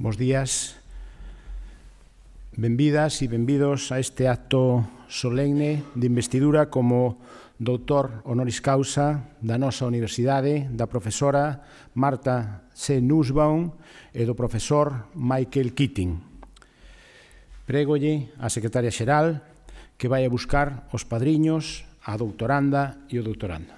Bos días, benvidas e benvidos a este acto solemne de investidura como doutor honoris causa da nosa Universidade, da profesora Marta C. Nussbaum e do profesor Michael Keating. Prégolle á secretaria xeral que vai a buscar os padriños, a doutoranda e o doutorando.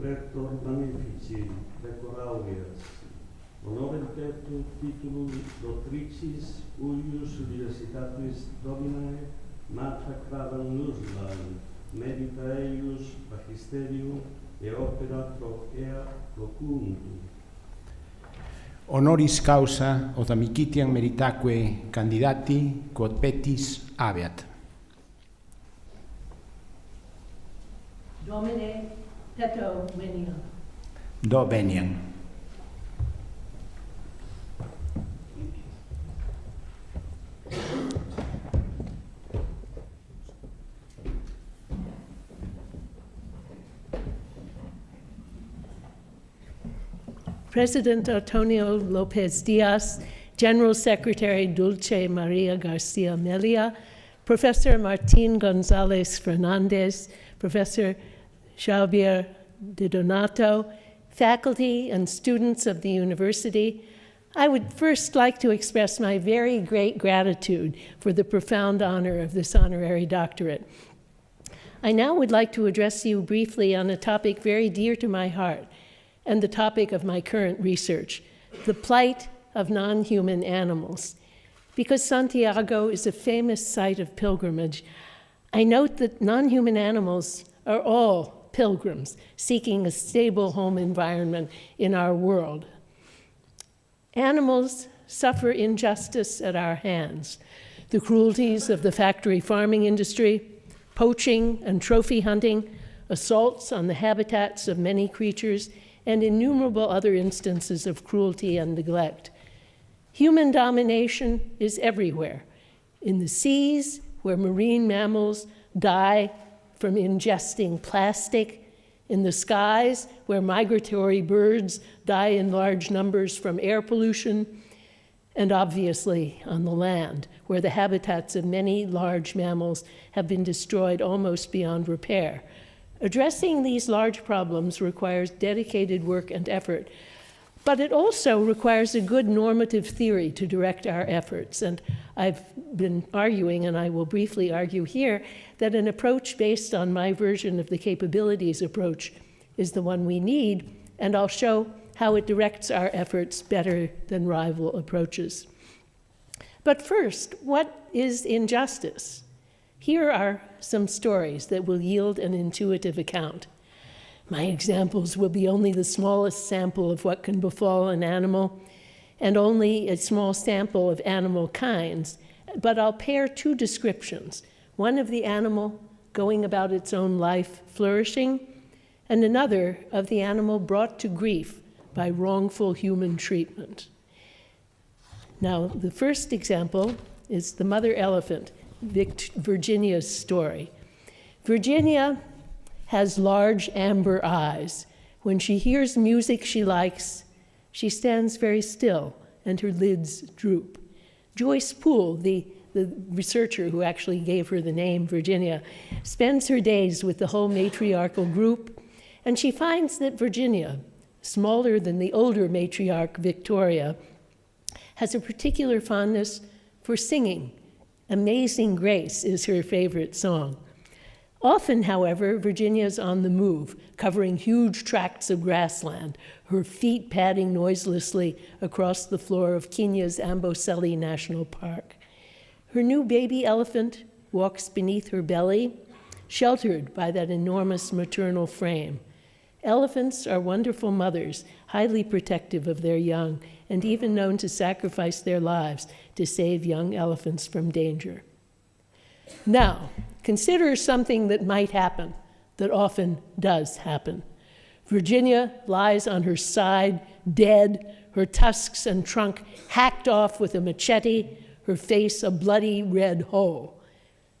Rector magnifici, decoraureas, honorem tertum titulum doctricis uius Universitatis Dominae Marta Cravan Nussbaum, merita eius magisterium e opera pro ea locundum. Honoris causa od amicitiam meritaque candidati quod petis habeat. Domine, teto veniam. Do veniam. President Antonio Lopez Diaz, General Secretary Dulce Maria Garcia Melia, Professor Martín González Fernández, Professor Xavier de Donato, faculty and students of the university, I would first like to express my very great gratitude for the profound honor of this honorary doctorate. I now would like to address you briefly on a topic very dear to my heart and the topic of my current research, the plight of non-human animals. Because Santiago is a famous site of pilgrimage, I note that non-human animals are all pilgrims seeking a stable home environment in our world. Animals suffer injustice at our hands. The cruelties of the factory farming industry, poaching and trophy hunting, assaults on the habitats of many creatures, and innumerable other instances of cruelty and neglect. Human domination is everywhere. In the seas, where marine mammals die from ingesting plastic, in the skies, where migratory birds die in large numbers from air pollution, and obviously on the land, where the habitats of many large mammals have been destroyed almost beyond repair. Addressing these large problems requires dedicated work and effort, but it also requires a good normative theory to direct our efforts. And I've been arguing, and I will briefly argue here, that an approach based on my version of the capabilities approach is the one we need, and I'll show how it directs our efforts better than rival approaches. But first, what is injustice? Here are some stories that will yield an intuitive account. My examples will be only the smallest sample of what can befall an animal, and only a small sample of animal kinds, but I'll pair two descriptions, one of the animal going about its own life flourishing, and another of the animal brought to grief by wrongful human treatment. Now, the first example is the mother elephant, Virginia's story. Virginia has large amber eyes. When she hears music she likes, she stands very still and her lids droop. Joyce Poole, the researcher who actually gave her the name Virginia, spends her days with the whole matriarchal group, and she finds that Virginia, smaller than the older matriarch Victoria, has a particular fondness for singing. Amazing Grace is her favorite song. Often, however, Virginia is on the move, covering huge tracts of grassland, her feet padding noiselessly across the floor of Kenya's Amboseli National Park. Her new baby elephant walks beneath her belly, sheltered by that enormous maternal frame. Elephants are wonderful mothers, highly protective of their young, and even known to sacrifice their lives to save young elephants from danger. Now, consider something that might happen, that often does happen. Virginia lies on her side, dead, her tusks and trunk hacked off with a machete, her face a bloody red hole.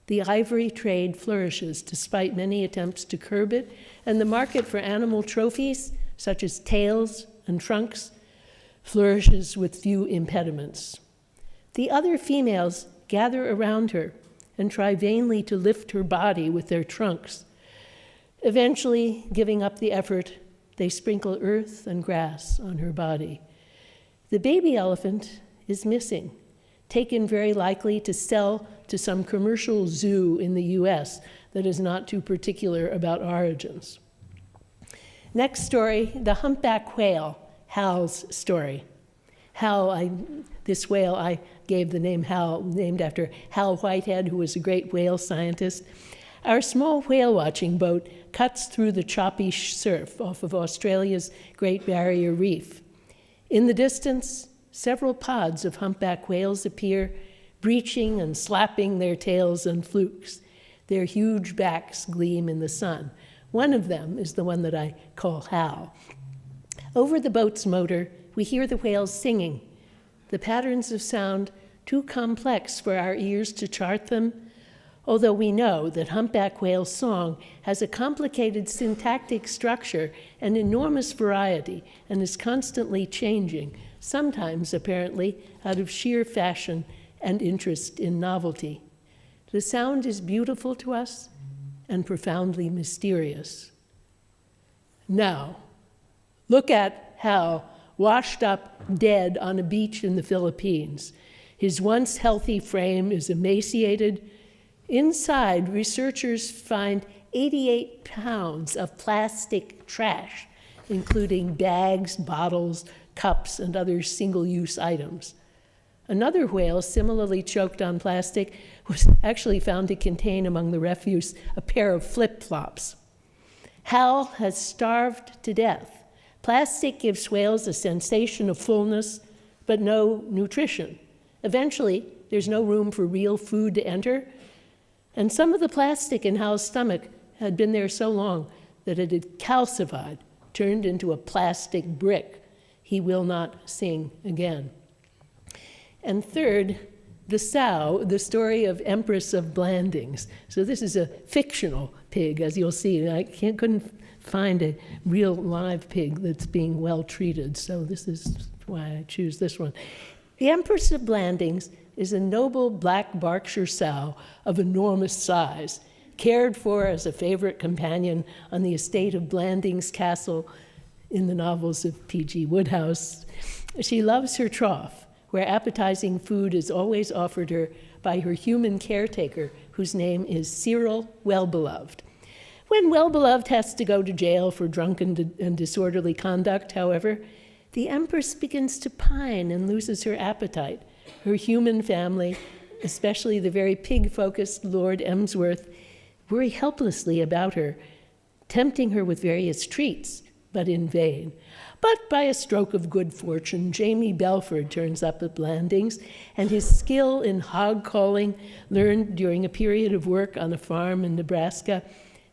The ivory trade flourishes despite many attempts to curb it, and the market for animal trophies, such as tails and trunks, flourishes with few impediments. The other females gather around her and try vainly to lift her body with their trunks. Eventually, giving up the effort, they sprinkle earth and grass on her body. The baby elephant is missing, taken very likely to sell to some commercial zoo in the US that is not too particular about origins. Next story, the humpback whale, Hal's story. This whale, I gave the name Hal, named after Hal Whitehead, who was a great whale scientist. Our small whale watching boat cuts through the choppy surf off of Australia's Great Barrier Reef. In the distance, several pods of humpback whales appear, breaching and slapping their tails and flukes. Their huge backs gleam in the sun. One of them is the one that I call Hal. Over the boat's motor, we hear the whales singing. The patterns of sound, too complex for our ears to chart them, although we know that humpback whale song has a complicated syntactic structure and enormous variety and is constantly changing, sometimes apparently out of sheer fashion and interest in novelty. The sound is beautiful to us and profoundly mysterious. Now, look at Hal, washed up dead on a beach in the Philippines. His once healthy frame is emaciated. Inside, researchers find 88 pounds of plastic trash, including bags, bottles, cups, and other single-use items. Another whale, similarly choked on plastic, was actually found to contain among the refuse a pair of flip-flops. Hal has starved to death. Plastic gives whales a sensation of fullness, but no nutrition. Eventually, there's no room for real food to enter, and some of the plastic in Hal's stomach had been there so long that it had calcified, turned into a plastic brick. He will not sing again. And third, the sow, the story of Empress of Blandings. So this is a fictional pig, as you'll see. I couldn't find a real live pig that's being well treated, so this is why I choose this one. The Empress of Blandings is a noble black Berkshire sow of enormous size, cared for as a favorite companion on the estate of Blandings Castle in the novels of P.G. Wodehouse. She loves her trough, where appetizing food is always offered her by her human caretaker, whose name is Cyril Wellbeloved. When Wellbeloved has to go to jail for drunken and disorderly conduct, however, the Empress begins to pine and loses her appetite. Her human family, especially the very pig-focused Lord Emsworth, worry helplessly about her, tempting her with various treats, but in vain. But by a stroke of good fortune, Jamie Belford turns up at Blandings, and his skill in hog calling, learned during a period of work on a farm in Nebraska,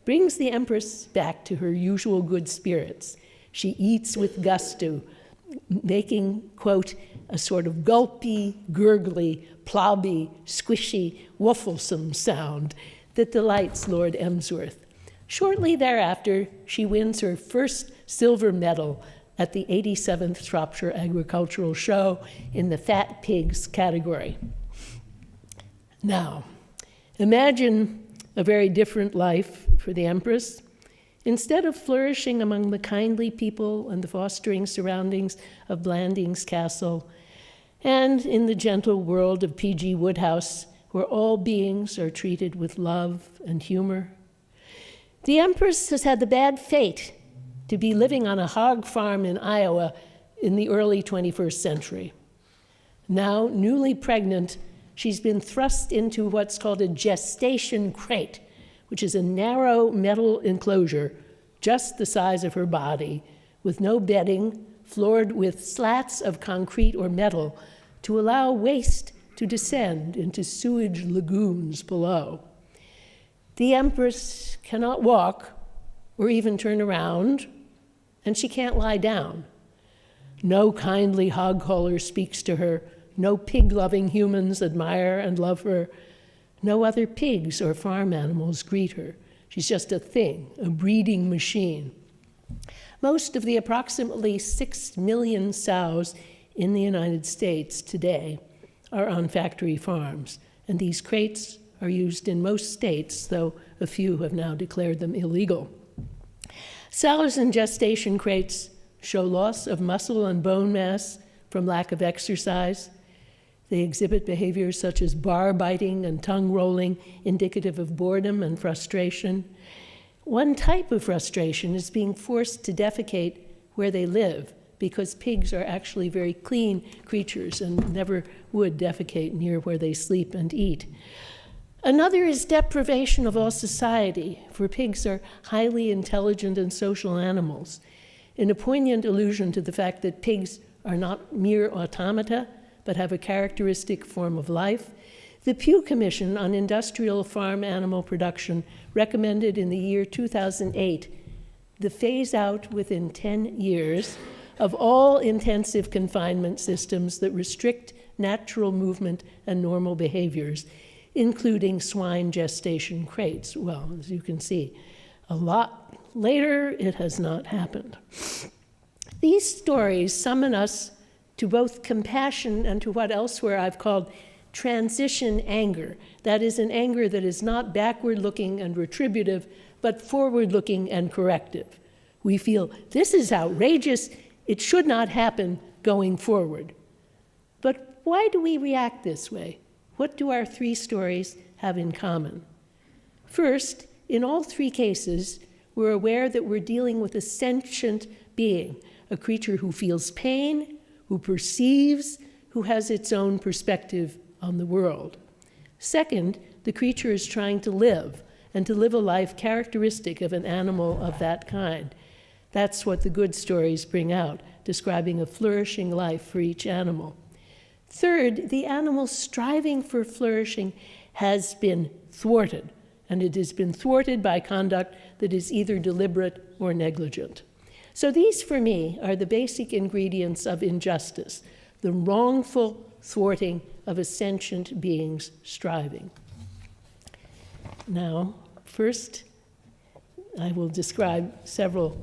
brings the Empress back to her usual good spirits. She eats with gusto, making, quote, a sort of gulpy, gurgly, plobby, squishy, wafflesome sound that delights Lord Emsworth. Shortly thereafter, she wins her first silver medal at the 87th Shropshire Agricultural Show in the Fat Pigs category. Now, imagine a very different life for the Empress. Instead of flourishing among the kindly people and the fostering surroundings of Blandings Castle, and in the gentle world of P.G. Wodehouse, where all beings are treated with love and humor, the Empress has had the bad fate to be living on a hog farm in Iowa in the early 21st century. Now, newly pregnant, she's been thrust into what's called a gestation crate, which is a narrow metal enclosure just the size of her body, with no bedding, floored with slats of concrete or metal to allow waste to descend into sewage lagoons below. The Empress cannot walk or even turn around, and she can't lie down. No kindly hog caller speaks to her. No pig-loving humans admire and love her. No other pigs or farm animals greet her. She's just a thing, a breeding machine. Most of the approximately 6 million sows in the United States today are on factory farms, and these crates are used in most states, though a few have now declared them illegal. Sows in gestation crates show loss of muscle and bone mass from lack of exercise. They exhibit behaviors such as bar biting and tongue rolling, indicative of boredom and frustration. One type of frustration is being forced to defecate where they live, because pigs are actually very clean creatures and never would defecate near where they sleep and eat. Another is deprivation of all society, for pigs are highly intelligent and social animals, in a poignant allusion to the fact that pigs are not mere automata, but have a characteristic form of life. The Pew Commission on Industrial Farm Animal Production recommended in the year 2008 the phase out within 10 years of all intensive confinement systems that restrict natural movement and normal behaviors, including swine gestation crates. Well, as you can see, a lot later, it has not happened. These stories summon us to both compassion and to what elsewhere I've called transition anger. That is an anger that is not backward-looking and retributive, but forward-looking and corrective. We feel, this is outrageous, it should not happen going forward. But why do we react this way? What do our three stories have in common? First, in all three cases, we're aware that we're dealing with a sentient being, a creature who feels pain, who perceives, who has its own perspective on the world. Second, the creature is trying to live, and to live a life characteristic of an animal of that kind. That's what the good stories bring out, describing a flourishing life for each animal. Third, the animal striving for flourishing has been thwarted, and it has been thwarted by conduct that is either deliberate or negligent. So these, for me, are the basic ingredients of injustice, the wrongful thwarting of a sentient being's striving. Now, first, I will describe several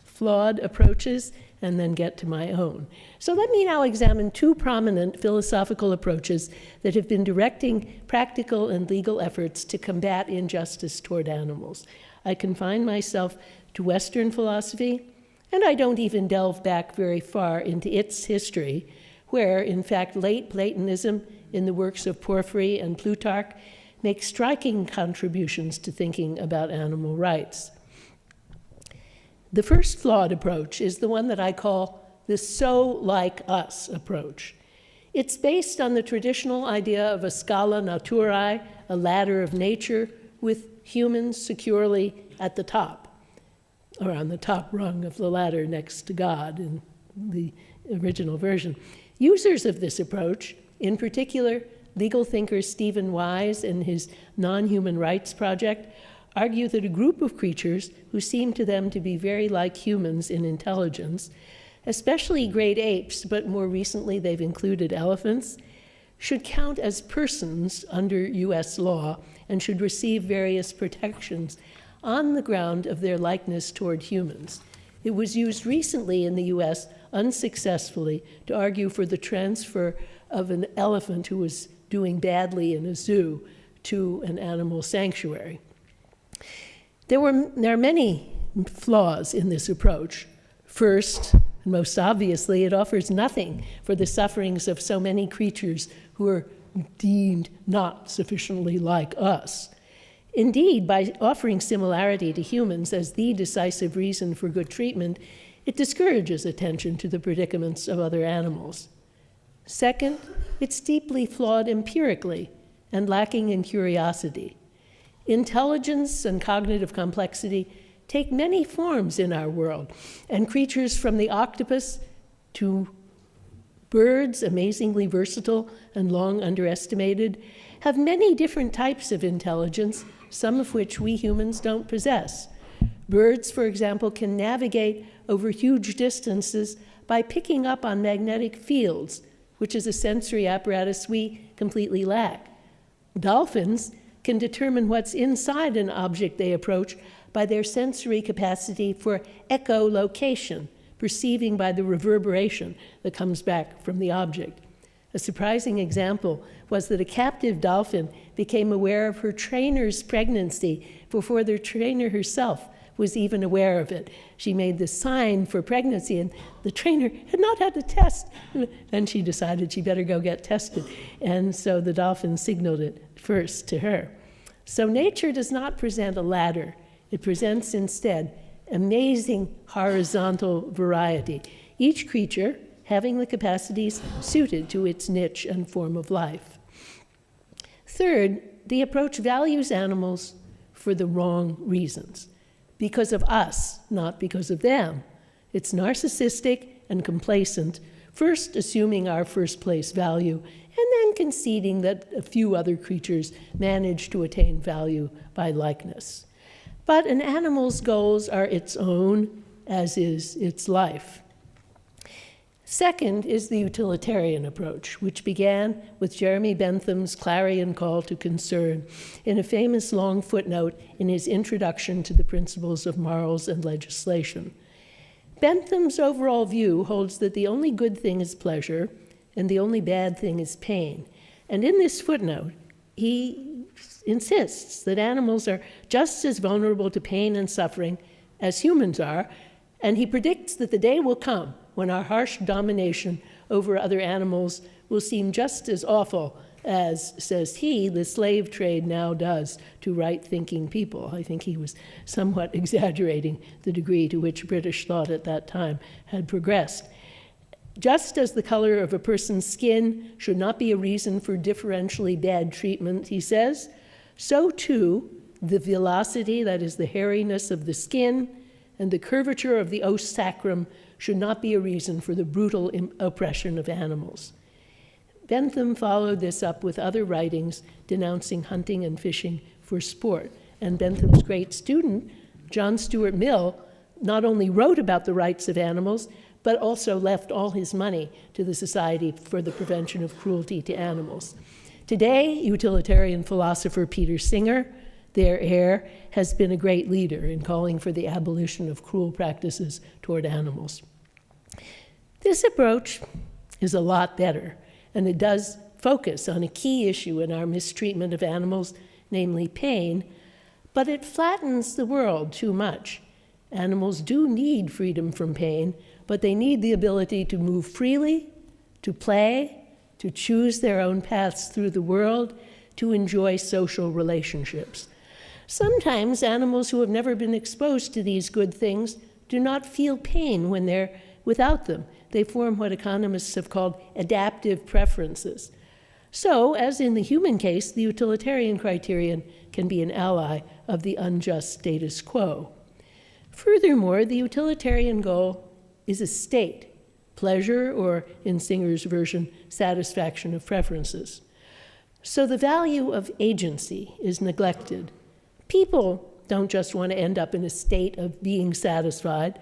flawed approaches and then get to my own. So let me now examine two prominent philosophical approaches that have been directing practical and legal efforts to combat injustice toward animals. I confine myself to Western philosophy, and I don't even delve back very far into its history, where, in fact, late Platonism in the works of Porphyry and Plutarch makes striking contributions to thinking about animal rights. The first flawed approach is the one that I call the so like us approach. It's based on the traditional idea of a scala naturae, a ladder of nature, with humans securely at the top, or on the top rung of the ladder next to God in the original version. Users of this approach, in particular legal thinker Stephen Wise in his Non-Human Rights Project, argue that a group of creatures who seem to them to be very like humans in intelligence, especially great apes, but more recently they've included elephants, should count as persons under US law and should receive various protections on the ground of their likeness toward humans. It was used recently in the US unsuccessfully to argue for the transfer of an elephant who was doing badly in a zoo to an animal sanctuary. There are many flaws in this approach. First, and most obviously, it offers nothing for the sufferings of so many creatures who are deemed not sufficiently like us. Indeed, by offering similarity to humans as the decisive reason for good treatment, it discourages attention to the predicaments of other animals. Second, it's deeply flawed empirically and lacking in curiosity. Intelligence and cognitive complexity take many forms in our world, and creatures from the octopus to birds, amazingly versatile and long underestimated, have many different types of intelligence, some of which we humans don't possess. Birds, for example, can navigate over huge distances by picking up on magnetic fields, which is a sensory apparatus we completely lack. Dolphins can determine what's inside an object they approach by their sensory capacity for echolocation, perceiving by the reverberation that comes back from the object. A surprising example was that a captive dolphin became aware of her trainer's pregnancy before the trainer herself was even aware of it. She made the sign for pregnancy, and the trainer had not had to test. Then she decided she better go get tested. And so the dolphin signaled it first to her. So nature does not present a ladder. It presents instead amazing horizontal variety, each creature having the capacities suited to its niche and form of life. Third, the approach values animals for the wrong reasons, because of us, not because of them. It's narcissistic and complacent, first assuming our first place value, and then conceding that a few other creatures manage to attain value by likeness. But an animal's goals are its own, as is its life. Second is the utilitarian approach, which began with Jeremy Bentham's clarion call to concern in a famous long footnote in his introduction to the principles of morals and legislation. Bentham's overall view holds that the only good thing is pleasure and the only bad thing is pain. And in this footnote, he insists that animals are just as vulnerable to pain and suffering as humans are, and he predicts that the day will come when our harsh domination over other animals will seem just as awful as, says he, the slave trade now does to right-thinking people. I think he was somewhat exaggerating the degree to which British thought at that time had progressed. Just as the color of a person's skin should not be a reason for differentially bad treatment, he says, so too the velocity, that is the hairiness of the skin, and the curvature of the os sacrum should not be a reason for the brutal oppression of animals. Bentham followed this up with other writings denouncing hunting and fishing for sport. And Bentham's great student, John Stuart Mill, not only wrote about the rights of animals, but also left all his money to the Society for the Prevention of Cruelty to Animals. Today, utilitarian philosopher Peter Singer, their heir, has been a great leader in calling for the abolition of cruel practices toward animals. This approach is a lot better, and it does focus on a key issue in our mistreatment of animals, namely pain, but it flattens the world too much. Animals do need freedom from pain, but they need the ability to move freely, to play, to choose their own paths through the world, to enjoy social relationships. Sometimes animals who have never been exposed to these good things do not feel pain when they're without them. They form what economists have called adaptive preferences. So, as in the human case, the utilitarian criterion can be an ally of the unjust status quo. Furthermore, the utilitarian goal is a state, pleasure, or in Singer's version, satisfaction of preferences. So the value of agency is neglected. People don't just want to end up in a state of being satisfied.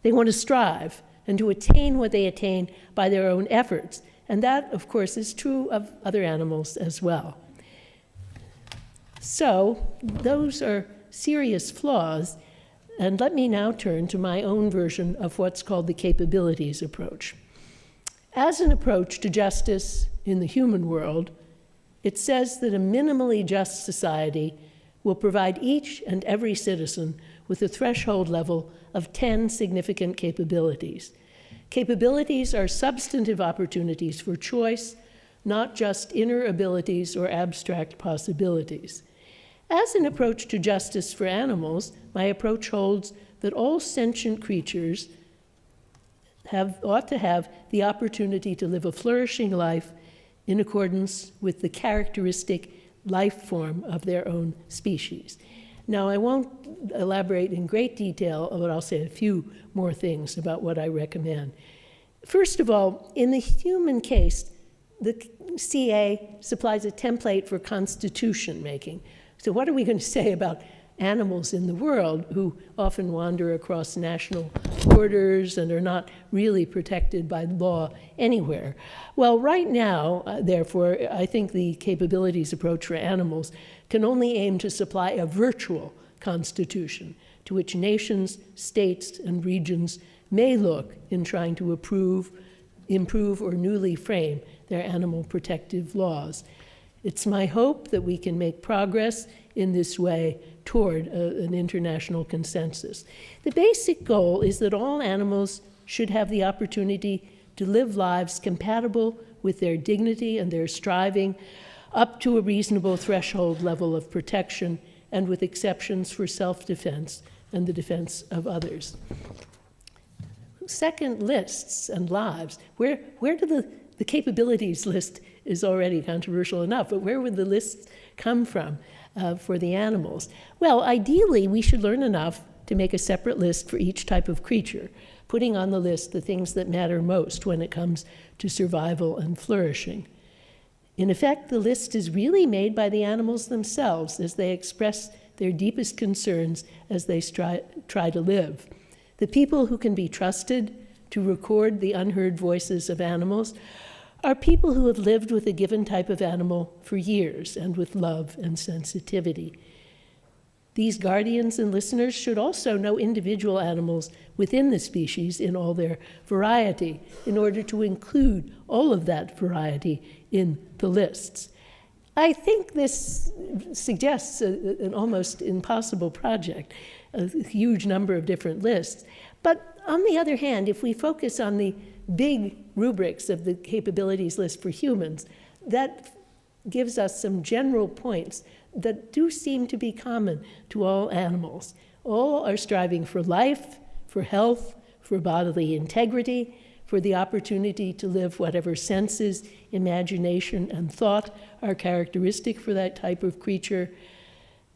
They want to strive and to attain what they attain by their own efforts. And that, of course, is true of other animals as well. So those are serious flaws. And let me now turn to my own version of what's called the capabilities approach. As an approach to justice in the human world, it says that a minimally just society will provide each and every citizen with a threshold level of 10 significant capabilities. Capabilities are substantive opportunities for choice, not just inner abilities or abstract possibilities. As an approach to justice for animals, my approach holds that all sentient creatures ought to have the opportunity to live a flourishing life in accordance with the characteristic life form of their own species. Now, I won't elaborate in great detail, but I'll say a few more things about what I recommend. First of all, in the human case, the CA supplies a template for constitution making. So what are we going to say about animals in the world who often wander across national borders and are not really protected by law anywhere? Well, right now, therefore, I think the capabilities approach for animals can only aim to supply a virtual constitution to which nations, states, and regions may look in trying to improve or newly frame their animal protective laws. It's my hope that we can make progress in this way toward an international consensus. The basic goal is that all animals should have the opportunity to live lives compatible with their dignity and their striving up to a reasonable threshold level of protection and with exceptions for self-defense and the defense of others. Second, lists and lives. Where do the capabilities list is already controversial enough, but where would the lists come from for the animals? Well, ideally, we should learn enough to make a separate list for each type of creature, putting on the list the things that matter most when it comes to survival and flourishing. In effect, the list is really made by the animals themselves as they express their deepest concerns as they try to live. The people who can be trusted to record the unheard voices of animals are people who have lived with a given type of animal for years and with love and sensitivity. These guardians and listeners should also know individual animals within the species in all their variety in order to include all of that variety in the lists. I think this suggests an almost impossible project, a huge number of different lists. But on the other hand, if we focus on the big rubrics of the capabilities list for humans, that gives us some general points that do seem to be common to all animals. All are striving for life, for health, for bodily integrity, for the opportunity to live whatever senses, imagination, and thought are characteristic for that type of creature.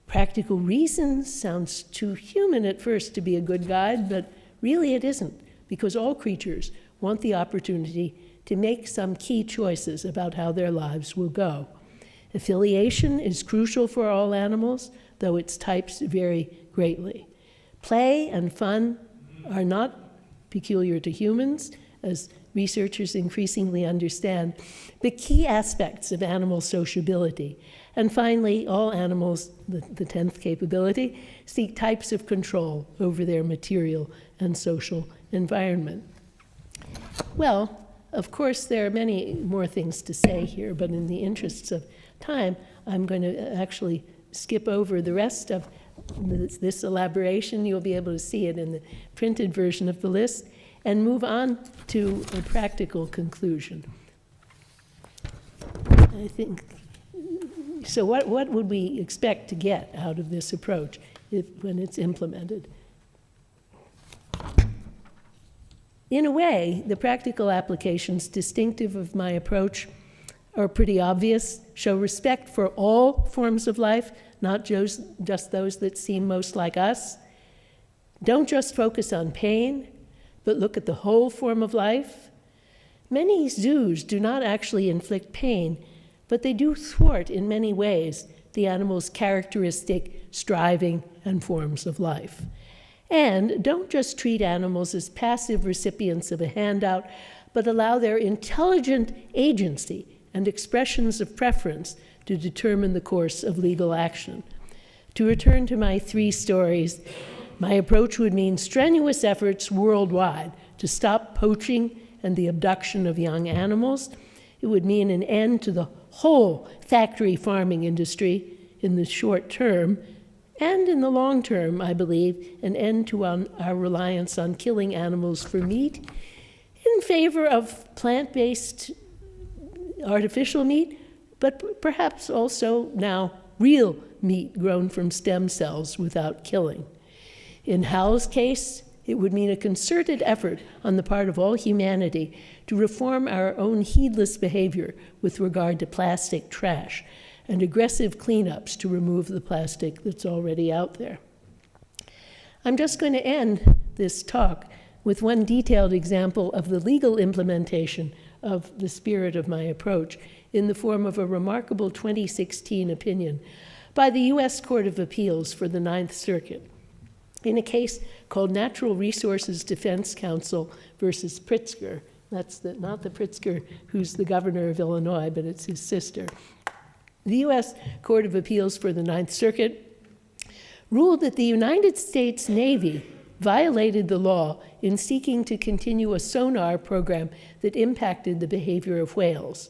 Practical reason sounds too human at first to be a good guide, but really it isn't, because all creatures want the opportunity to make some key choices about how their lives will go. Affiliation is crucial for all animals, though its types vary greatly. Play and fun are not peculiar to humans, as researchers increasingly understand, but key aspects of animal sociability. And finally, all animals, the 10th capability, seek types of control over their material and social environment. Well, of course, there are many more things to say here, but in the interests of time, I'm going to actually skip over the rest of this elaboration. You'll be able to see it in the printed version of the list, and move on to a practical conclusion. I think, so what would we expect to get out of this approach when it's implemented? In a way, the practical applications distinctive of my approach are pretty obvious, show respect for all forms of life, not just those that seem most like us. Don't just focus on pain, but look at the whole form of life. Many zoos do not actually inflict pain, but they do thwart in many ways the animal's characteristic striving and forms of life. And don't just treat animals as passive recipients of a handout, but allow their intelligent agency and expressions of preference to determine the course of legal action. To return to my 3 stories, my approach would mean strenuous efforts worldwide to stop poaching and the abduction of young animals. It would mean an end to the whole factory farming industry in the short term, and in the long term, I believe, an end to our reliance on killing animals for meat in favor of plant-based artificial meat, but perhaps also now real meat grown from stem cells without killing. In Hal's case, it would mean a concerted effort on the part of all humanity to reform our own heedless behavior with regard to plastic trash and aggressive cleanups to remove the plastic that's already out there. I'm just going to end this talk with one detailed example of the legal implementation of the spirit of my approach in the form of a remarkable 2016 opinion by the U.S. Court of Appeals for the Ninth Circuit in a case called Natural Resources Defense Council versus Pritzker. That's not the Pritzker who's the governor of Illinois, but it's his sister. The U.S. Court of Appeals for the Ninth Circuit ruled that the United States Navy violated the law in seeking to continue a sonar program that impacted the behavior of whales.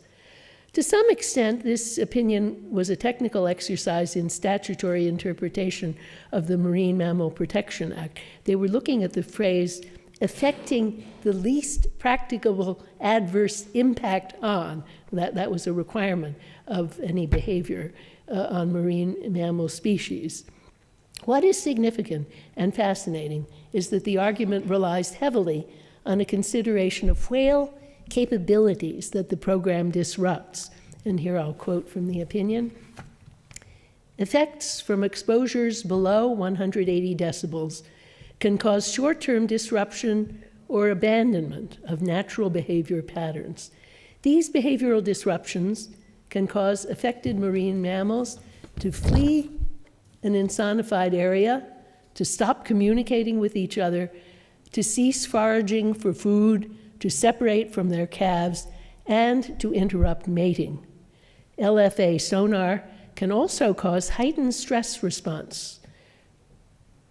To some extent, this opinion was a technical exercise in statutory interpretation of the Marine Mammal Protection Act. They were looking at the phrase, affecting the least practicable adverse impact on. That was a requirement of any behavior on marine mammal species. What is significant and fascinating is that the argument relies heavily on a consideration of whale capabilities that the program disrupts. And here I'll quote from the opinion. Effects from exposures below 180 decibels can cause short-term disruption or abandonment of natural behavior patterns. These behavioral disruptions can cause affected marine mammals to flee an insonified area, to stop communicating with each other, to cease foraging for food, to separate from their calves, and to interrupt mating. LFA sonar can also cause heightened stress response.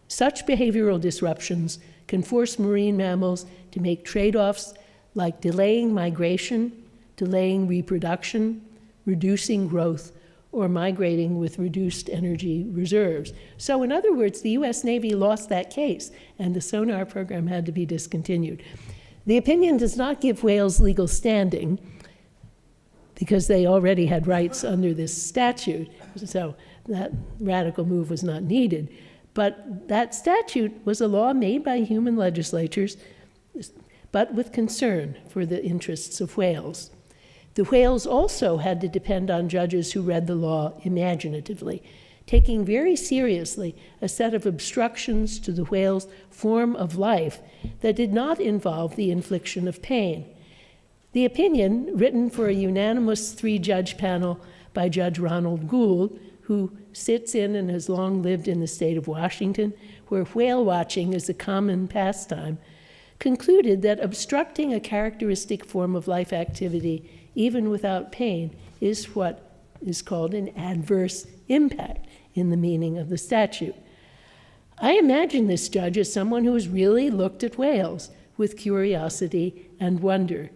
Such behavioral disruptions can force marine mammals to make trade-offs like delaying migration, delaying reproduction, reducing growth, or migrating with reduced energy reserves. So in other words, the US Navy lost that case, and the sonar program had to be discontinued. The opinion does not give whales legal standing, because they already had rights under this statute, so that radical move was not needed. But that statute was a law made by human legislatures, but with concern for the interests of whales. The whales also had to depend on judges who read the law imaginatively, taking very seriously a set of obstructions to the whale's form of life that did not involve the infliction of pain. The opinion, written for a unanimous 3-judge panel by Judge Ronald Gould, who sits in and has long lived in the state of Washington, where whale watching is a common pastime, concluded that obstructing a characteristic form of life activity, even without pain, is what is called an adverse impact in the meaning of the statute. I imagine this judge as someone who has really looked at whales with curiosity and wonder.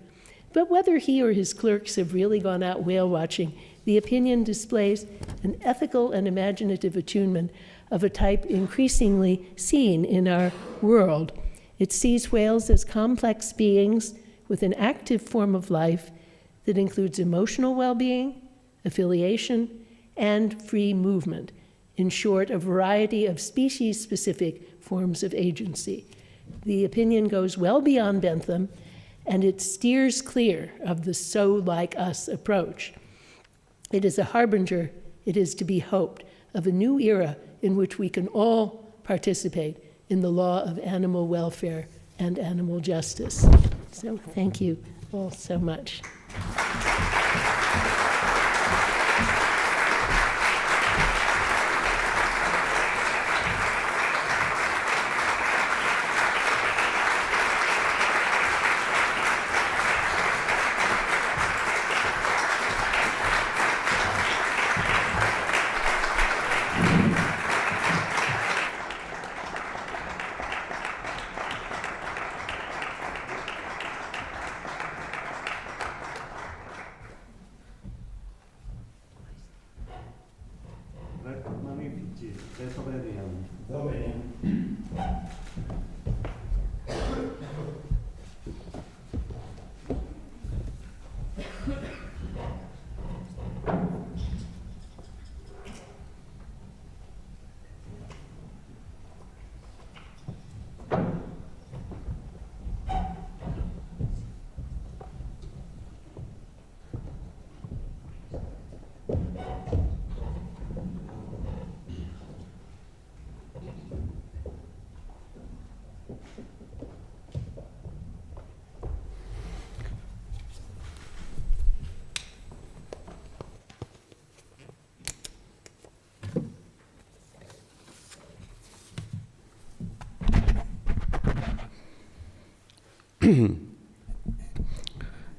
But whether he or his clerks have really gone out whale watching, the opinion displays an ethical and imaginative attunement of a type increasingly seen in our world. It sees whales as complex beings with an active form of life that includes emotional well-being, affiliation, and free movement. In short, a variety of species-specific forms of agency. The opinion goes well beyond Bentham, and it steers clear of the so-like-us approach. It is a harbinger, it is to be hoped, of a new era in which we can all participate in the law of animal welfare and animal justice. So thank you all so much.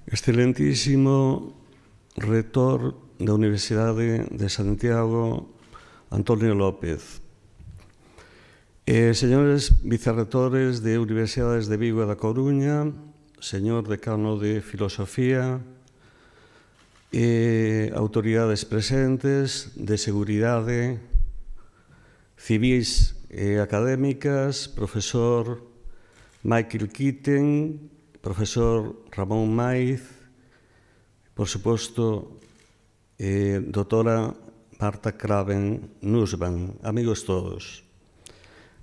Excelentísimo rector da Universidade de Santiago, Antonio López. Señores vicerrectores de Universidades de Vigo e da Coruña, señor decano de Filosofía, autoridades presentes de Seguridade, civís e académicas, profesor Keating, profesor Ramón Máiz, por suposto, doutora Marta Nussbaum, amigos todos.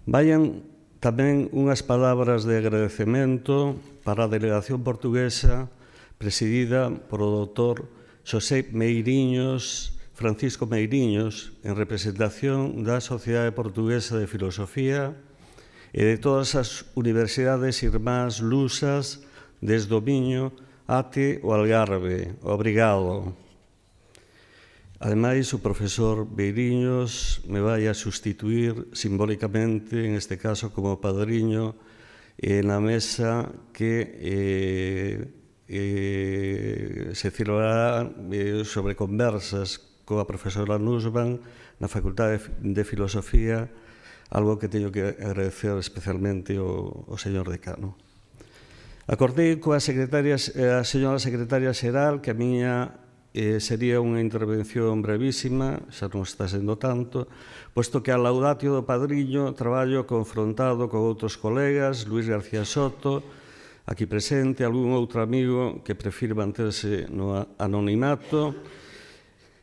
Vayan tamén unhas palabras de agradecemento para a delegación portuguesa presidida por o doutor Xosé Francisco Meiriños, en representación da Sociedade Portuguesa de Filosofía e de todas as universidades irmás lusas desde o Miño até o Algarve. Obrigado. Ademais, o profesor Meiriños me vai a sustituir simbólicamente, en este caso como padriño, na mesa que se celebrará sobre conversas coa profesora Nussbaum na Facultade de Filosofía, algo que teño que agradecer especialmente ao señor decano. Acordei coa a señora secretaria xeral que a miña sería unha intervención brevísima, xa non está sendo tanto, posto que a laudatio do padriño traballo confrontado con outros colegas, Luis García Soto, aquí presente, algún outro amigo que prefire manterse no anonimato,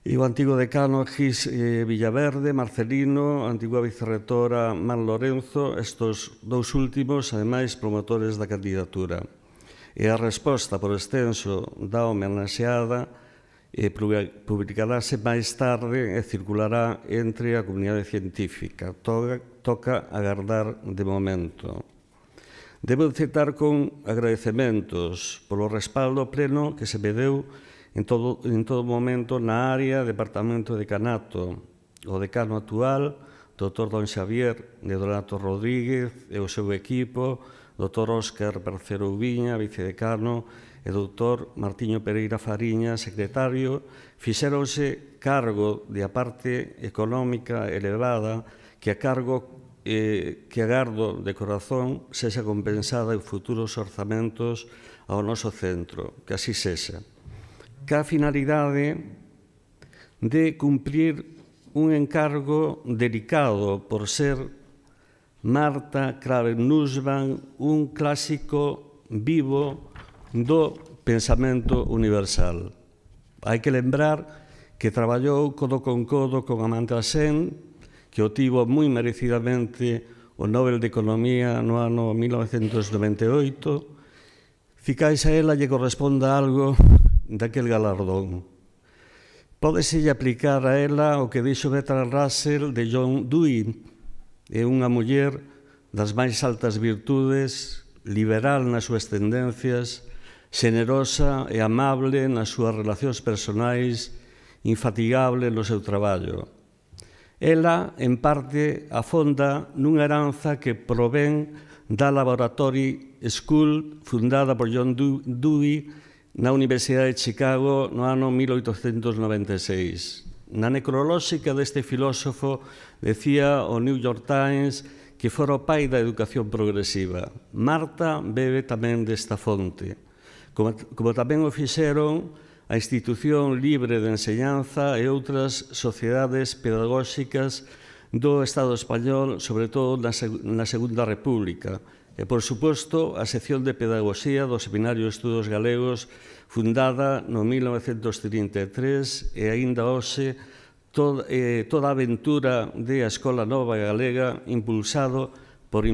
e o antigo decano Gis Villaverde, Marcelino, a antigua vicerrectora Man Lorenzo, estos dous últimos, ademais, promotores da candidatura. E a resposta por extenso da homenaxeada publicarase máis tarde e circulará entre a comunidade científica. Toca agardar de momento. Debo citar con agradecementos polo respaldo pleno que se me deu en todo momento na área departamento de decanato. O decano actual, Dr. Don Xavier de Donato Rodríguez e o seu equipo, Dr. Óscar Parcero Ubiña, vicedecano, e Dr. Martiño Pereira Fariña, secretario, fixéronse cargo de a parte económica elevada que agardo de corazón sexa compensada en futuros orzamentos ao noso centro, que así sexa. Ca finalidade de cumprir un encargo delicado por ser Marta Kraven Nussbaum un clásico vivo do pensamento universal. Hai que lembrar que traballou codo con Amartya Sen, que obtivo moi merecidamente o Nobel de Economía no ano 1998. Ficais a ela lle corresponda algo daquel galardón. Pódese aplicar a ela o que dixo Bertrand Russell de John Dewey, é unha muller das máis altas virtudes, liberal nas súas tendencias, xenerosa e amable nas súas relacións personais, infatigable no seu traballo. Ela, en parte, afonda nunha heranza que provén da Laboratory School fundada por John Dewey na Universidade de Chicago no ano 1896. Na necrolóxica deste filósofo decía o New York Times que fora o pai da educación progresiva. Marta bebe tamén desta fonte, como tamén o fixeron a Institución Libre de Enseñanza e outras sociedades pedagóxicas do Estado español, sobre todo na Segunda República. E, por suposto, a sección de Pedagogía do Seminario de Estudos Galegos, fundada no 1933 e aínda hoxe toda a aventura de a Escola Nova Galega impulsada por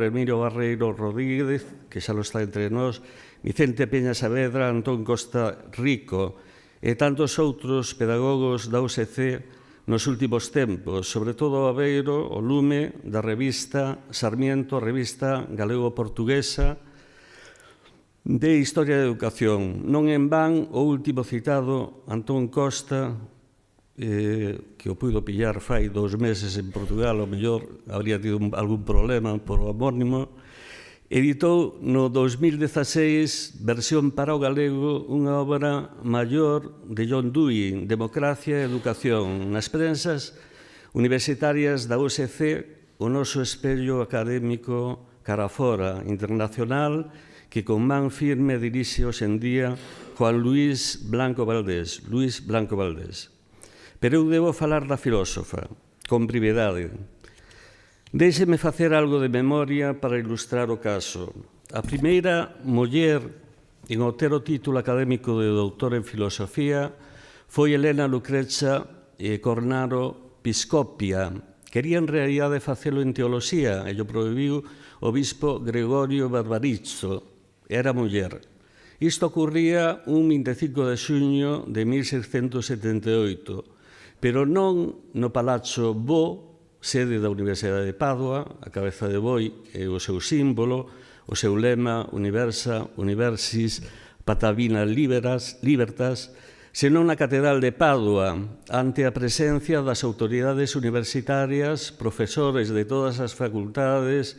Emilio Barreiro Rodríguez, que xa lo está entre nós, Vicente Peña Saavedra, Antón Costa Rico e tantos outros pedagogos da USC nos últimos tempos, sobre todo o Aveiro, o lume da revista Sarmiento, revista galego-portuguesa de Historia da Educación. Non en van o último citado, Antón Costa, que o puido pillar fai 2 meses en Portugal, o mellor habría tido algún problema por o homónimo, editou no 2016, versión para o galego, unha obra maior de John Dewey, Democracia e Educación, nas prensas universitarias da USC, o noso espello académico cara fora, internacional, que con man firme dirixe hoxe en día Juan Luis Blanco Valdés. Pero eu debo falar da filósofa, con brevidade. Déixeme facer algo de memoria para ilustrar o caso. A primeira muller en obter o título académico de doutor en Filosofía foi Elena Lucrecia Cornaro Piscopia. Quería en realidade facelo en Teoloxía e o prohibiu o bispo Gregorio Barbarizzo. Era muller. Isto ocurría un 25 de xuño de 1678, pero non no Palazzo Bo, sede da Universidade de Padua, a cabeza de boi e o seu símbolo, o seu lema Universis Patavina Libertas, senón na Catedral de Padua, ante a presencia das autoridades universitarias, profesores de todas as facultades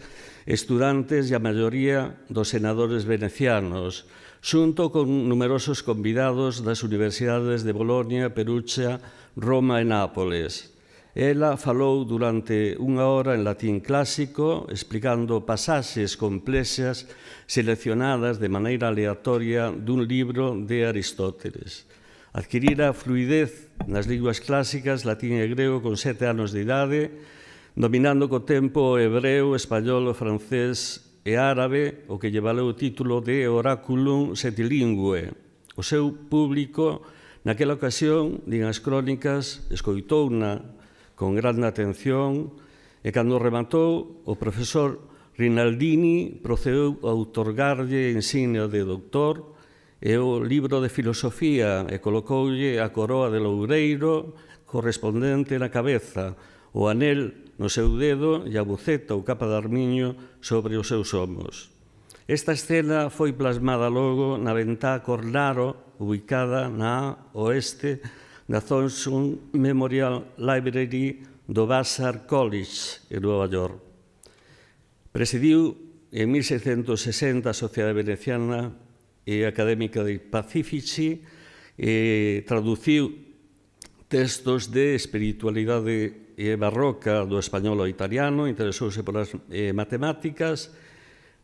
estudantes e a maioría dos senadores venecianos, xunto con numerosos convidados das universidades de Bolonia, Perugia, Roma e Nápoles. Ela falou durante unha hora en latín clásico, explicando pasaxes complexas seleccionadas de maneira aleatoria dun libro de Aristóteles. Adquirira fluidez nas linguas clásicas, latín e grego, con 7 anos de idade, dominando co tempo o hebreo, español, o francés e árabe, o que lle valeu o título de Oraculum Setilingue. O seu público, naquela ocasión, din as crónicas, escoitouna con grande atención, e cando rematou, o profesor Rinaldini procedeu a outorgarlle a insignia de doutor e o libro de Filosofía e colocoulle a coroa de loureiro correspondente na cabeza, o anel no seu dedo e a buceta ou capa de armiño sobre os seus omos. Esta escena foi plasmada logo na ventá Cornaro, ubicada na oeste da Thompson Memorial Library do Vassar College, en Nova York. Presidiu en 1660 a Sociedade Veneciana e Académica de Pacifici, traduciu textos de espiritualidade barroca do español ao italiano, interesouse polas matemáticas,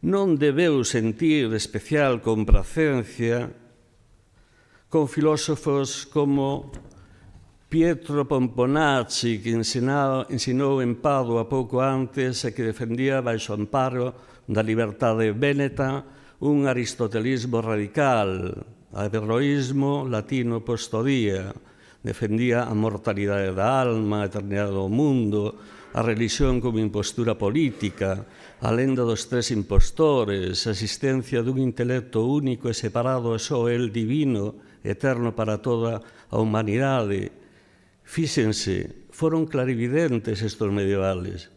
non debeu sentir especial compracencia con filósofos como Pietro Pomponacci, que ensinou en Padua pouco antes e que defendía baixo amparo da liberdade véneta un aristotelismo radical, averroísmo latino postodía, defendía a mortalidade da alma, a eternidade do mundo, a religión como impostura política, a lenda dos 3 impostores, a existencia dun intelecto único e separado e só el divino, eterno para toda a humanidade. Fíxense, foron clarividentes estes medievales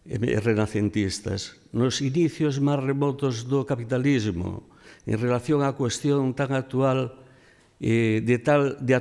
e renacentistas nos inicios máis remotos do capitalismo en relación á cuestión tan actual tan de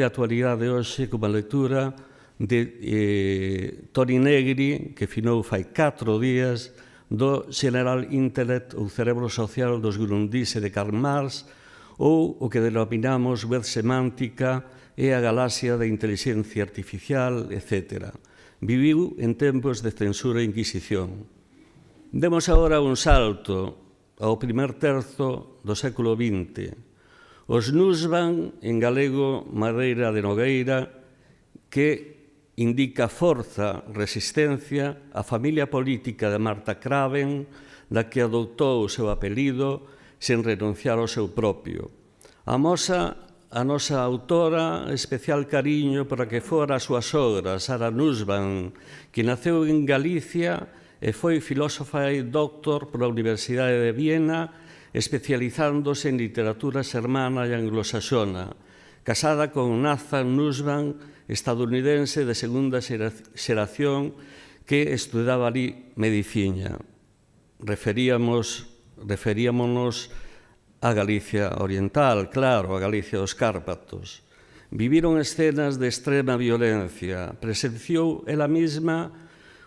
actualidade hoxe como a lectura de Toni Negri, que finou fai 4 días, do General Intellect ou Cerebro Social dos Grundrisse de Karl Marx, ou o que denominamos web semántica e a galaxia da inteligencia artificial, etc. Viviu en tempos de censura e inquisición. Demos agora un salto ao primer terzo do século XX. Os Nussbaum, en galego Madeira de Nogueira, que indica forza, resistencia, a familia política de Marta Craven, da que adoptou o seu apelido sen renunciar ao seu propio. Amosa a nosa autora especial cariño para que fora a súa sogra, Sara Nussbaum, que naceu en Galicia e foi filósofa e doctor pola Universidade de Viena, especializándose en literatura xermana e anglosaxona, casada con Nathan Nussbaum, estadounidense de segunda xeración que estudaba ali medicina. Referíamonos a Galicia Oriental, claro, a Galicia dos Cárpatos. Viviron escenas de extrema violencia. Presenciou ela mesma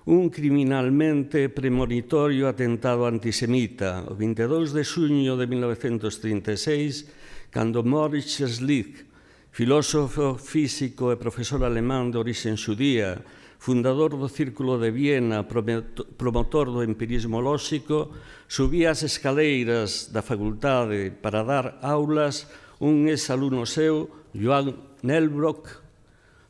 un criminalmente premonitorio atentado antisemita o 22 de xuño de 1936, cando Moritz Schlick, filósofo, físico e profesor alemán de orixe xudía, fundador do Círculo de Viena, promotor do empirismo lóxico, subía as escaleiras da facultade para dar aulas un ex-alumno seu, Johann Nelbrock,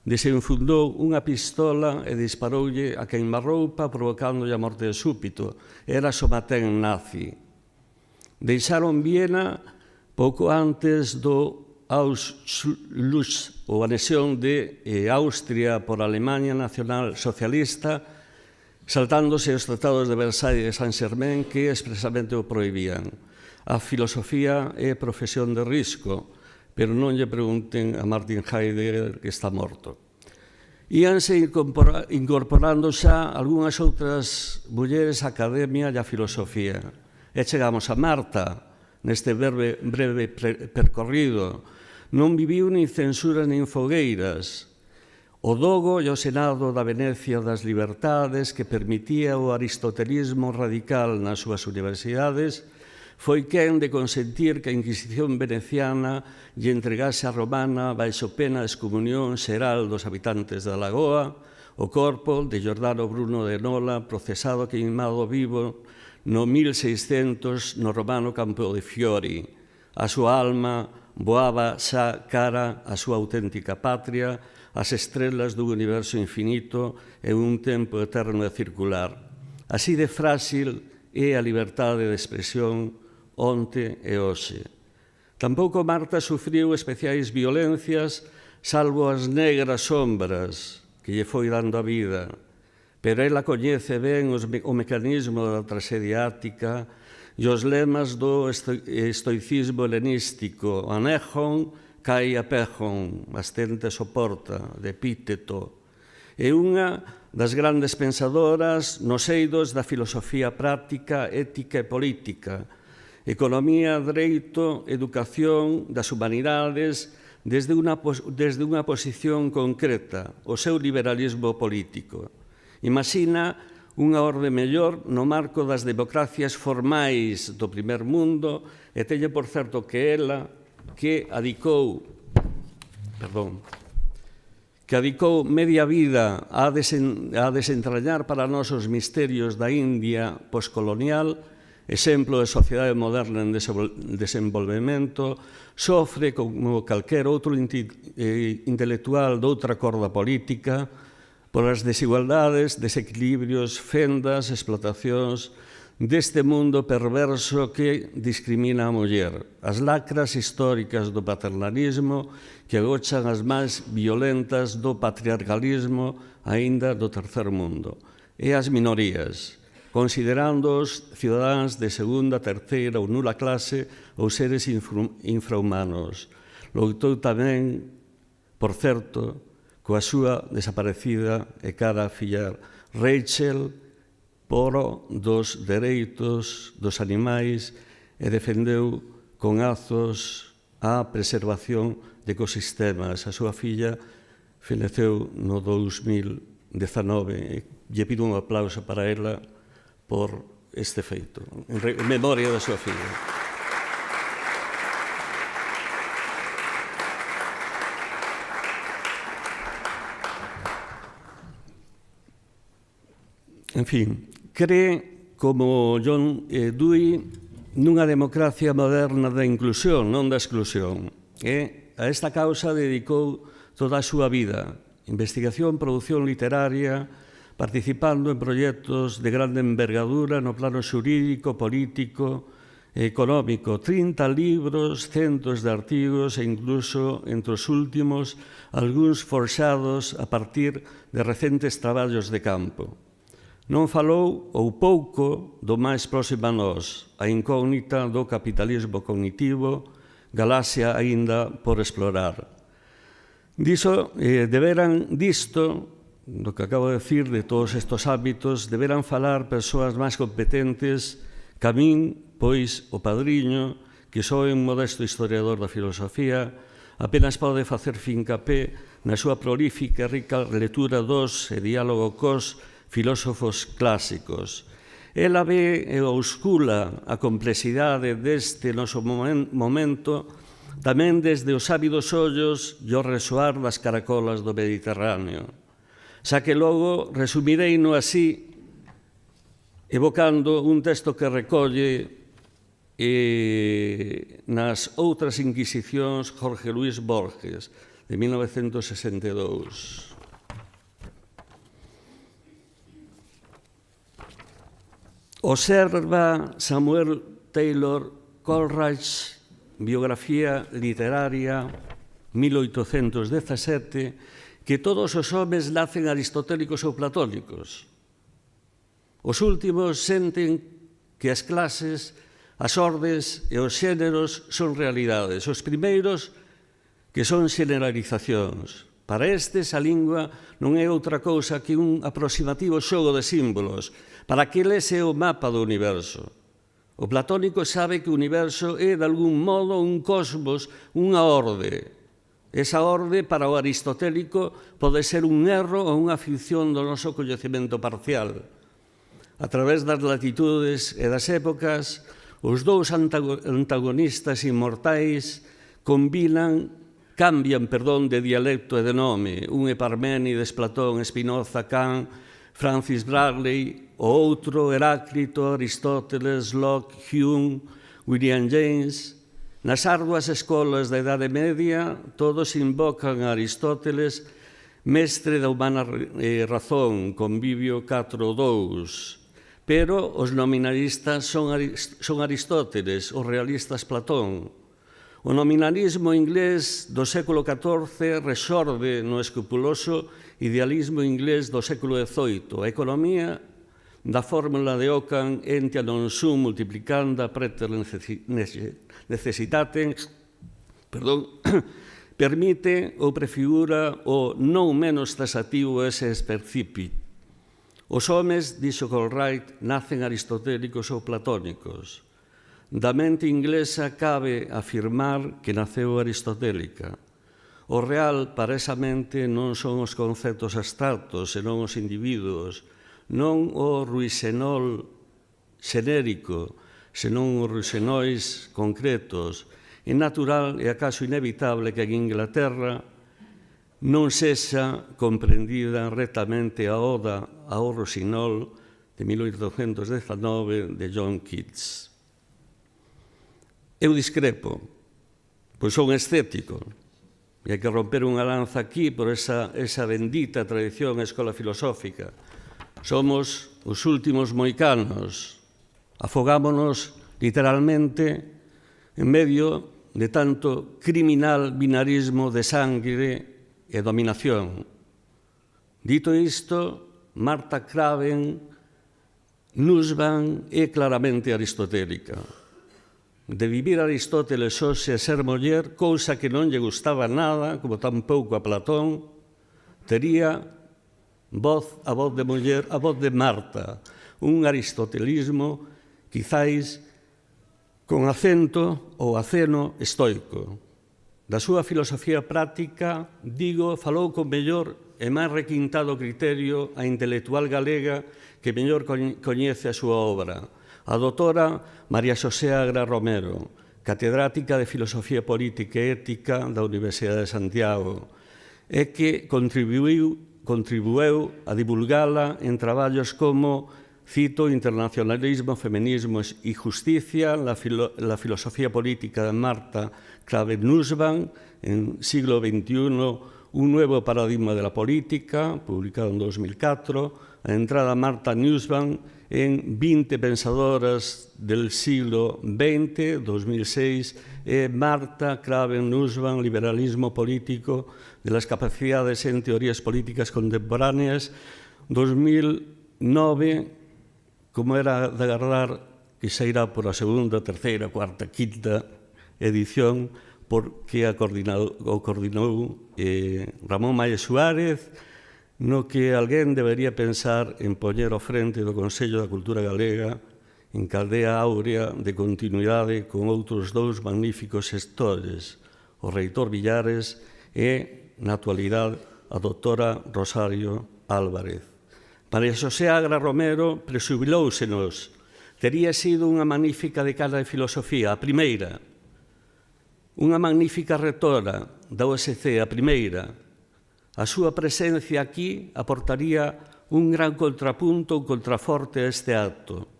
desenfundou unha pistola e disparoulle a queimarroupa provocándolle a morte de súpito. Era somatén nazi. Deixaron Viena pouco antes do Auschwitz, ou anexión de Austria por a Alemanha Nacional Socialista, saltándose os tratados de Versalles e Saint-Germain que expresamente o prohibían. A filosofía é profesión de risco, pero non lle pregunten a Martin Heidegger, que está morto. Íanse incorporando xa algunhas outras mulleres á academia e á filosofía. E chegamos a Marta, neste breve percorrido. Non viviu nin censura nin fogueiras. O dogo e o Senado da Venecia das Libertades, que permitía o aristotelismo radical nas súas universidades, foi quen de consentir que a Inquisición veneciana lle entregase a romana baixo pena de excomunión xeral dos habitantes da Lagoa o corpo de Giordano Bruno de Nola, procesado queimado vivo no 1600 no romano Campo de Fiori. A súa alma voaba xa cara á súa auténtica patria, as estrelas dun universo infinito e un tempo eterno e circular. Así de frágil é a liberdade de expresión onte e hoxe. Tampouco Marta sufriu especiais violencias, salvo as negras sombras que lle foi dando a vida, pero ela coñece ben o mecanismo da traxedia ática e os lemas do estoicismo helenístico, anέχon, kai apέχon, bastante soporta, de Epíteto. É unha das grandes pensadoras nos eidos da filosofía práctica, ética e política, economía, dereito, educación, das humanidades, desde unha posición concreta, o seu liberalismo político. Imagina unha orde mellor no marco das democracias formais do primer mundo e teño por certo que ela que adicou media vida a desentrañar para nós os misterios da India poscolonial, exemplo de sociedade moderna en desenvolvemento, sofre como calquer outro intelectual doutra corda política por as desigualdades, desequilibrios, fendas, explotacións deste mundo perverso que discrimina a muller, as lacras históricas do paternalismo que agochan as máis violentas do patriarcalismo aínda do tercer mundo, e as minorías, considerándoos cidadáns de segunda, terceira ou nula clase ou seres infrahumanos. Loitou tamén, por certo, coa súa desaparecida e cara filla Rachel, poro dos dereitos dos animais e defendeu con azos a preservación de ecosistemas. A súa filla faleceu no 2019 e lle pido un aplauso para ela por este feito, en memoria da súa filla. En fin, cree, como John Dewey, nunha democracia moderna da inclusión, non da exclusión. E a esta causa dedicou toda a súa vida, investigación, produción literaria, participando en proxectos de grande envergadura no plano xurídico, político e económico, 30 libros, centos de artigos e incluso, entre os últimos, algúns forxados a partir de recentes traballos de campo. Non falou, ou pouco, do máis próximo a nós, a incógnita do capitalismo cognitivo, galaxia aínda por explorar. Disto, do que acabo de decir, de todos estes ámbitos, deberán falar persoas máis competentes que a min, pois o padriño, que sou un modesto historiador da filosofía, apenas pode facer fincapé na súa prolífica e rica lectura dos e diálogo cos filósofos clásicos. Ela ve e auscula a complexidade deste noso momento tamén desde os ávidos ollos e o resoar das caracolas do Mediterráneo. Xa que logo resumireino así, evocando un texto que recolle nas outras Inquisicións Jorge Luis Borges, de 1962. Observa Samuel Taylor Coleridge, biografía literaria, 1817, que todos os homes nacen aristotélicos ou platónicos. Os últimos senten que as clases, as ordes e os xéneros son realidades. Os primeiros que son generalizacións. Para estes, a lingua non é outra cousa que un aproximativo xogo de símbolos, para que eles é o mapa do universo. O platónico sabe que o universo é, de algún modo, un cosmos, unha orde. Esa orde, para o aristotélico, pode ser un erro ou unha ficción do noso coñecemento parcial. A través das latitudes e das épocas, os dous antagonistas inmortais cambian de dialecto e de nome. Un é Parménides, Platón, Spinoza, Kant, Francis Bradley, o outro Heráclito, Aristóteles, Locke, Hume, William James. Nas arduas escolas da Idade Media, todos invocan a Aristóteles, mestre da humana razón, Convivio 4.2. Pero os nominalistas son Aristóteles, os realistas Platón. O nominalismo inglés do século XIV resorde no escrupuloso idealismo inglés do século XVIII. A economía da fórmula de Ockham ente a non sum multiplicanda preter necessitatem, permite ou prefigura o non menos taxativo ese percipi. Os homes, dixo Colwright, nacen aristotélicos ou platónicos. Da mente inglesa cabe afirmar que naceu aristotélica. O real para esa mente non son os conceptos abstractos, senón os individuos, non o ruixenol xenérico, senón os ruixenóis concretos. É natural e acaso inevitable que en Inglaterra non sexa comprendida rectamente a oda ao ruixenol de 1819 de John Keats. Eu discrepo, pois son escéptico, e hai que romper unha lanza aquí por esa bendita tradición a escola filosófica. Somos os últimos moicanos, afogámonos literalmente en medio de tanto criminal binarismo de sangre e dominación. Dito isto, Martha Craven Nussbaum é claramente aristotélica. De vivir Aristóteles hoxe a ser muller, cousa que non lle gustaba nada, como tampouco a Platón, tería a voz de muller, a voz de Marta, un aristotelismo quizáis con acento ou aceno estoico. Da súa filosofía práctica, falou con mellor e máis requintado criterio a intelectual galega que mellor coñece a súa obra, a doutora María Xosé Agra Romero, catedrática de Filosofía Política e Ética da Universidade de Santiago, e que contribueu a divulgala en traballos como, cito, Internacionalismo, Feminismo e Justicia, la filosofía política de Martha Craven Nussbaum, en siglo XXI, un nuevo paradigma de la política, publicado en 2004, a entrada Martha Nussbaum en 20 pensadoras del siglo XX, 2006, e Martha Craven Nussbaum, Liberalismo Político de las Capacidades en Teorías Políticas Contemporáneas, 2009, como era de agardar, que sairá por a segunda, terceira, cuarta, quinta edición, porque o coordinou Ramón Máiz Suárez, no que alguén debería pensar en poñer ao frente do Consello da Cultura Galega en caldea áurea de continuidade con outros dous magníficos xestores, o reitor Villares e, na actualidade, a doutora Rosario Álvarez. María Xosé Agra Romero presubilóusenos. Tería sido unha magnífica decana de filosofía, a primeira. Unha magnífica rectora da USC, a primeira. A súa presencia aquí aportaría un gran contrapunto, un contraforte a este acto.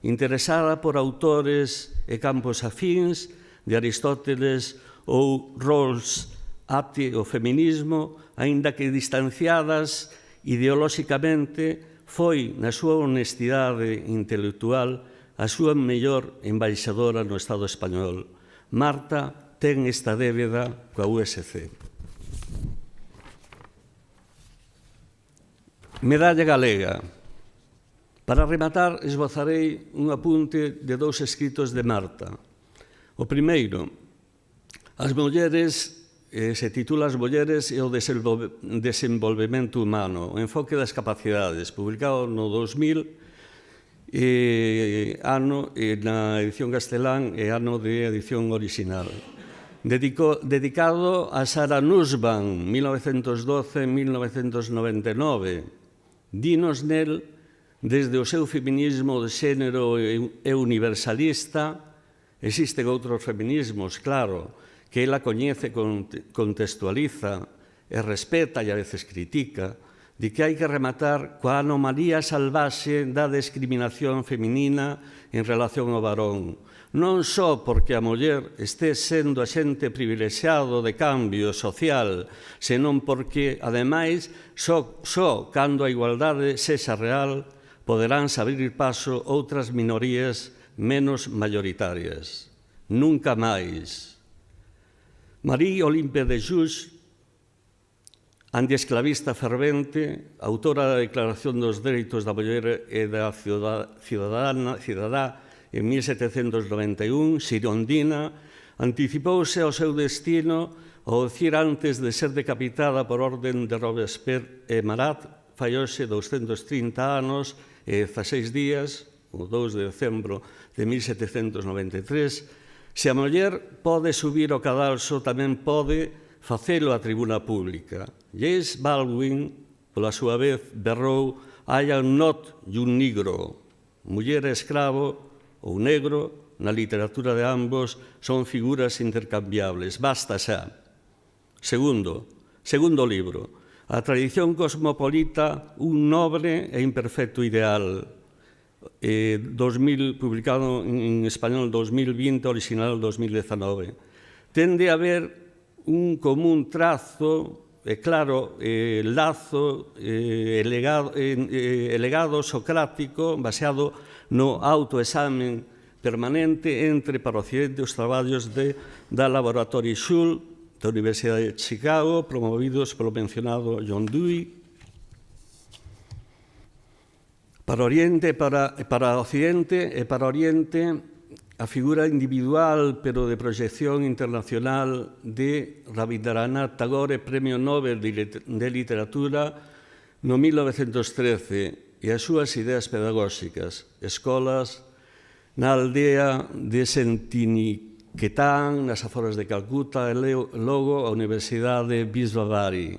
Interesada por autores e campos afíns de Aristóteles ou Rawls, ate o feminismo, aínda que distanciadas ideolóxicamente, foi, na súa honestidade intelectual, a súa mellor embaixadora no Estado español. Marta ten esta débeda coa USC. Medalla galega. Para rematar, esbozarei un apunte de dous escritos de Marta. O primeiro, as mulleres, se titula As mulleres e o desenvolvemento humano, o enfoque das capacidades, publicado no 2000, ano na edición castelán e ano de edición original. dedicado a Sara Nussbaum, 1912-1999. Dinos nel, desde o seu feminismo de xénero e universalista, existen outros feminismos, claro, que ela coñece, contextualiza e respeta e a veces critica, de que hai que rematar coa anomalía salvaxe da discriminación feminina en relación ao varón, non só porque a muller este sendo axente privilexiado de cambio social, senón porque, ademais, só cando a igualdade sexa real, poderán abrir paso outras minorías menos mayoritarias. Nunca máis. Marie Olympe de Jouy, antiesclavista fervente, autora da Declaración dos Dereitos da Muller e da Cidadá en 1791, xirondina, anticipouse ao seu destino ao dicir antes de ser decapitada por orden de Robespierre e Marat, fai hoxe 230 anos e 16 días, o 2 de decembro de 1793, se a muller pode subir ao cadalso, tamén pode facelo á tribuna pública. James Baldwin, pola súa vez, berrou I am not un negro. Muller e escravo ou negro, na literatura de ambos, son figuras intercambiables. Basta xa. Segundo libro, a tradición cosmopolita, un nobre e imperfecto ideal. publicado en español 2020, original 2019. Tende a haber un común trazo, claro, lazo, legado socrático baseado no autoexamen permanente entre para o occidente os traballos da Laboratorio Schul da Universidade de Chicago, promovidos polo mencionado John Dewey. Para Oriente e para Occidente e para Oriente, a figura individual, pero de proyección internacional de Rabindranath Tagore, Premio Nobel de Literatura no 1913, e as súas ideas pedagóxicas, escolas na aldea de Keating, nas aforas de Calcuta, e logo a Universidade Bisbabari.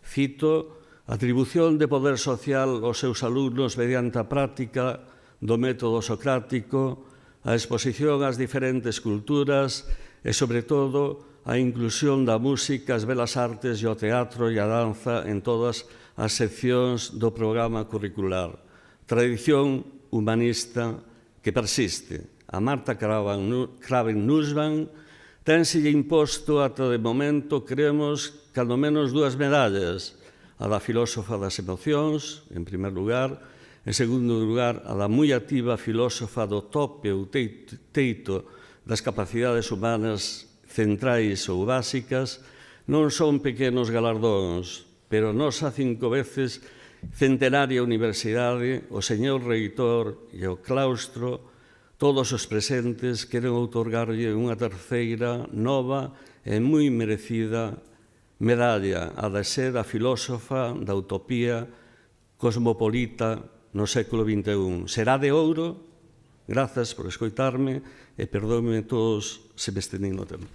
Cito: atribución de poder social aos seus alumnos mediante a práctica do método socrático, a exposición ás diferentes culturas e, sobre todo, a inclusión da música, as belas artes e o teatro e a danza en todas as seccións do programa curricular. Tradición humanista que persiste. A Marta Craven Nussbaum tenselle imposto ata de momento, creemos, cando menos 2 medallas, a da filósofa das emocións, en primer lugar, en segundo lugar, a da moi activa filósofa do tope ou teito das capacidades humanas centrais ou básicas. Non son pequenos galardóns, pero nos a 5 veces centenaria universidade, o señor reitor e o claustro, todos os presentes queren outorgarlle unha terceira, nova e moi merecida medalla, a de ser a filósofa da utopía cosmopolita no século XXI. Será de ouro? Grazas por escoitarme e perdónme todos se me estendín no tempo.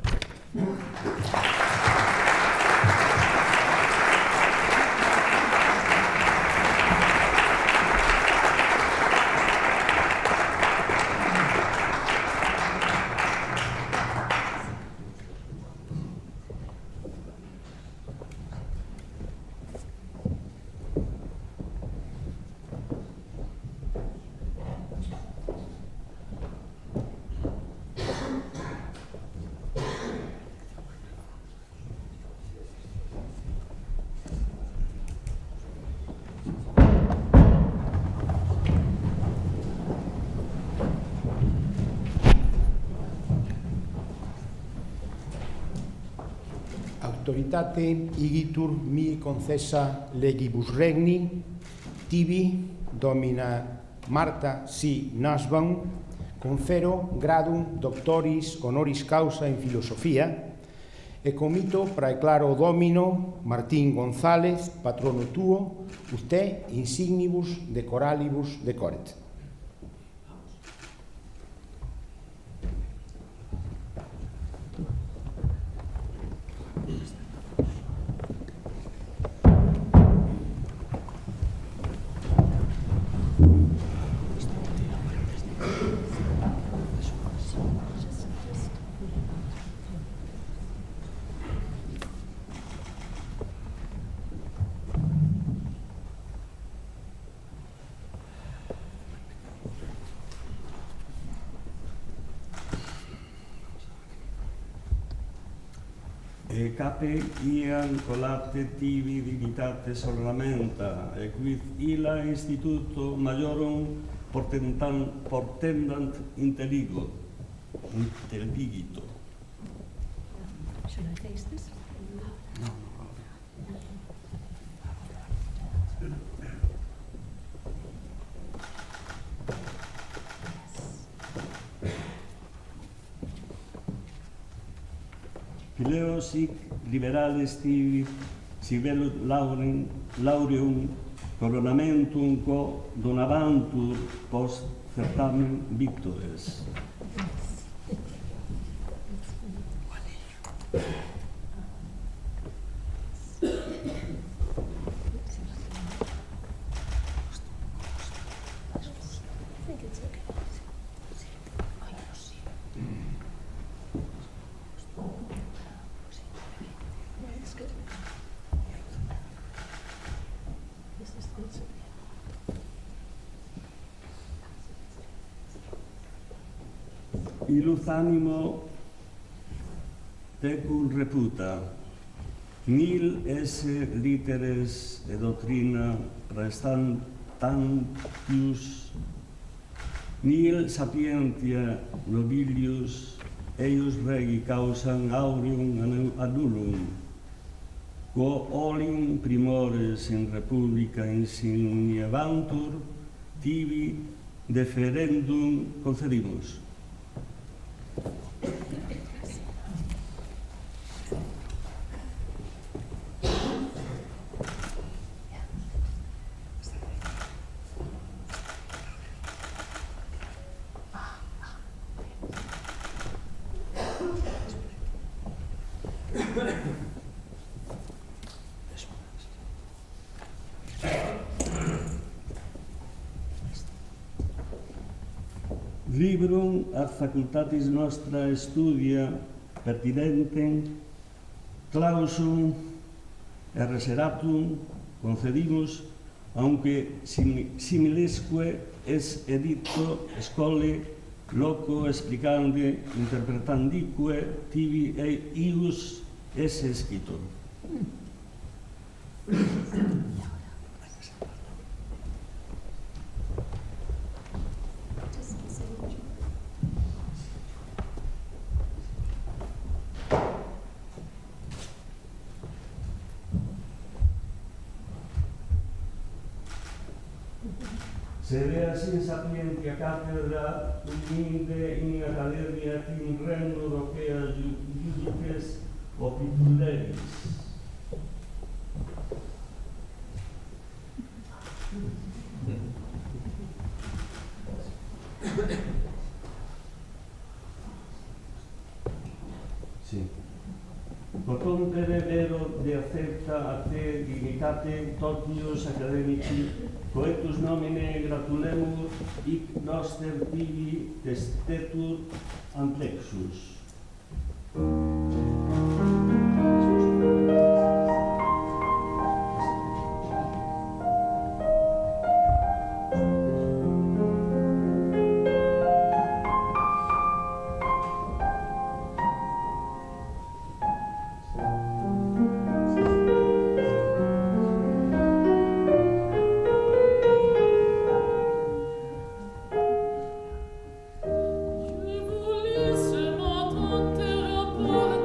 Autoritate igitur mi concessa legibus regni, tibi domina Marta C. Nussbaum, confero gradum Doutores Honoris Causa in Filosofía, e comito praeclaro domino Martín González, patrono tuo, usted insignibus decoralibus decoret. cape iam colate tibi digitates ornamenta, quid illa instituto majorum portendant intelligito. Should I face this? Pileos hic liberales tibi sivelut laureum coronamentum quo donavantur post certamen victores. Illus animo tecum reputa, nil esse literes et doctrina praestantius, nil sapientia nobilius eius regi causam aureum annulum, quo olim primores in republica insignievantur, tibi deferendum concedimus. Librum ad facultatis nostra studia pertinentem clausum et reseratum concedimus, aunque similesque es edicto scholae loco explicande interpretandique tibi ius es escrito. Celébrase in sapientia cattedra uninde in academia in regno docea judices opituleris. Sì. Cotompere vero de accepta a te dignitate totius academici, coetus nomine gratulemus hic noster tibi testetur amplexus. Je voulais ce matin te rapporter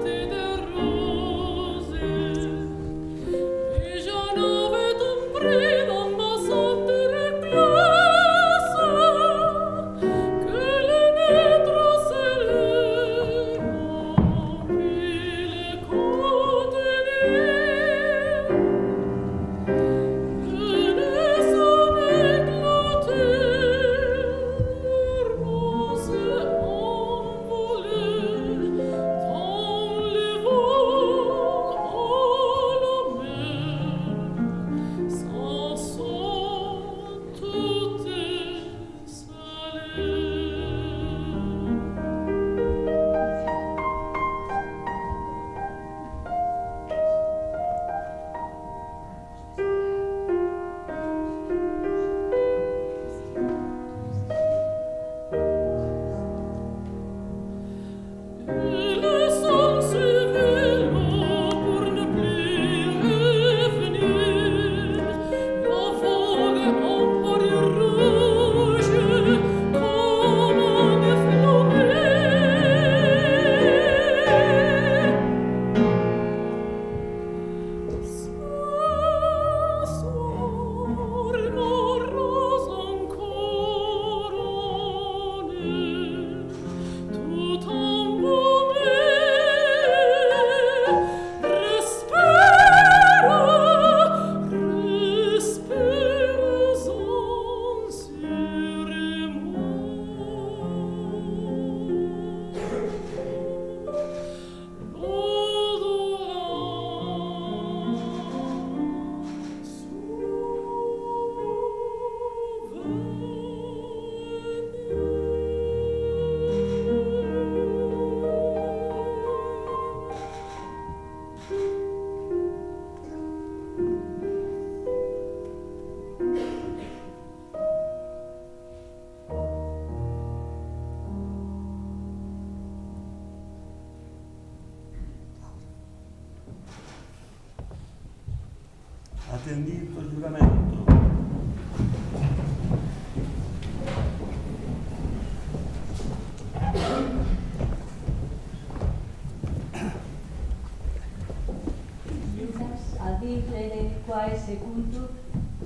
secuntur,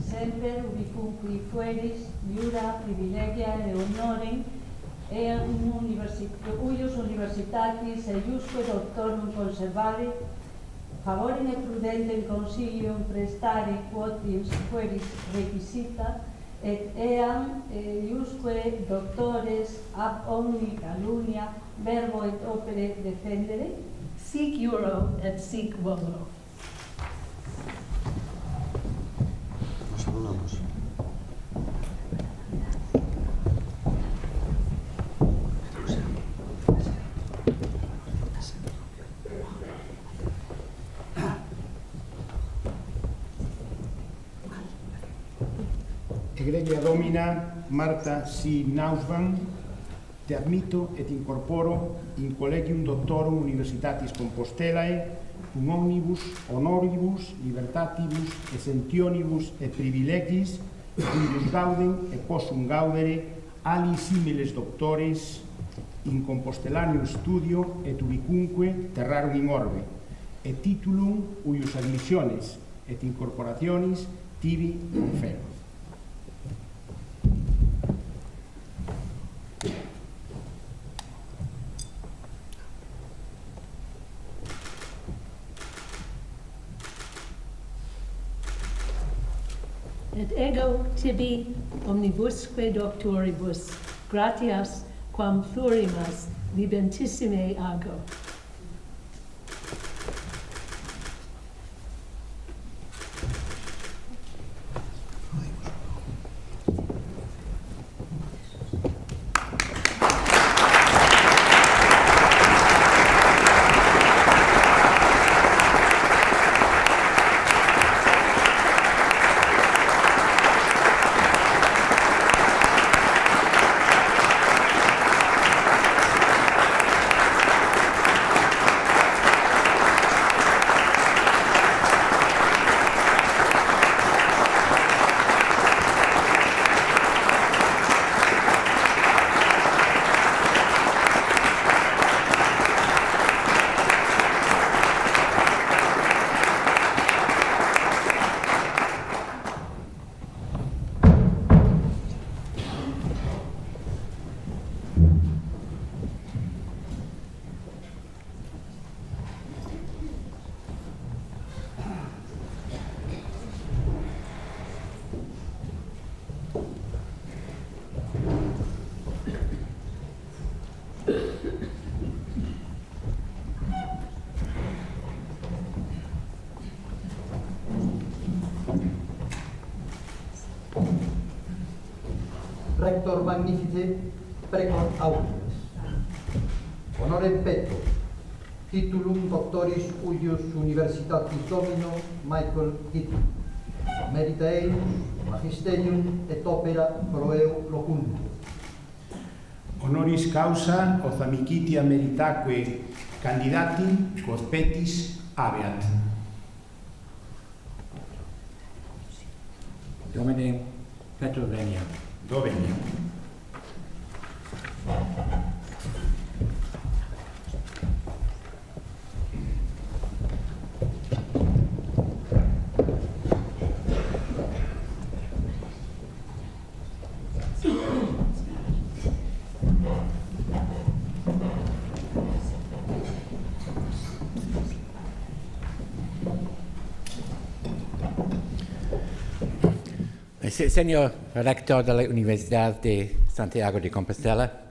semper ubicunque fueris, iura privilegia e honorem, uius universitatis eiusque doctorum conservare, favorem et prudentem consilium prestare quotius fueris requisita, et eam iusque doctores ab omni calumnia verbo et opere defendere, sic iuro et sic volo. Nos hablamos. Egregia Domina Marta C. Nussbaum, te admito et incorporo in collegium doctorum Universitatis Compostelae, cum omnibus honoribus libertatibus essentionibus et privilegis cuius gaudem et possum gaudere ali similes doctores in Compostelanium studio et ubicunque terrarum in orbe, et titulum uius admissiones et incorporationis tibi confero. Et ego tibi omnibusque doctoribus gratias quam plurimas libentissime ago. Rector magnifice precor autiles. Honorem petto, titulum doctoris uius Universitatis Domino Michael Keating. Merita eius magisterium et opera proeo locundum. Honoris causa othamicitia meritaque candidati quod petis habeat. Domine Petro venia. Do venia. Señor rector de la Universidad de Santiago de Compostela,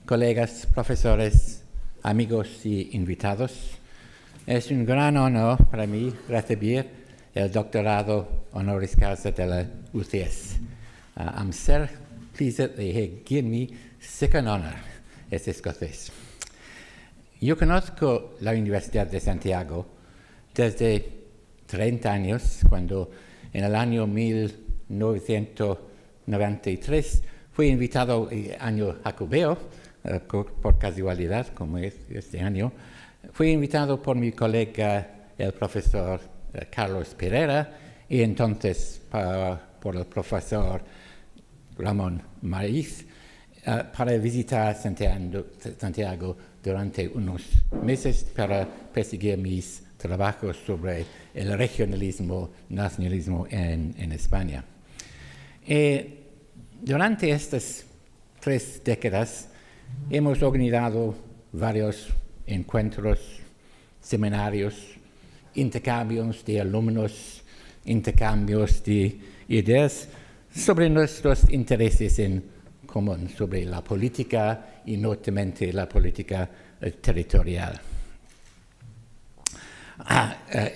colegas, profesores, amigos y invitados, es un gran honor para mí recibir el doctorado honoris causa de la UCS. I'm so pleased that they have given me second honor as escocés. Yo conozco la Universidad de Santiago desde 30 años, cuando en el año 1993 fui invitado, año jacobeo, por casualidad, como es este año, fui invitado por mi colega, el profesor Carlos Pereira, y entonces por el profesor Ramón Máiz, para visitar Santiago durante unos meses para perseguir mis trabajos sobre el regionalismo, nacionalismo en España. Durante estas 3 décadas hemos organizado varios encuentros, seminarios, intercambios de alumnos, intercambios de ideas sobre nuestros intereses en común, sobre la política y notablemente la política territorial.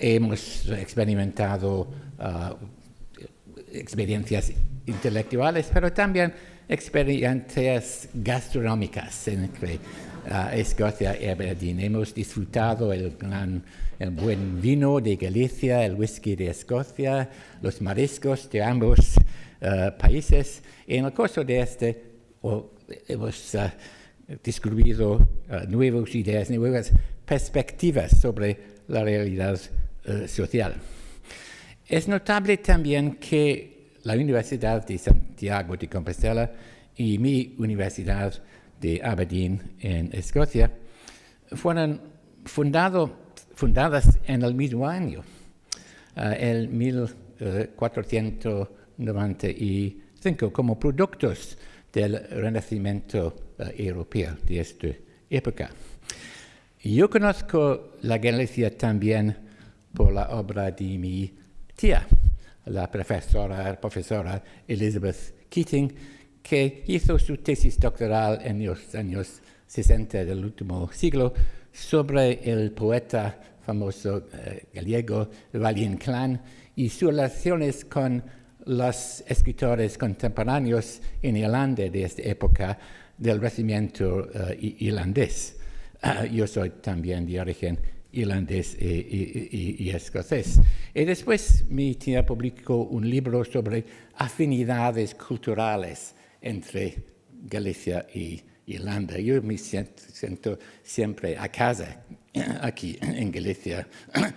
Hemos experimentado experiencias intelectuales, pero también experiencias gastronómicas entre Escocia y Aberdeen. Hemos disfrutado el buen vino de Galicia, el whisky de Escocia, los mariscos de ambos países. Y en el curso de hemos descubierto nuevas ideas, nuevas perspectivas sobre la realidad social. Es notable también que la Universidad de Santiago de Compostela y mi Universidad de Aberdeen en Escocia fueron fundadas en el mismo año, en 1495, como productos del Renacimiento europeo de esta época. Yo conozco la Galicia también por la obra de mi tía, la profesora Elizabeth Keating, que hizo su tesis doctoral en los años 60 del último siglo sobre el poeta famoso gallego Valle Inclán y sus relaciones con los escritores contemporáneos en Irlanda de esta época del Renacimiento irlandés. Yo soy también de origen irlandés y escocés. Y después mi tía publicó un libro sobre afinidades culturales entre Galicia y Irlanda. Yo me siento siempre a casa aquí en Galicia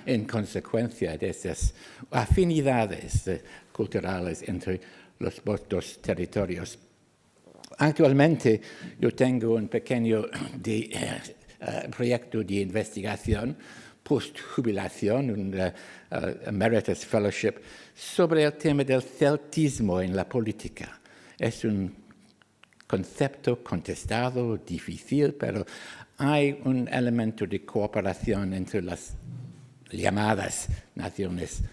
en consecuencia de esas afinidades culturales entre los dos territorios. Actualmente yo tengo un pequeño proyecto de investigación post-jubilación, un Emeritus Fellowship, sobre el tema del celtismo en la política. Es un concepto contestado, difícil, pero hay un elemento de cooperación entre las llamadas naciones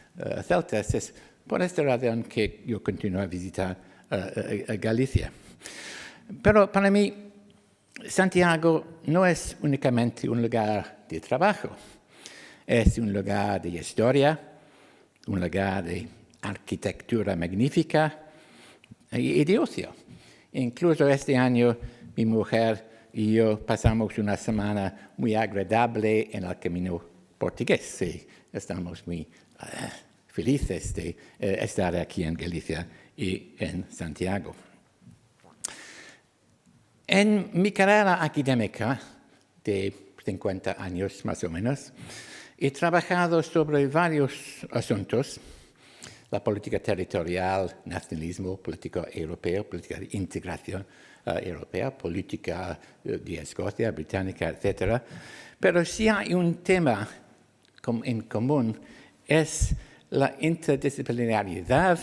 celtas. Es por esta razón que yo continúo a visitar Galicia. Pero para mí, Santiago no es únicamente un lugar de trabajo, es un lugar de historia, un lugar de arquitectura magnífica y de ocio. Incluso este año mi mujer y yo pasamos una semana muy agradable en el camino portugués. Sí, estamos muy felices de estar aquí en Galicia y en Santiago. En mi carrera académica de 50 años más o menos, he trabajado sobre varios asuntos: la política territorial, nacionalismo, política europea, política de integración europea, política de Escocia, británica, etc. Pero si hay un tema en común, es la interdisciplinariedad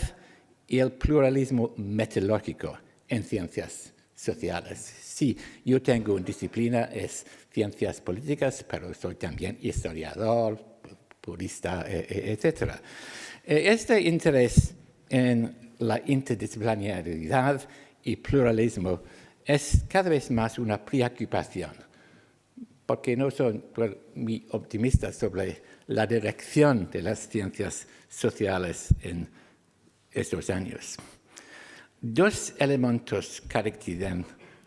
y el pluralismo metodológico en ciencias sociales. Sí, yo tengo una disciplina, es ciencias políticas, pero soy también historiador, purista, etc. Este interés en la interdisciplinariedad y pluralismo es cada vez más una preocupación, porque no soy muy optimista sobre la dirección de las ciencias sociales en estos años. Dos elementos caracterizan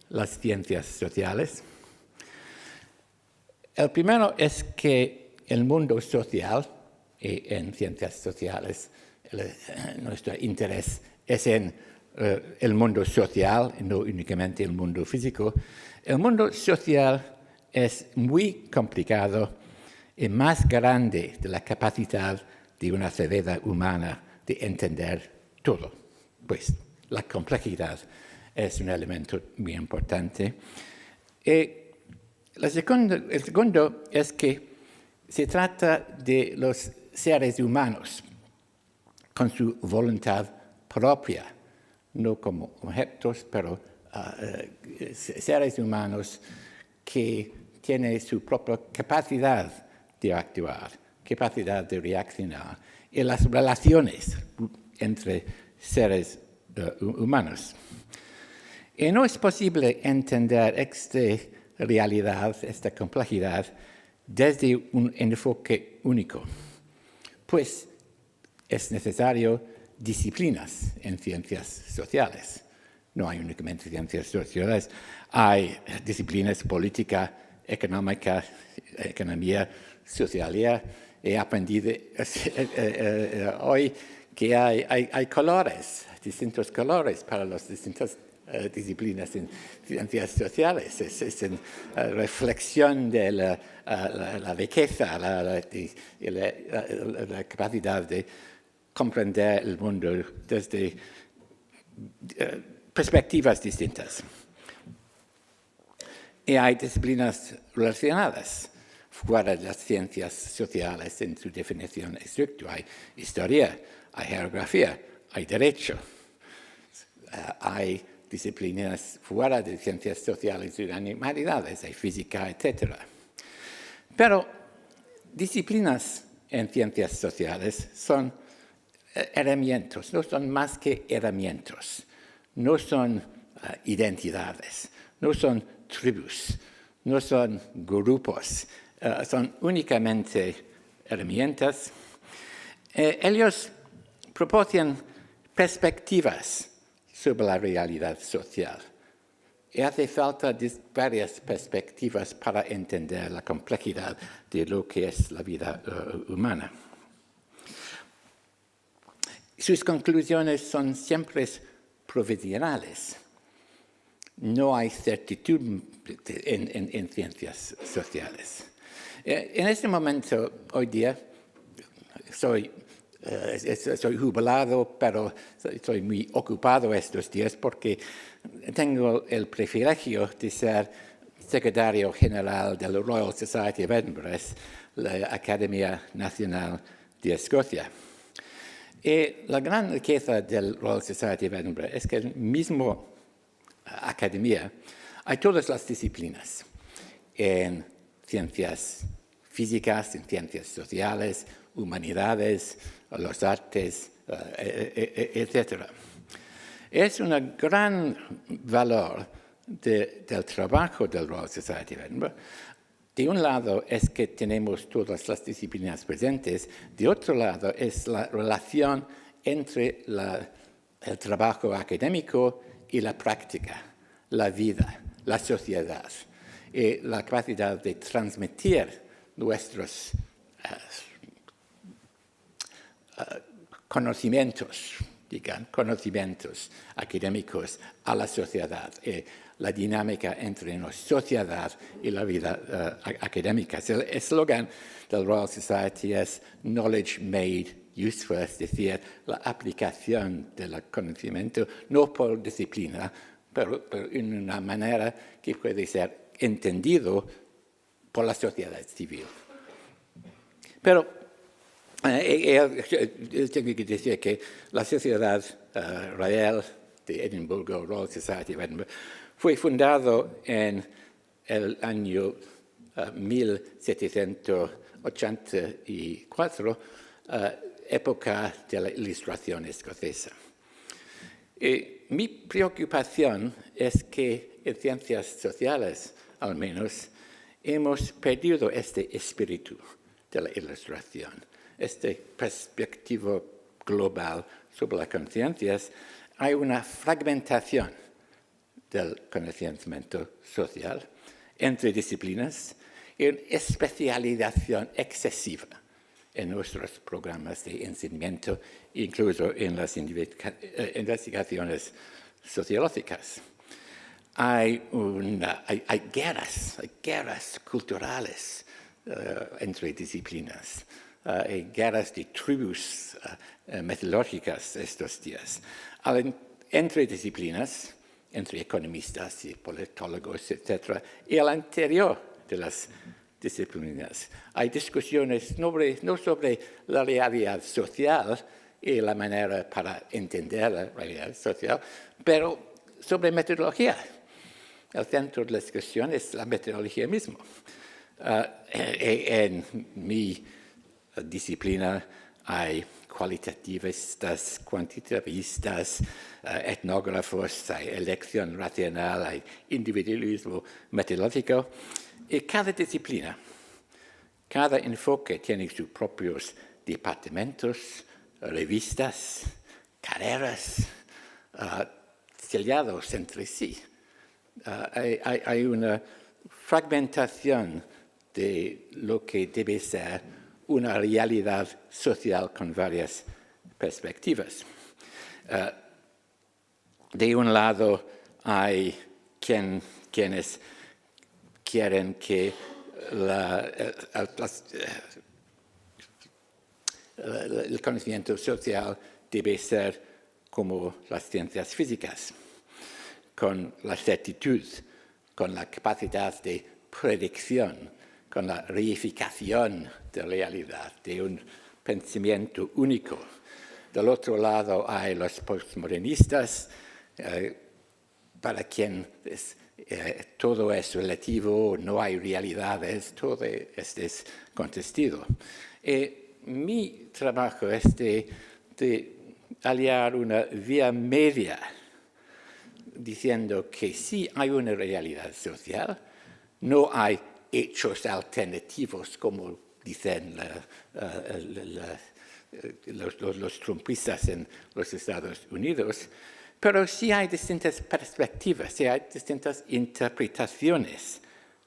las ciencias sociales. El primero es que el mundo social, y en ciencias sociales nuestro interés es en el mundo social, no únicamente el mundo físico. El mundo social es muy complicado y más grande de la capacidad de una cerebro humana de entender todo. Pues la complejidad es un elemento muy importante. El segundo es que Se trata de los seres humanos con su voluntad propia, no como objetos, pero seres humanos que tienen su propia capacidad de actuar, capacidad de reaccionar, y las relaciones entre seres humanos. Y no es posible entender esta realidad, esta complejidad, desde un enfoque único, pues es necesario disciplinas en ciencias sociales. No hay únicamente ciencias sociales, hay disciplinas política, económica, economía, socialidad. He aprendido hoy que hay colores, distintos colores para las distintas disciplinas en ciencias sociales. Es una reflexión de la riqueza, la capacidad de comprender el mundo desde perspectivas distintas. Y hay disciplinas relacionadas fuera de las ciencias sociales en su definición estricta. Hay historia, hay geografía, hay derecho, hay disciplinas fuera de ciencias sociales y humanidades, hay física, etc. Pero disciplinas en ciencias sociales son herramientas, no son más que herramientas, no son identidades, no son tribus, no son grupos, son únicamente herramientas. Ellos proporcionan perspectivas sobre la realidad social. Y hace falta varias perspectivas para entender la complejidad de lo que es la vida humana. Sus conclusiones son siempre provisionales. No hay certidumbre en ciencias sociales. En este momento, hoy día, soy jubilado, pero estoy muy ocupado estos días porque tengo el privilegio de ser secretario general de la Royal Society of Edinburgh, la Academia Nacional de Escocia. Y la gran riqueza del Royal Society of Edinburgh es que en la misma academia hay todas las disciplinas, en ciencias físicas, en ciencias sociales, humanidades, los artes, etc. Es un gran valor del trabajo del Royal Society of Edinburgh. De un lado es que tenemos todas las disciplinas presentes, de otro lado es la relación entre el trabajo académico y la práctica, la vida, la sociedad, y la capacidad de transmitir nuestros conocimientos académicos a la sociedad, la dinámica entre la sociedad y la vida académica. El eslogan del Royal Society es Knowledge Made Useful, es decir, la aplicación del conocimiento, no por disciplina, pero en una manera que puede ser entendido por la sociedad civil. Pero tengo que decir que la Sociedad Real de Edimburgo, Royal Society of Edinburgh, fue fundado en el año 1784, época de la Ilustración escocesa. Mi preocupación es que en ciencias sociales, al menos, hemos perdido este espíritu de la Ilustración, esta perspectiva global sobre las conciencias. Hay una fragmentación del conocimiento social entre disciplinas y una especialización excesiva en nuestros programas de enseñamiento, incluso en las investigaciones sociológicas. Hay guerras culturales entre disciplinas, hay guerras de tribus metodológicas estos días. Entre disciplinas, entre economistas y politólogos, etc., y al interior de las disciplinas. Hay discusiones no sobre la realidad social y la manera para entender la realidad social, pero sobre metodología. El centro de la discusión es la metodología misma. En mi disciplina hay cualitativistas, cuantitativistas, etnógrafos, hay elección racional, hay individualismo metodológico. Y cada disciplina, cada enfoque tiene sus propios departamentos, revistas, carreras, sellados entre sí. Hay una fragmentación de lo que debe ser una realidad social con varias perspectivas. De un lado hay quienes quieren que el conocimiento social debe ser como las ciencias físicas, con la certitud, con la capacidad de predicción, con la reificación de la realidad, de un pensamiento único. Del otro lado hay los postmodernistas, para quien todo es relativo, no hay realidades, todo es contestido. Mi trabajo es de aliar una vía media, diciendo que sí hay una realidad social, no hay hechos alternativos como dicen los trumpistas en los Estados Unidos, pero sí hay distintas perspectivas, sí hay distintas interpretaciones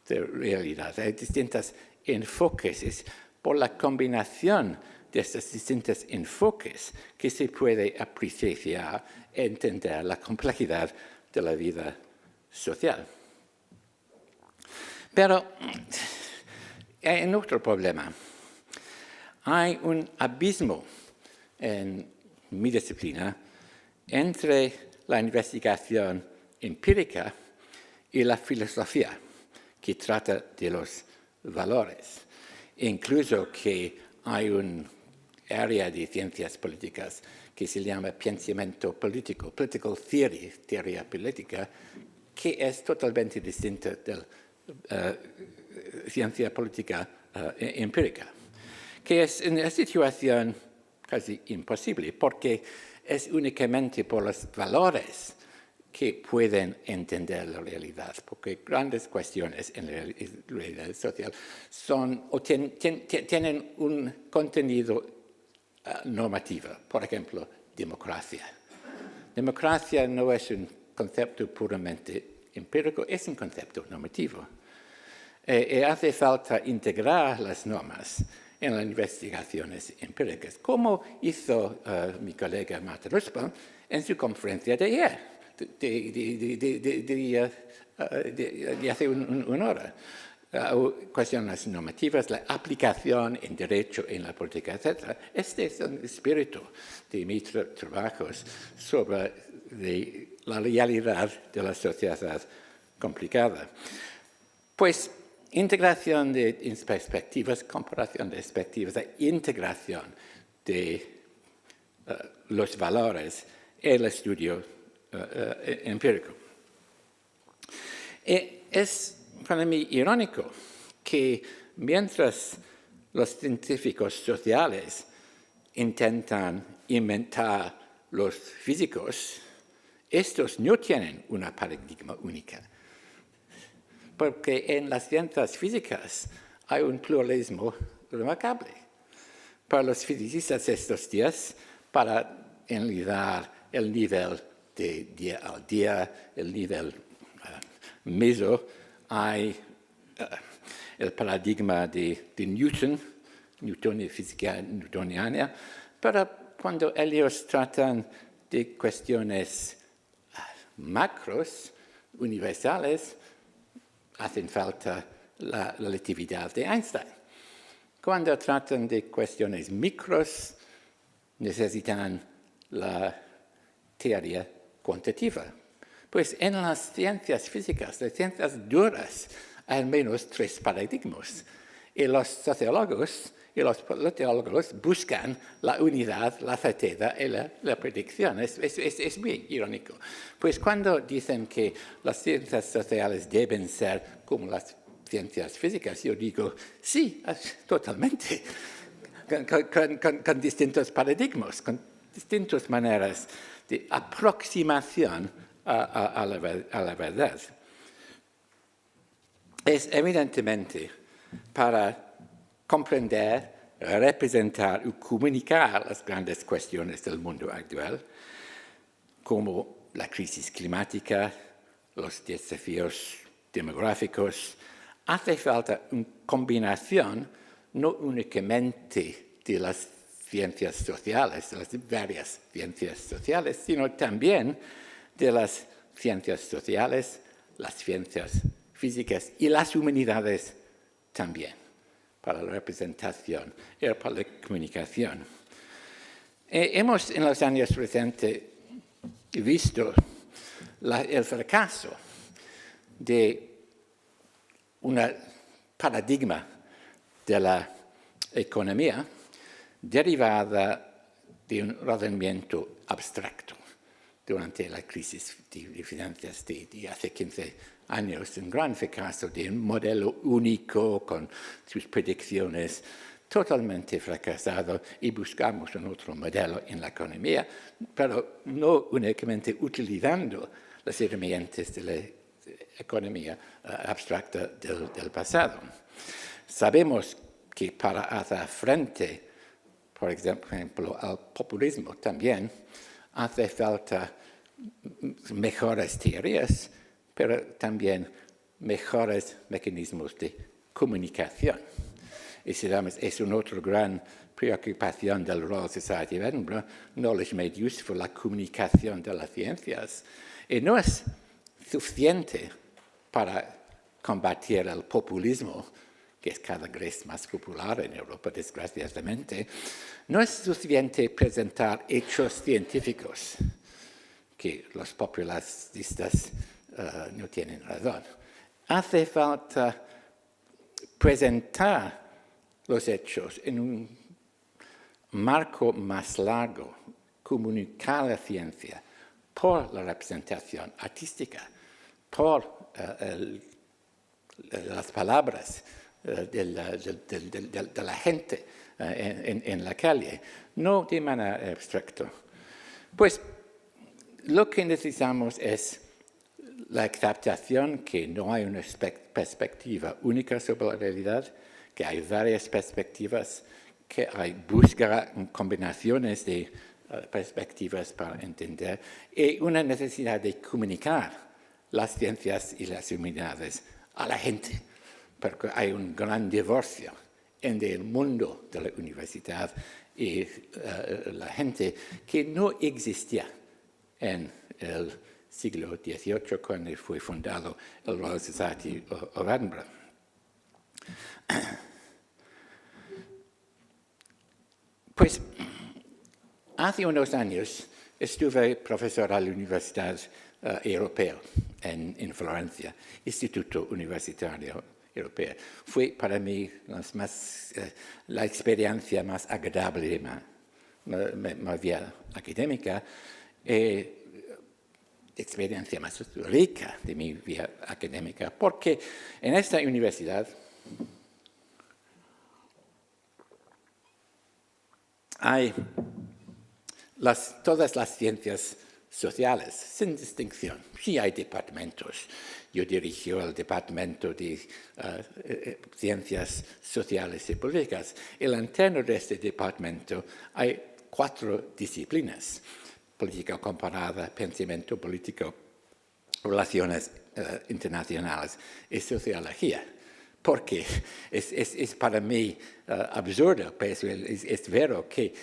de realidad, hay distintos enfoques. Es por la combinación de estos distintos enfoques que se puede apreciar e entender la complejidad de la vida social. Pero hay otro problema. Hay un abismo en mi disciplina entre la investigación empírica y la filosofía, que trata de los valores. Incluso que hay un área de ciencias políticas que se llama pensamiento político, political theory, teoría política, que es totalmente distinta de la ciencia política empírica, que es una situación casi imposible, porque es únicamente por los valores que pueden entender la realidad, porque grandes cuestiones en la realidad social tienen un contenido normativo. Por ejemplo, democracia. Democracia no es un concepto puramente empírico, es un concepto normativo. Hace falta integrar las normas en las investigaciones empíricas, como hizo mi colega Martín Nussbaum en su conferencia de ayer, de hace una hora. Cuestiones normativas, la aplicación en derecho, en la política, etc. Este es el espíritu de mis trabajos sobre la realidad de la sociedad complicada. Pues integración de perspectivas, comparación de perspectivas, integración de los valores, el estudio empírico. Es para mí irónico que mientras los científicos sociales intentan inventar los físicos, estos no tienen una paradigma única. Porque en las ciencias físicas hay un pluralismo remarcable. Para los fisicistas estos días, para analizar el nivel de día al día, el nivel meso, hay el paradigma de Newton y física newtoniana, pero cuando ellos tratan de cuestiones macros, universales, hacen falta la relatividad de Einstein. Cuando tratan de cuestiones micros, necesitan la teoría cuantitativa. Pues en las ciencias físicas, las ciencias duras, hay al menos 3 paradigmas Y los sociólogos y los politólogos buscan la unidad, la certeza y la predicción. Es muy irónico. Pues cuando dicen que las ciencias sociales deben ser como las ciencias físicas, yo digo, sí, totalmente, con distintos paradigmas, con distintas maneras de aproximación a la verdad. Es evidentemente para comprender, representar y comunicar las grandes cuestiones del mundo actual, como la crisis climática, los desafíos demográficos. Hace falta una combinación no únicamente de las ciencias sociales, de las varias ciencias sociales, sino también de las ciencias sociales, las ciencias físicas y las humanidades también, para la representación y para la comunicación. Hemos en los años recientes visto el fracaso de un paradigma de la economía derivada de un razonamiento abstracto durante la crisis de finanzas de hace 15 años, un gran fracaso de un modelo único con sus predicciones totalmente fracasado, y buscamos un otro modelo en la economía, pero no únicamente utilizando las herramientas de la economía abstracta del pasado. Sabemos que para hacer frente, por ejemplo, al populismo también hace falta mejores teorías, pero también mejores mecanismos de comunicación. Y es una otra gran preocupación del Royal Society of Edinburgh, Knowledge Made Useful, la comunicación de las ciencias. Y no es suficiente para combatir el populismo, que es cada vez más popular en Europa, desgraciadamente. No es suficiente presentar hechos científicos, que los populistas no tienen razón. Hace falta presentar los hechos en un marco más largo, comunicar la ciencia por la representación artística, por las palabras de la gente en la calle, no de manera abstracta. Pues lo que necesitamos es la aceptación que no hay una perspectiva única sobre la realidad, que hay varias perspectivas, que hay búsqueda combinaciones de perspectivas para entender, y una necesidad de comunicar las ciencias y las humanidades a la gente, porque hay un gran divorcio entre el mundo de la universidad y la gente que no existía en el siglo XVIII, cuando fue fundado el Royal Society of Edinburgh. Pues hace unos años estuve profesor a la Universidad Europea en Florencia, Instituto Universitario Europeo. Fue para mí la experiencia más agradable de mi vida académica, experiencia más rica de mi vida académica, porque en esta universidad hay todas las ciencias sociales, sin distinción. Sí hay departamentos. Yo dirijo el departamento de ciencias sociales y políticas. En el interno de este departamento hay 4 disciplinas: política comparada, pensamiento político, relaciones internacionales y sociología. Porque es para mí absurdo, pero es verdad que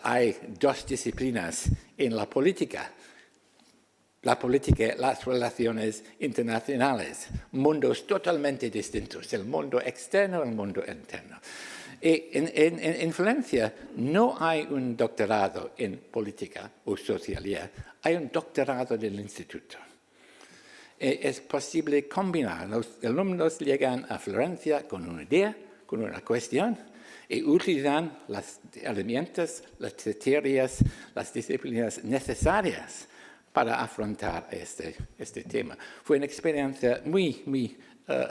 hay 2 disciplinas en la política. La política, las relaciones internacionales, mundos totalmente distintos, el mundo externo y el mundo interno. Y en Francia no hay un doctorado en política o sociología, hay un doctorado del instituto. Es posible combinar. Los alumnos llegan a Florencia con una idea, con una cuestión y utilizan las herramientas, las teorías, las disciplinas necesarias para afrontar este tema. Fue una experiencia muy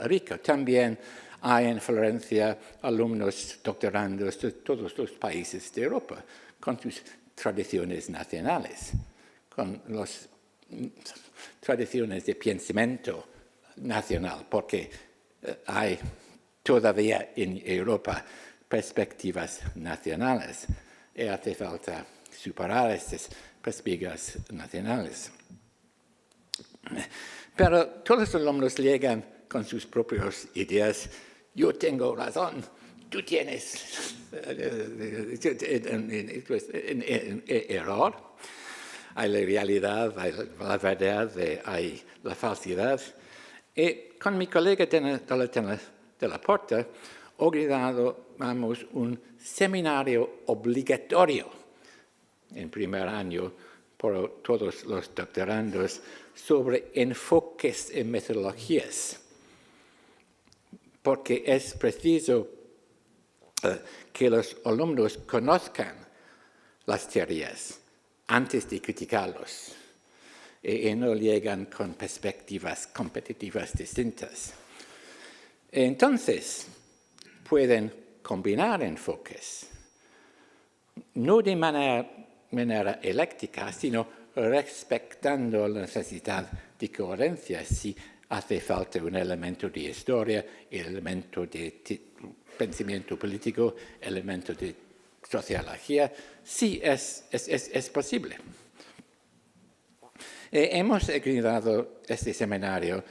rica. También hay en Florencia alumnos doctorandos de todos los países de Europa, con sus tradiciones nacionales, con las tradiciones de pensamiento nacional, porque hay todavía en Europa perspectivas nacionales y hace falta superar estas perspectivas nacionales. Pero todos los alumnos llegan con sus propias ideas. Yo tengo razón, tú tienes error. Hay la realidad, hay la verdad, hay la falsedad. Y con mi colega de la Porta, organizamos un seminario obligatorio en primer año por todos los doctorandos sobre enfoques y metodologías, porque es preciso que los alumnos conozcan las teorías antes de criticarlos y no llegan con perspectivas competitivas distintas. Entonces, pueden combinar enfoques, no de manera eléctrica, sino respetando la necesidad de coherencia. Si hace falta un elemento de historia, elemento de pensamiento político, elemento de sociología, sí es posible. Hemos organizado este seminario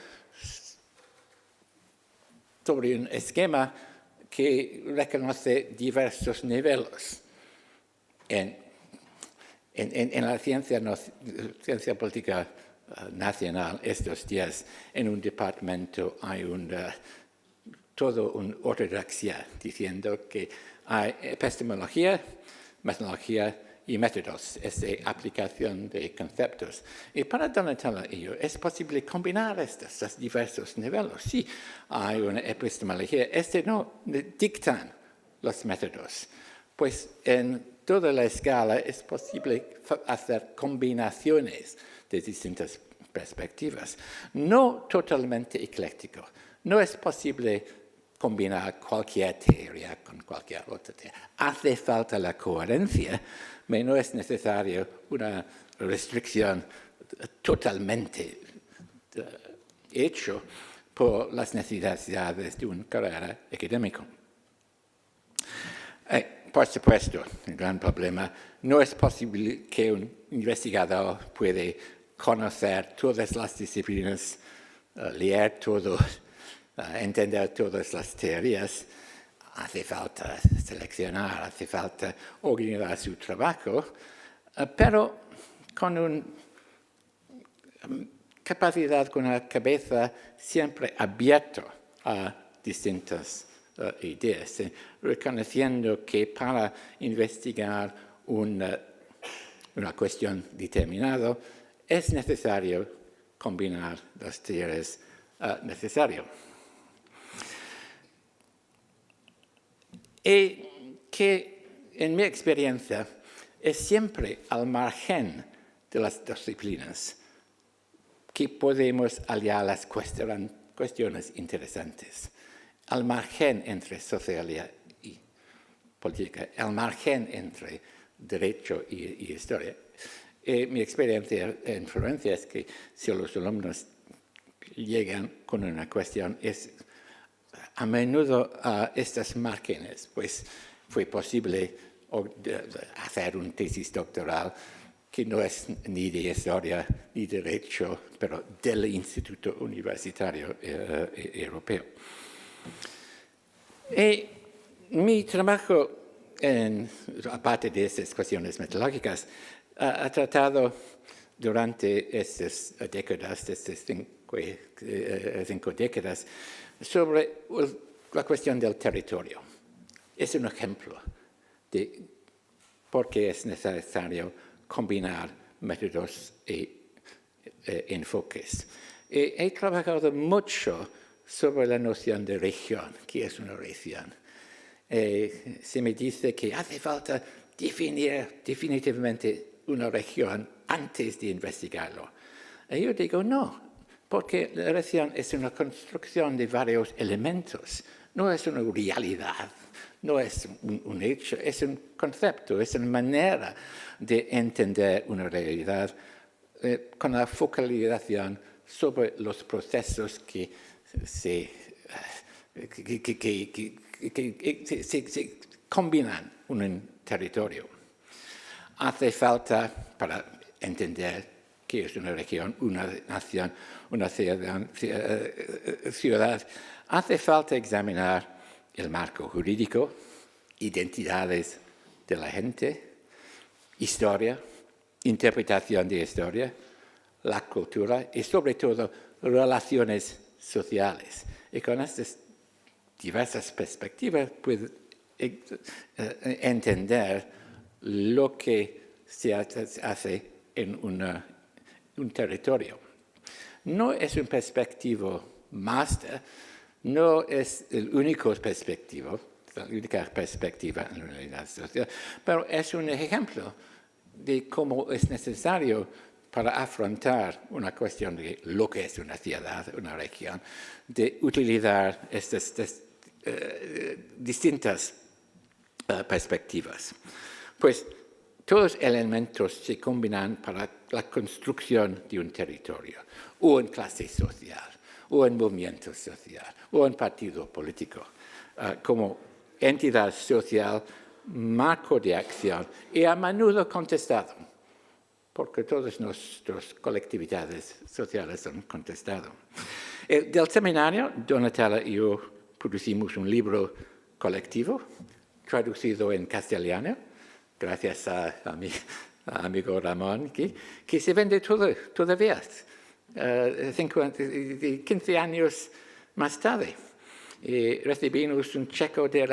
sobre un esquema que reconoce diversos niveles en la ciencia política nacional. Estos días en un departamento hay toda una ortodoxia diciendo que hay epistemología, metodología y métodos, es de aplicación de conceptos. Y para donatar a ello, es posible combinar estos diversos niveles. Sí, hay una epistemología, no dictan los métodos, pues en toda la escala es posible hacer combinaciones de distintas perspectivas. No totalmente ecléctico. No es posible combinar cualquier teoría con cualquier otra teoría. Hace falta la coherencia, pero no es necesario una restricción totalmente hecha por las necesidades de una carrera académica. Por supuesto, el gran problema, no es posible que un investigador pueda conocer todas las disciplinas, leer todo, entender todas las teorías. Hace falta seleccionar, hace falta organizar su trabajo, pero con una capacidad, con una cabeza siempre abierta a distintas ideas, reconociendo que para investigar una cuestión determinada es necesario combinar las teorías necesarias. Y que, en mi experiencia, es siempre al margen de las disciplinas que podemos hallar las cuestiones interesantes. Al margen entre sociología y política, al margen entre derecho y historia. Mi experiencia en Florencia es que si los alumnos llegan con una cuestión, es a menudo a estos márgenes, pues fue posible hacer una tesis doctoral que no es ni de historia ni de derecho, pero del Instituto Universitario Europeo. Y mi trabajo, aparte de estas cuestiones metodológicas, ha tratado durante estas décadas, estas 5 décadas, sobre la cuestión del territorio. Es un ejemplo de por qué es necesario combinar métodos y enfoques. He trabajado mucho sobre la noción de región. ¿Qué es una región? se me dice que hace falta definir definitivamente una región antes de investigarlo. Y yo digo no, porque la región es una construcción de varios elementos, no es una realidad, no es un hecho, es un concepto, es una manera de entender una realidad con la focalización sobre los procesos que se combinan en un territorio. Hace falta, para entender qué es una región, una nación, una ciudad, hace falta examinar el marco jurídico, identidades de la gente, historia, interpretación de historia, la cultura y sobre todo relaciones sociales. Y con estas diversas perspectivas puede entender lo que se hace en un territorio. No es un perspectivo máster, no es el único perspectivo, la única perspectiva en la realidad social, pero es un ejemplo de cómo es necesario para afrontar una cuestión de lo que es una ciudad, una región, de utilizar estas distintas perspectivas. Pues todos los elementos se combinan para la construcción de un territorio, o en clase social, o en movimiento social, o en partido político, como entidad social, marco de acción y a menudo contestado, porque todas nuestras colectividades sociales han contestado. Del seminario, Donatella y yo producimos un libro colectivo, traducido en castellano, gracias a mi amigo Ramón, que se vende todavía, 15 años más tarde. Recibimos un cheque de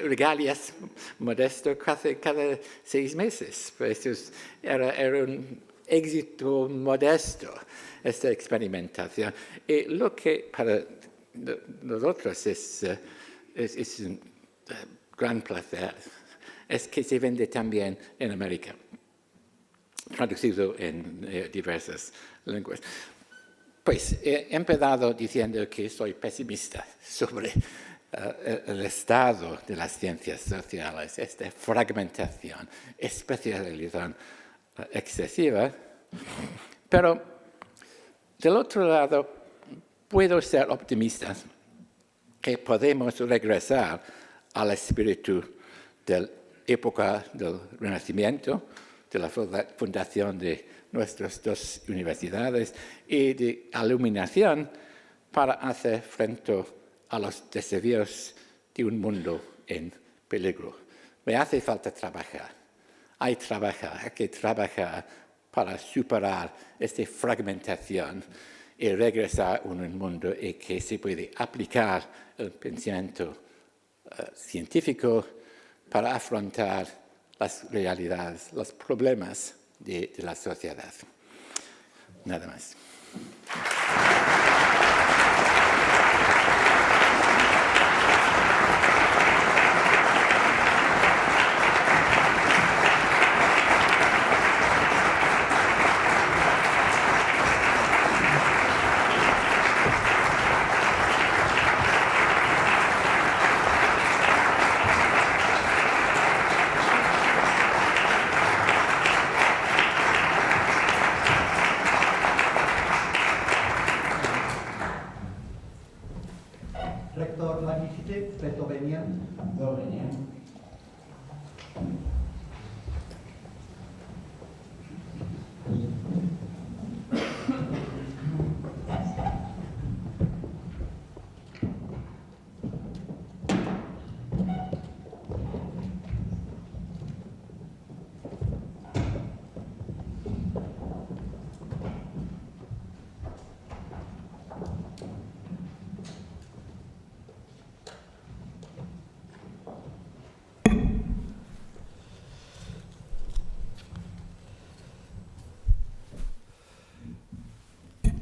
regalias modesto cada 6 meses. Pues era un éxito modesto esta experimentación. Y lo que para nosotros es un gran placer es que se vende también en América, traducido en diversas lenguas. Pues he empezado diciendo que soy pesimista sobre el estado de las ciencias sociales, esta fragmentación, especialización excesiva, pero del otro lado puedo ser optimista que podemos regresar al espíritu de la época del Renacimiento, de la fundación de nuestras 2 universidades y de iluminación para hacer frente a los desafíos de un mundo en peligro. Me hace falta trabajar. Hay que trabajar para superar esta fragmentación y regresar a un mundo en que se puede aplicar el pensamiento científico para afrontar las realidades, los problemas de la sociedad. Nada más.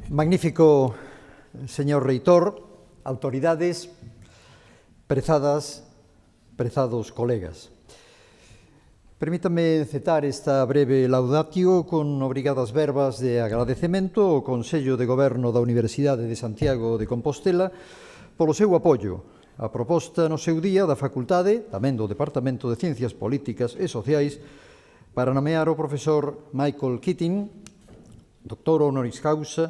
Magnífico, señor reitor, autoridades, prezadas prezados colegas. Permítame encetar esta breve laudatio con obrigadas verbas de agradecemento ao Consello de Goberno da Universidade de Santiago de Compostela polo seu apoio á proposta no seu día da Facultade, tamén do Departamento de Ciencias Políticas e Sociais, para nomear o profesor Keating, Doutor Honoris Causa,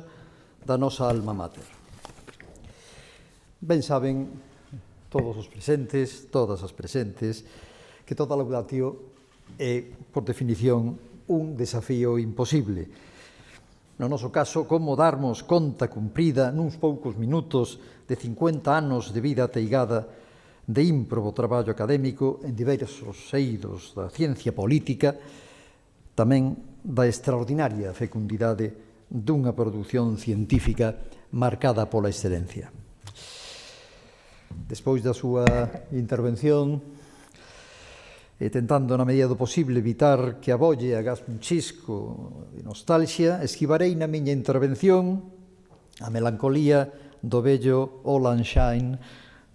da nosa alma mater. Ben saben todos os presentes, todas as presentes, que toda laudatio é, por definición, un desafío imposible. No noso caso, como darmos conta cumprida nuns poucos minutos de 50 anos de vida ateigada de ímprobo traballo académico en diversos eidos da ciencia política, tamén da extraordinaria fecundidade dunha produción científica marcada pola excelencia. Despois da súa intervención, e tentando na medida do posible evitar que abolle agás un chisco de nostalgia, esquivarei na miña intervención a melancolía do bello All and Shine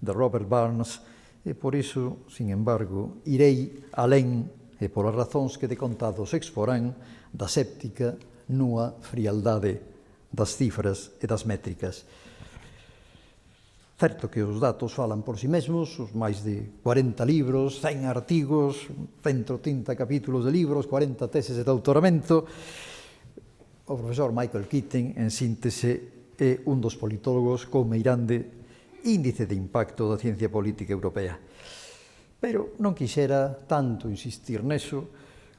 de Robert Burns, e por iso, sin embargo, irei alén, e polas razóns que de contado se exporán, da séptica, nua frialdade das cifras e das métricas. Certo que os datos falan por si mesmos, os máis de 40 libros, 100 artigos, 130 capítulos de libros, 40 teses de doutoramento. O profesor Keating, en síntese, é un dos politólogos con meirande índice de impacto da ciencia política europea. Pero non quixera tanto insistir neso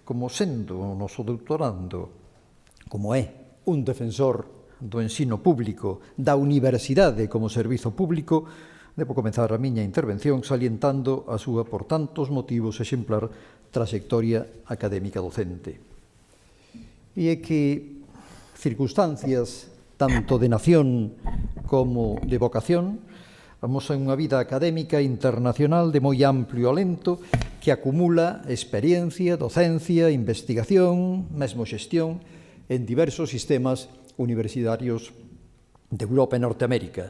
como sendo o noso doutorando, como é un defensor do ensino público, da universidade como servizo público, debo comenzar a miña intervención salientando a súa, por tantos motivos, exemplar trayectoria académica docente. E é que circunstancias tanto de nación como de vocación amosan unha vida académica internacional de moi amplio alento que acumula experiencia, docencia, investigación, mesmo xestión en diversos sistemas universitarios de Europa e Norteamérica.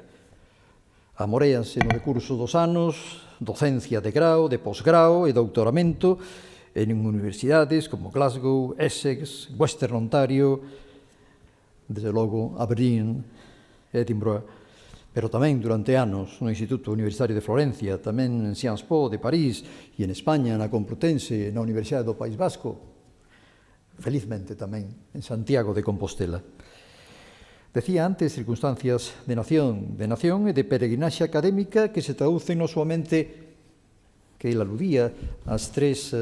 Amoréanse no decurso dos anos docencia de grao, de posgrao e doutoramento en universidades como Glasgow, Essex, Western Ontario, desde logo Aberdeen, Edinburgh, pero tamén durante anos no Instituto Universitario de Florencia, tamén en Sciences Po de París e en España, na Complutense, na Universidade do País Vasco, felizmente tamén en Santiago de Compostela. Decía antes, circunstancias de nación e de peregrinaxe académica que se traducen non soamente, que ele aludía, as tres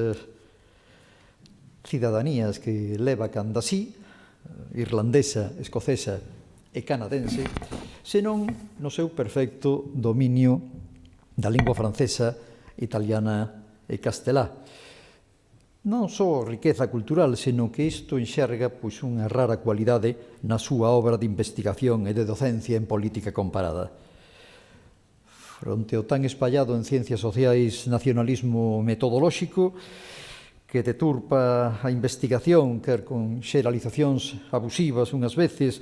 cidadanías que leva canda sí, irlandesa, escocesa e canadense, senón no seu perfecto dominio da lingua francesa, italiana e castelá. Non só riqueza cultural, senón que isto enxerga unha rara cualidade na súa obra de investigación e de docencia en política comparada. Fronte ao tan espallado en ciencias sociais nacionalismo metodolóxico que deturpa a investigación, quer con xeralizacións abusivas unhas veces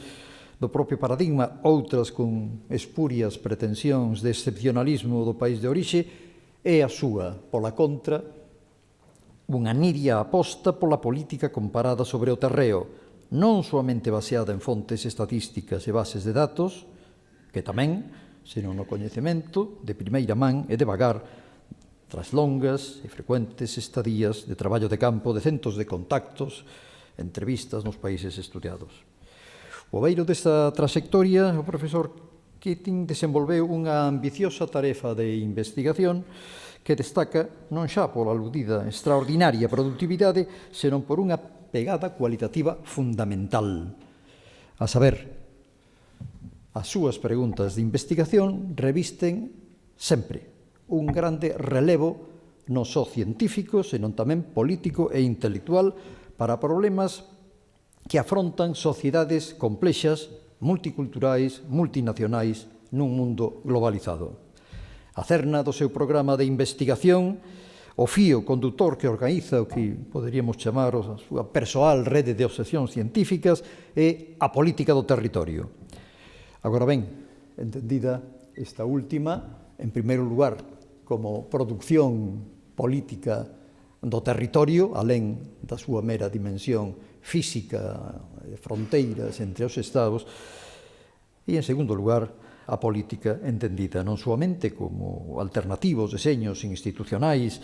do propio paradigma, outras con espurias pretensións de excepcionalismo do país de orixe, é a súa, pola contra, unha nidia aposta pola política comparada sobre o terreo, non soamente baseada en fontes estatísticas e bases de datos, que tamén, senón no coñecemento de primeira man e devagar, tras longas e frecuentes estadías de traballo de campo, de centos de contactos, entrevistas nos países estudiados. O beiro desta trayectoria, o profesor Keating desenvolveu unha ambiciosa tarefa de investigación que destaca non xa pola aludida extraordinaria productividade, senón por unha pegada cualitativa fundamental. A saber, as súas preguntas de investigación revisten sempre un grande relevo non só científico, senón tamén político e intelectual para problemas que afrontan sociedades complexas, multiculturais, multinacionais, nun mundo globalizado. A cerna do seu programa de investigación, o fío condutor que organiza o que poderíamos chamar a súa persoal rede de obsesións científicas é a política do territorio. Agora ben, entendida esta última, en primeiro lugar, como producción política do territorio, alén da súa mera dimensión física, de fronteiras entre os estados, e, en segundo lugar, a política entendida non soamente como alternativos deseños institucionais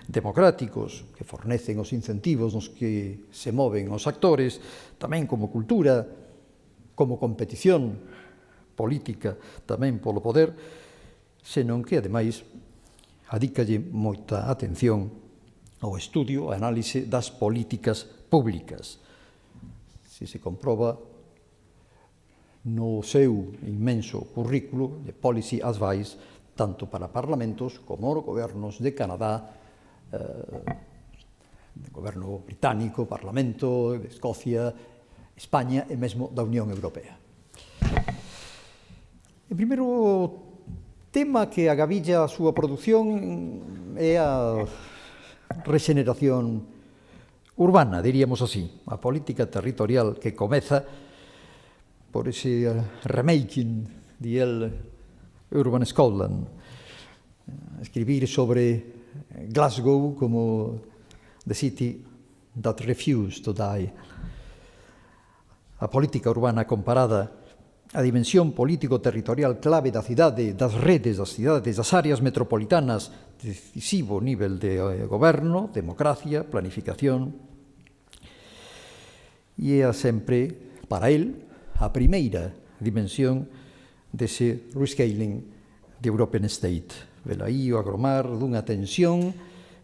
democráticos que fornecen os incentivos nos que se moven os actores, tamén como cultura, como competición política tamén polo poder, senón que, ademais, adícalle moita atención ao estudio, ao análise das políticas públicas. Se se comproba no seu inmenso currículo de Policy Advice, tanto para parlamentos como gobernos de Canadá, de goberno británico, Parlamento, de Escocia, España e mesmo da Unión Europea. O primeiro tema que agavilla a súa produción é a rexeneración urbana, diríamos así, a política territorial que comeza por ese remaking de Urban Scotland, escribir sobre Glasgow como the city that refused to die. A política urbana comparada á dimensión político-territorial clave da cidade, das redes das cidades, das áreas metropolitanas, decisivo nivel de goberno, democracia, planificación, e é sempre, para el, a primeira dimensión dese rescaling de European State. Velaí o agromar dunha tensión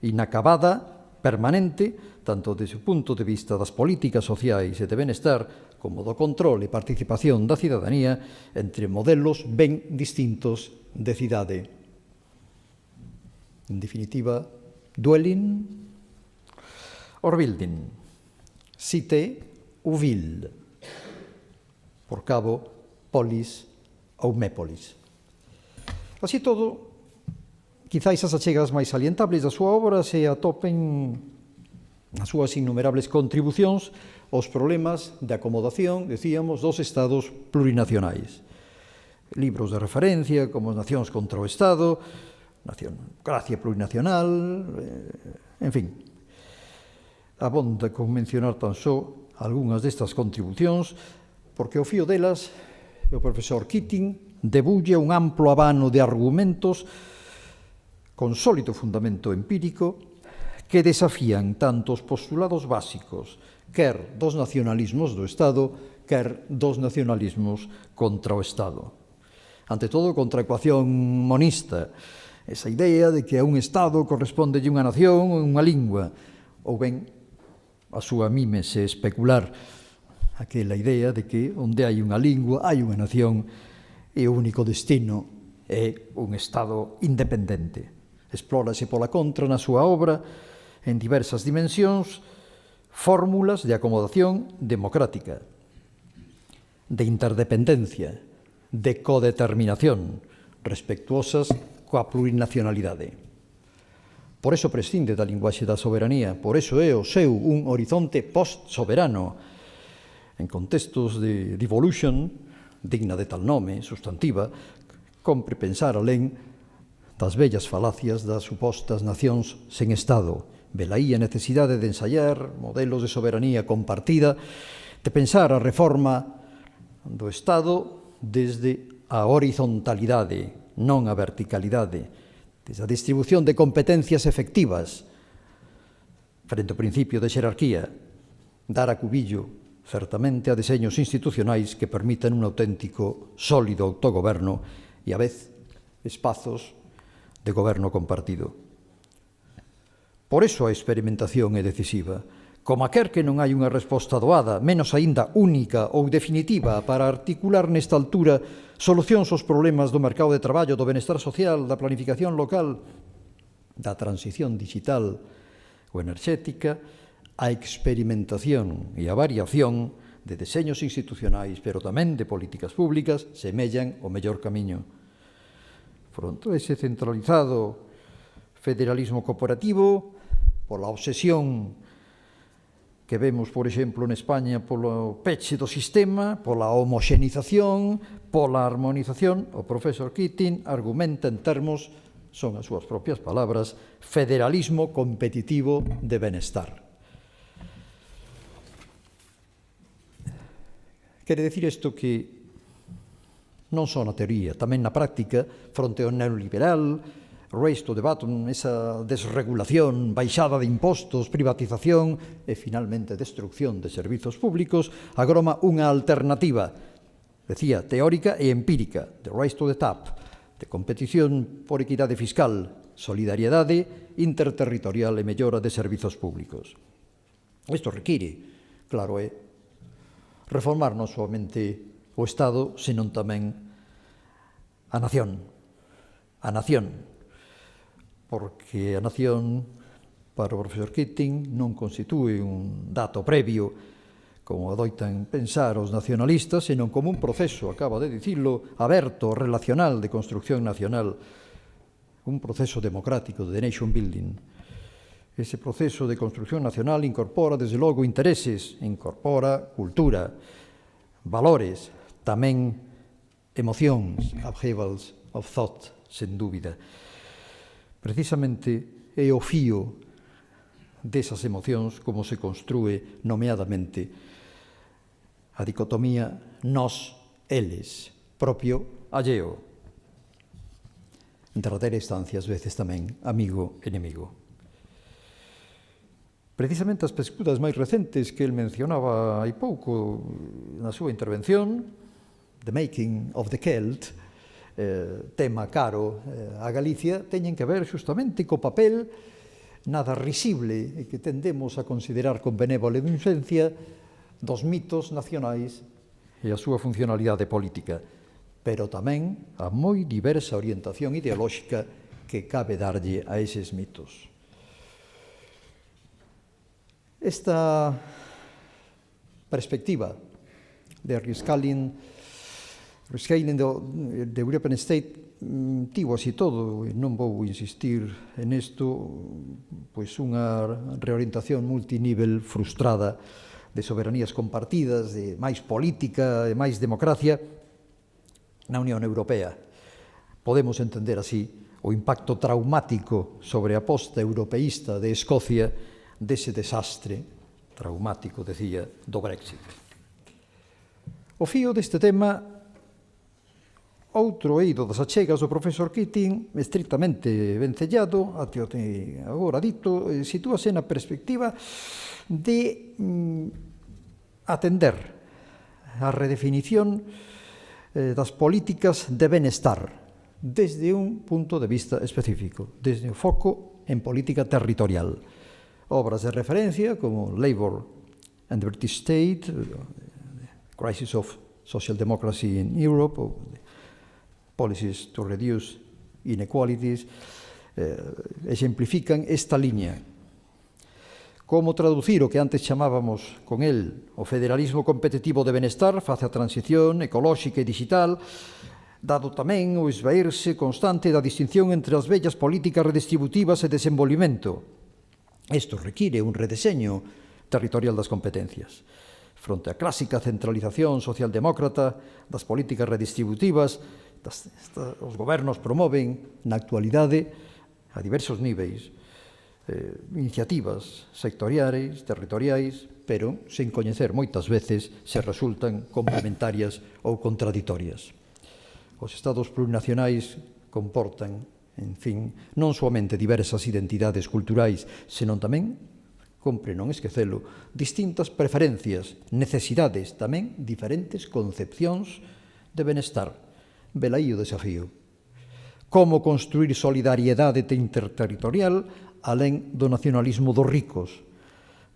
inacabada, permanente, tanto desde o punto de vista das políticas sociais e de benestar, como do control e participación da cidadanía entre modelos ben distintos de cidade. En definitiva, dwelling or building, cité ou ville, por cabo, polis ou mépolis. Así todo, quizáis as achegas máis salientables da súa obra se atopen nas súas innumerables contribucións aos problemas de acomodación, decíamos, dos estados plurinacionais. Libros de referencia como Nacións contra o Estado, Democracia plurinacional, en fin. Abonda con mencionar tan só algunhas destas contribucións, porque o fío delas o profesor Keating debulla un amplo abano de argumentos con sólido fundamento empírico que desafían tanto os postulados básicos, quer dos nacionalismos do Estado, quer dos nacionalismos contra o Estado. Ante todo, contra a ecuación monista, esa idea de que a un Estado corresponde unha nación ou unha lingua, ou ben a súa mímese especular, aquela idea de que onde hai unha lingua hai unha nación e o único destino é un Estado independente. Explórase pola contra na súa obra en diversas dimensións fórmulas de acomodación democrática, de interdependencia, de codeterminación, respectuosas coa plurinacionalidade. Por eso prescinde da linguaxe da soberanía, por eso é o seu un horizonte post-soberano, en contextos de devolution, digna de tal nome, substantiva, compre pensar alén das vellas falacias das supostas nacións sen Estado. Velaí a necesidade de ensaiar modelos de soberanía compartida, de pensar a reforma do Estado desde a horizontalidade, non a verticalidade, desde a distribución de competencias efectivas, frente ao principio de xerarquía, dar a cubillo, certamente, a deseños institucionais que permitan un auténtico, sólido autogoberno e, a vez, espazos de goberno compartido. Por iso a experimentación é decisiva. Como quer que non hai unha resposta doada, menos aínda única ou definitiva para articular nesta altura solucións aos problemas do mercado de traballo, do benestar social, da planificación local, da transición digital ou enerxética, a experimentación e a variación de deseños institucionais, pero tamén de políticas públicas, semellan o mellor camiño. Fronte a ese centralizado federalismo cooperativo, pola obsesión que vemos, por exemplo, en España polo peche do sistema, pola homoxenización, pola armonización, o profesor Keating argumenta en termos son as súas propias palabras, federalismo competitivo de benestar. Quere dicir isto que non só na teoría, tamén na práctica, fronte ao neoliberal, race to the bottom, esa desregulación, baixada de impostos, privatización e, finalmente, destrucción de servizos públicos, agroma unha alternativa, decía, teórica e empírica, de race to the top, de competición por equidade fiscal, solidariedade interterritorial e mellora de servizos públicos. Isto require, claro, reformar non somente o Estado, senón tamén a nación. A nación. Porque a nación, para o profesor Keating, non constitúe un dato previo, como adoitan pensar os nacionalistas, senón como un proceso, acaba de dicirlo, aberto, relacional, de construcción nacional, un proceso democrático de nation building. Ese proceso de construcción nacional incorpora, desde logo, intereses, incorpora cultura, valores, tamén emocións, upheavals of thought, sen dúbida. Precisamente é o fío desas emocións como se construe nomeadamente a dicotomía nós-eles, propio alleo. En derradeira instancia, ás veces tamén amigo-enemigo. Precisamente as pescudas máis recentes que el mencionaba hai pouco na súa intervención, The Making of the Celt, tema caro a Galicia, teñen que ver xustamente co papel nada risible e que tendemos a considerar con benévola inocencia dos mitos nacionais e a súa funcionalidade política, pero tamén a moi diversa orientación ideolóxica que cabe darlle a eses mitos. Esta perspectiva de rescaling de European State tivo así todo, e non vou insistir en isto, pois unha reorientación multinivel frustrada de soberanías compartidas, de máis política, de máis democracia na Unión Europea. Podemos entender así o impacto traumático sobre a posta europeísta de Escocia dese desastre traumático, decía, do Brexit. O fío deste tema, outro eido das achegas do profesor Keating, estritamente vencellado, até o agora dito, sitúase na perspectiva de atender a redefinición das políticas de benestar desde un punto de vista específico, desde o foco en política territorial. Obras de referencia como Labour and the British State, Crisis of Social Democracy in Europe, Policies to Reduce Inequalities, exemplifican esta liña. Como traducir o que antes chamábamos con el o federalismo competitivo de benestar face a transición ecolóxica e digital, dado tamén o esvairse constante da distinción entre as vellas políticas redistributivas e desenvolvimento. Isto require un redeseño territorial das competencias. Fronte á clásica centralización socialdemócrata das políticas redistributivas, os gobernos promoven na actualidade a diversos níveis iniciativas sectoriais, territoriais, pero sen coñecer moitas veces se resultan complementarias ou contraditorias. Os estados plurinacionais comportan, en fin, non somente diversas identidades culturais, senón tamén, compre non esquecelo, distintas preferencias, necesidades, tamén diferentes concepcións de benestar. Velaí o desafío. Como construir solidariedade interterritorial alén do nacionalismo dos ricos,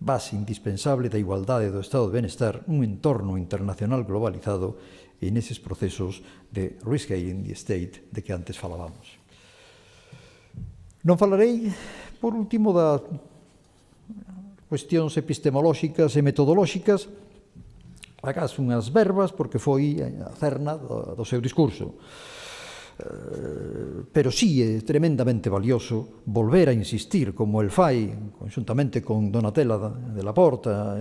base indispensable da igualdade do estado de benestar, un entorno internacional globalizado e neses procesos de rescaling the state de que antes falábamos. Non falarei, por último, das cuestións epistemolóxicas e metodolóxicas, acaso unhas verbas, porque foi a cerna do seu discurso. Pero sí é tremendamente valioso volver a insistir, como el fai, conxuntamente con Donatella de la Porta,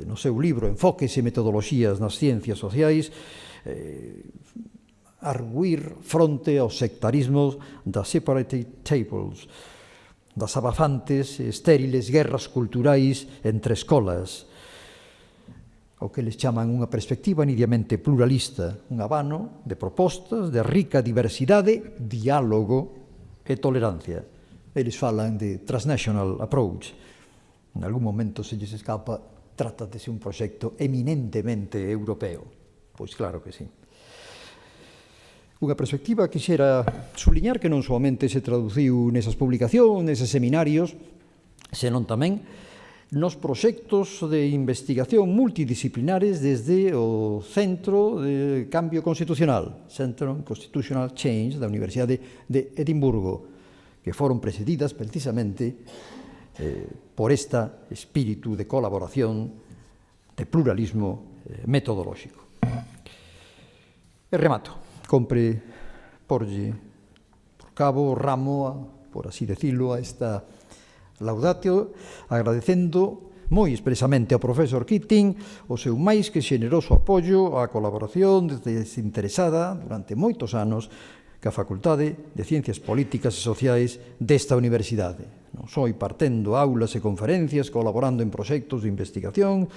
no seu libro Enfoques e metodoloxías nas ciencias sociais, arguir fronte aos sectarismos das separate tables, das abafantes e estériles guerras culturais entre escolas, o que les chaman unha perspectiva nitidamente pluralista, un abano de propostas de rica diversidade, diálogo e tolerancia. Eles falan de transnational approach. En algún momento se lles escapa, trata de ser un proxecto eminentemente europeo. Pois claro que sí. Unha perspectiva que quixera subliñar que non somente se traduciu nesas publicacións, neses seminarios, senón tamén nos proxectos de investigación multidisciplinares desde o Centro de Cambio Constitucional, Centre on Constitutional Change da Universidade de Edimburgo, que foron presididas precisamente por este espírito de colaboración, de pluralismo metodolóxico. E remato. Compre porlle por cabo o ramo, por así decirlo, a esta laudatio, agradecendo moi expresamente ao profesor Keating o seu máis que xeneroso apoio á colaboración desinteresada durante moitos anos ca Facultade de Ciencias Políticas e Sociais desta universidade. Non só impartendo aulas e conferencias, colaborando en proxectos de investigación,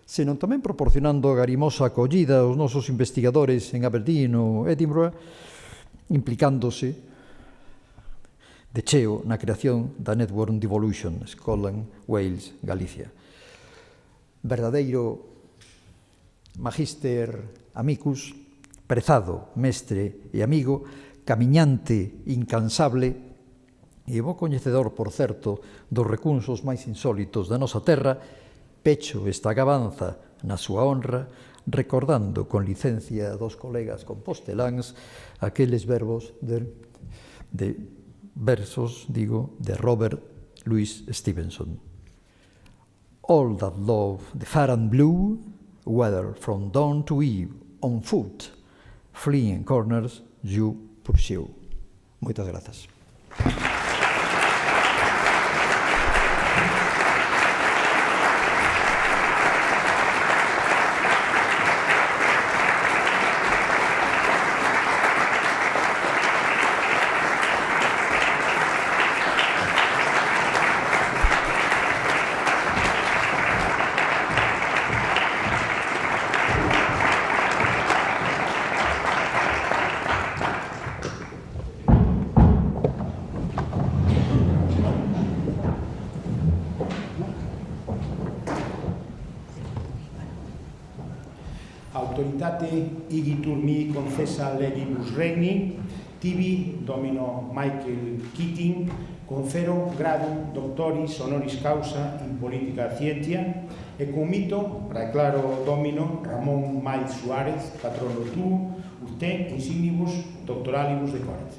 senón tamén proporcionando a garimosa acollida aos nosos investigadores en Aberdeen ou Edinburgh, implicándose de cheo na creación da Network Devolution, Scotland, Wales, Galicia. Verdadeiro magíster amicus, prezado mestre e amigo, camiñante incansable e bo coñecedor, por certo, dos recursos máis insólitos da nosa terra, pecho esta gabanza na súa honra, recordando con licencia dos colegas composteláns aqueles verbos de Robert Louis Stevenson. All that love the fair and blue, whether from dawn to eve, on foot, fleeing corners, you pursue. Moitas grazas. Autoritate igiturmi concessa legibus regni, tibi domino Michael Keating, confero gradum Doutores Honoris Causa in Politica Ciencia, e comito, praeclaro domino Ramón Máiz Suárez, patrono tu, usted insignibus doctoralibus decorat.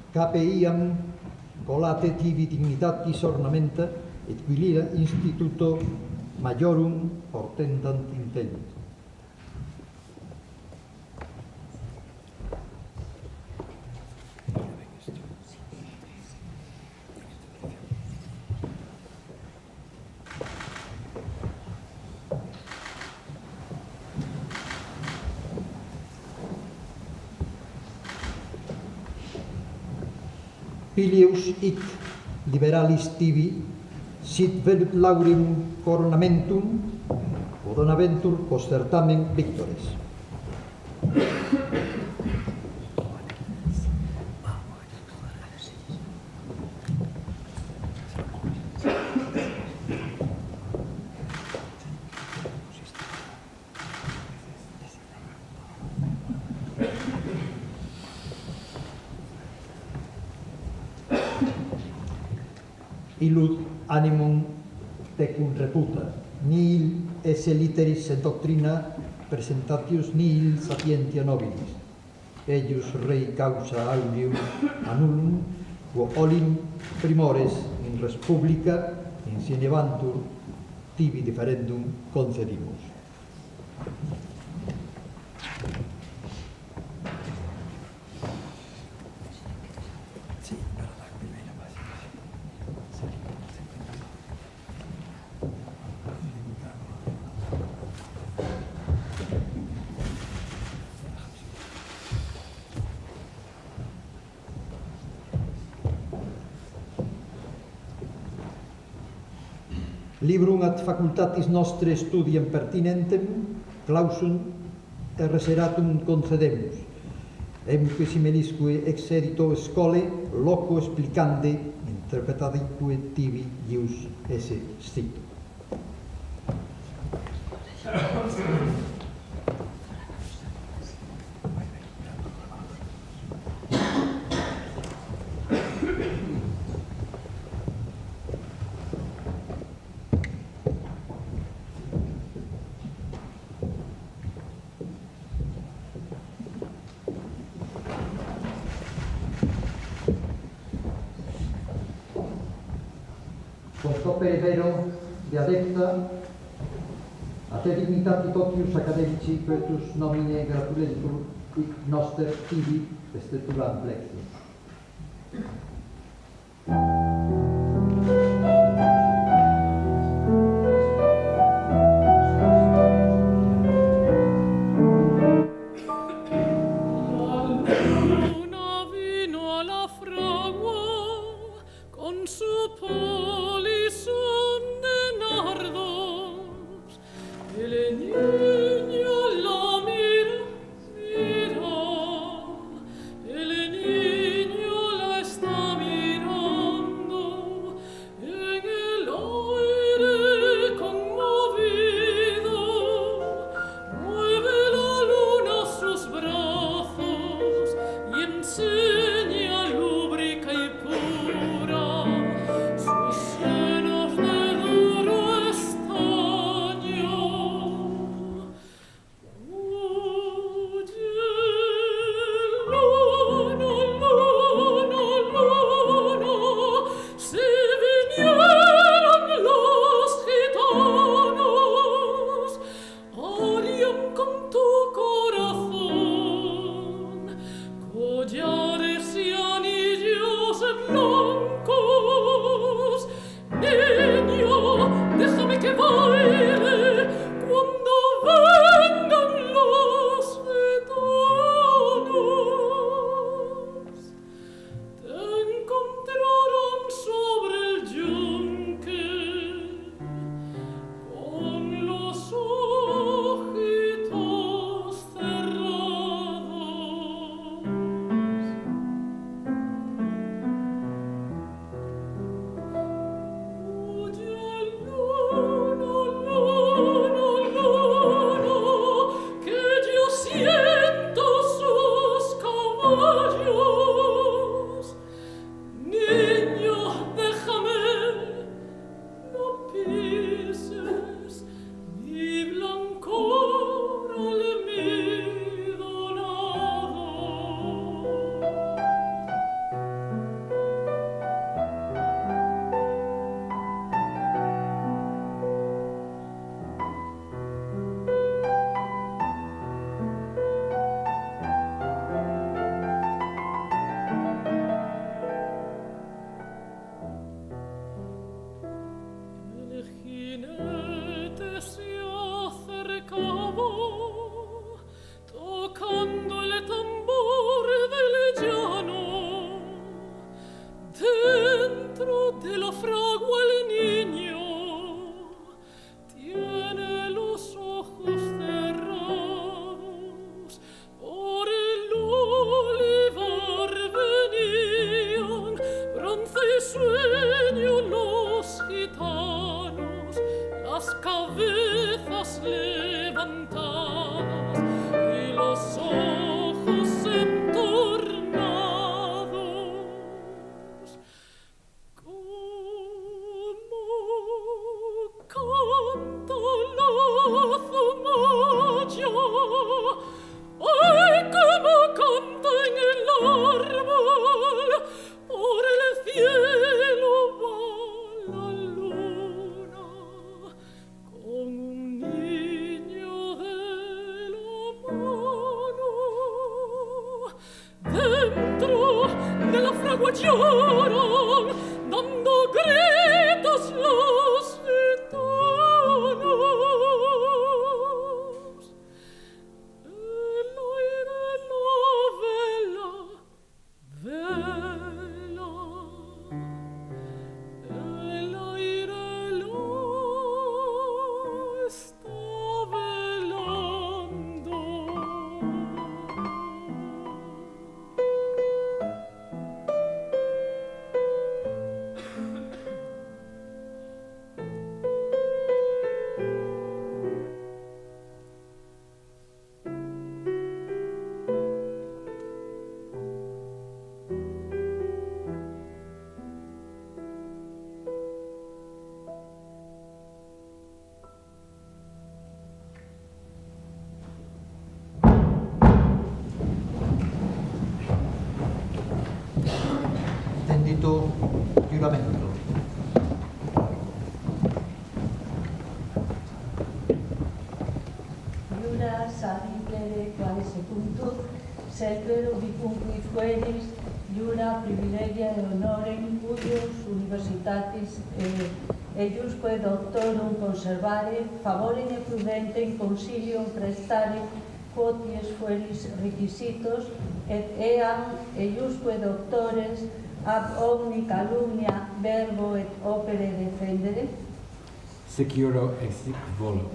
Cape iam colate tibi dignitatis ornamenta et quilira instituto majorum portentant intellit. Filius hic liberalis tibi sit velut laureum coronamentum bonaventur postertamen victores. Illud animum tecum reputa, nihil esse literis et doctrina presentatius nihil sapientia nobilis. Eius rei causa audium annulum, quo olim primores in res publica insienebantur tibi differendum concedimus. Librum ad facultatis nostre studiem pertinentem, clausum et reseratum concedemus, emque simelisque ex edito scole, loco explicande, interpretadique tibi ius esse scito. Postopere vero de adepta a te dignitati totius academici quetus nomine gratulentur hic noster tibi estetulam plexus. opere quae punto, celébrase bicunque fueris, iura privilegia et honorem cuius universitatis eiusque doctorum conservare, favorem et prudentem consilium prestare, quoties fueris requisitos, et eam eiusque doctores ab omni calumnia verbo et opere defendere? Securo ex volo.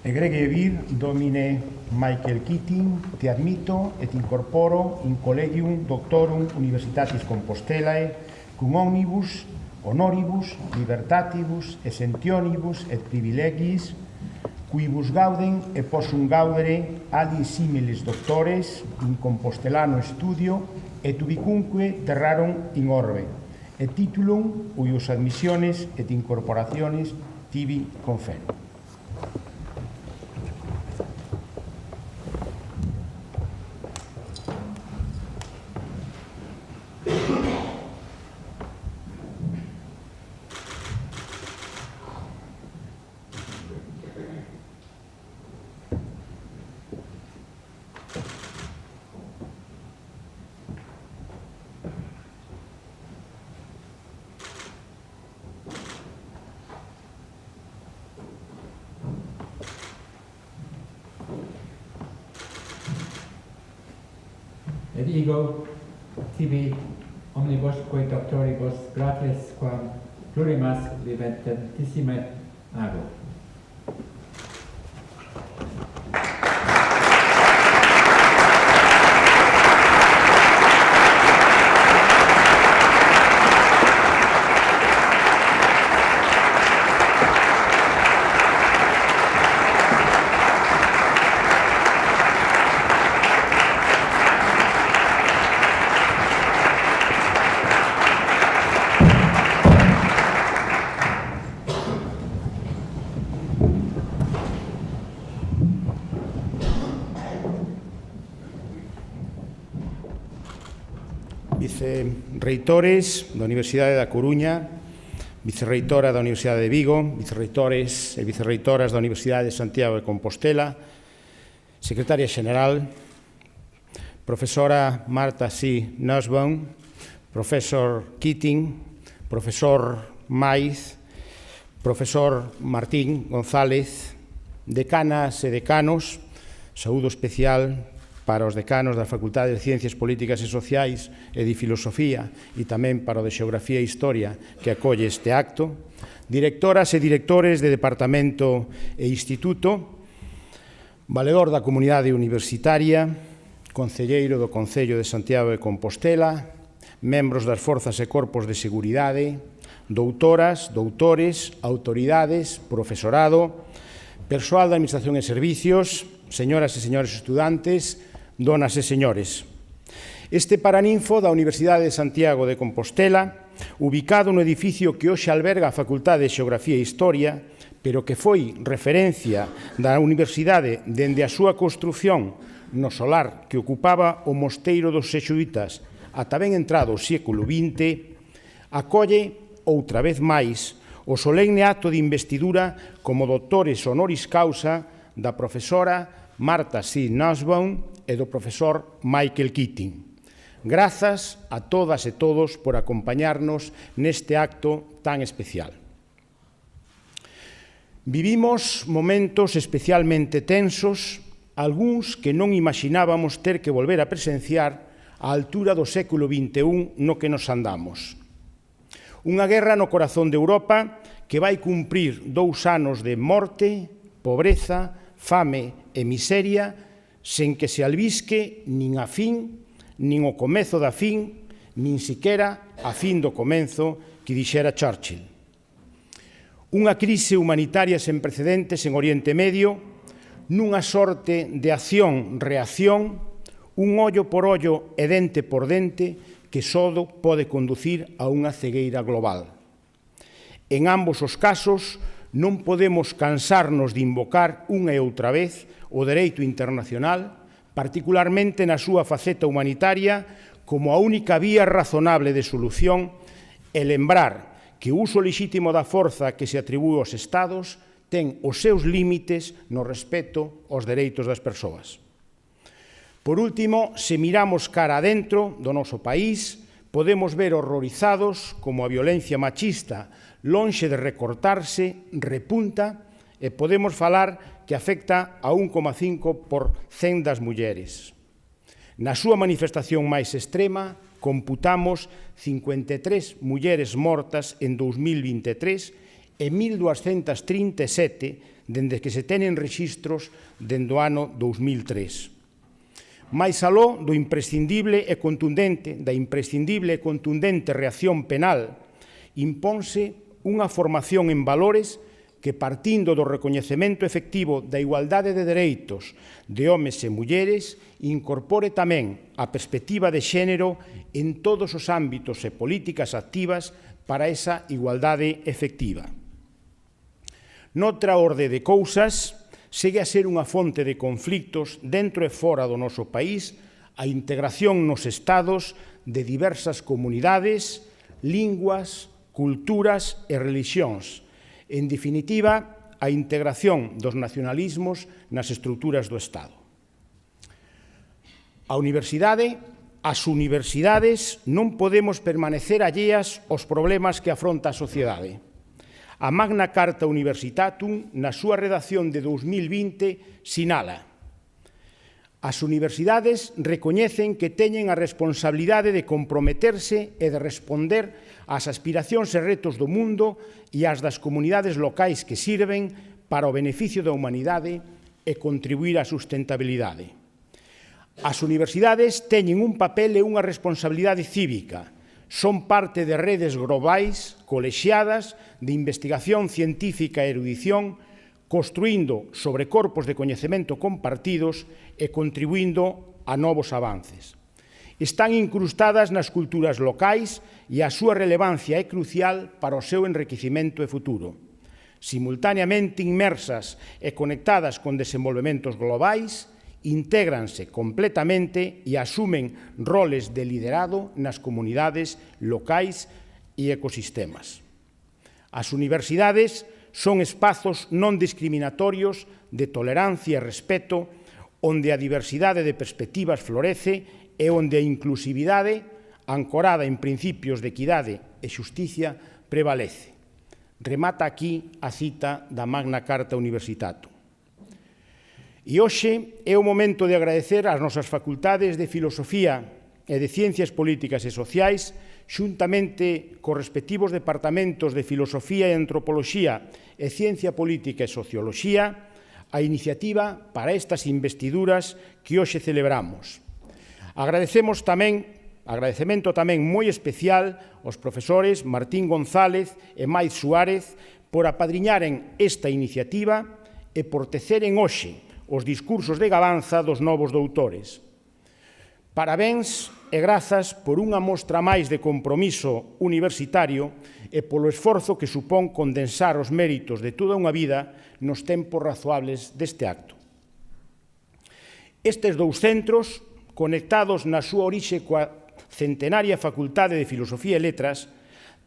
Egregie vir, Domine Michael Keating, te admito et incorporo in collegium doctorum Universitatis Compostelae, cum omnibus, honoribus, libertatibus, essentionibus et privilegiis, quibus gauden et possum gaudere ali similis doctores in Compostelano studio et ubicunque terrarum in orbe, et titulum uius admissiones et incorporationes tibi confero. Et ego tibi omnibusque doctoribus gratis quam plurimas libentissime ago. Vicerreitores da Universidade da Coruña, vicerreitora da Universidade de Vigo, vicerreitores e vicerreitoras da Universidade de Santiago de Compostela, secretaria xeneral, profesora Marta C. Nussbaum, profesor Keating, profesor Máiz, profesor Martín González, decanas e decanos, saúdo especial para os decanos da Facultade de Ciencias Políticas e Sociais e de Filosofía e tamén para o de Xeografía e Historia que acolle este acto, directoras e directores de departamento e instituto, valedor da comunidade universitaria, concelleiro do Concello de Santiago de Compostela, membros das forzas e corpos de seguridade, doutoras, doutores, autoridades, profesorado, persoal da Administración e Servicios, señoras e señores estudantes, donas e señores. Este Paraninfo da Universidade de Santiago de Compostela, ubicado no edificio que hoxe alberga a Facultade de Xeografía e Historia, pero que foi referencia da Universidade dende a súa construción no solar que ocupaba o mosteiro dos xesuítas ata ben entrado o século XX, acolle outra vez máis o solemne acto de investidura como Doutores Honoris Causa da profesora Marta C. Nussbaum e do profesor Michael Keating. Grazas a todas e todos por acompañarnos neste acto tan especial. Vivimos momentos especialmente tensos, algúns que non imaxinábamos ter que volver a presenciar á altura do século XXI no que nos andamos. Unha guerra no corazón de Europa que vai cumprir 2 anos de morte, pobreza, fame e miseria sen que se albisque nin a fin, nin o comezo da fin, nin siquera a fin do comenzo que dixera Churchill. Unha crise humanitaria sen precedentes en Oriente Medio, nunha sorte de acción-reacción, un ollo por ollo e dente por dente que só pode conducir a unha cegueira global. En ambos os casos, non podemos cansarnos de invocar unha e outra vez o dereito internacional, particularmente na súa faceta humanitaria, como a única vía razonable de solución e lembrar que o uso lexítimo da forza que se atribúe aos Estados ten os seus límites no respeto aos dereitos das persoas. Por último, se miramos cara adentro do noso país, podemos ver horrorizados como a violencia machista, lonxe de recortarse, repunta, e podemos falar que afecta a 1,5 por 100 das mulleres. Na súa manifestación máis extrema, computamos 53 mulleres mortas en 2023 e 1.237 dende que se tenen rexistros dende o ano 2003. Mais aló da imprescindible e contundente reacción penal, imponse unha formación en valores que, partindo do recoñecemento efectivo da igualdade de dereitos de homes e mulleres, incorpore tamén a perspectiva de xénero en todos os ámbitos e políticas activas para esa igualdade efectiva. Noutra orde de cousas, segue a ser unha fonte de conflictos dentro e fora do noso país a integración nos estados de diversas comunidades, linguas, culturas e relixións. En definitiva, a integración dos nacionalismos nas estruturas do Estado. As universidades non podemos permanecer alleas aos problemas que afronta a sociedade. A Magna Carta Universitatum, na súa redacción de 2020, sinala: as universidades recoñecen que teñen a responsabilidade de comprometerse e de responder ás aspiracións e retos do mundo e ás das comunidades locais que sirven para o beneficio da humanidade e contribuir á sustentabilidade. As universidades teñen un papel e unha responsabilidade cívica. Son parte de redes globais, colexiadas, de investigación científica e erudición, construindo sobre corpos de coñecemento compartidos e contribuindo a novos avances. Están incrustadas nas culturas locais e a súa relevancia é crucial para o seu enriquecimento e futuro. Simultaneamente inmersas e conectadas con desenvolvementos globais, intégranse completamente e asumen roles de liderado nas comunidades locais e ecosistemas. As universidades son espazos non discriminatorios de tolerancia e respeto onde a diversidade de perspectivas florece e onde a inclusividade, ancorada en principios de equidade e xusticia, prevalece. Remata aquí a cita da Magna Carta Universitatum. E hoxe é o momento de agradecer ás nosas facultades de Filosofía e de Ciencias Políticas e Sociais, xuntamente cos respectivos departamentos de Filosofía e Antropoloxía e Ciencia Política e Socioloxía, a iniciativa para estas investiduras que hoxe celebramos. Agradecemento tamén moi especial aos profesores Martín González e Máiz Suárez por apadriñaren esta iniciativa e por teceren hoxe os discursos de galanza dos novos doutores. Parabéns e grazas por unha mostra máis de compromiso universitario e polo esforzo que supón condensar os méritos de toda unha vida nos tempos razoables deste acto. Estes dous centros, conectados na súa orixe coa centenaria Facultade de Filosofía e Letras,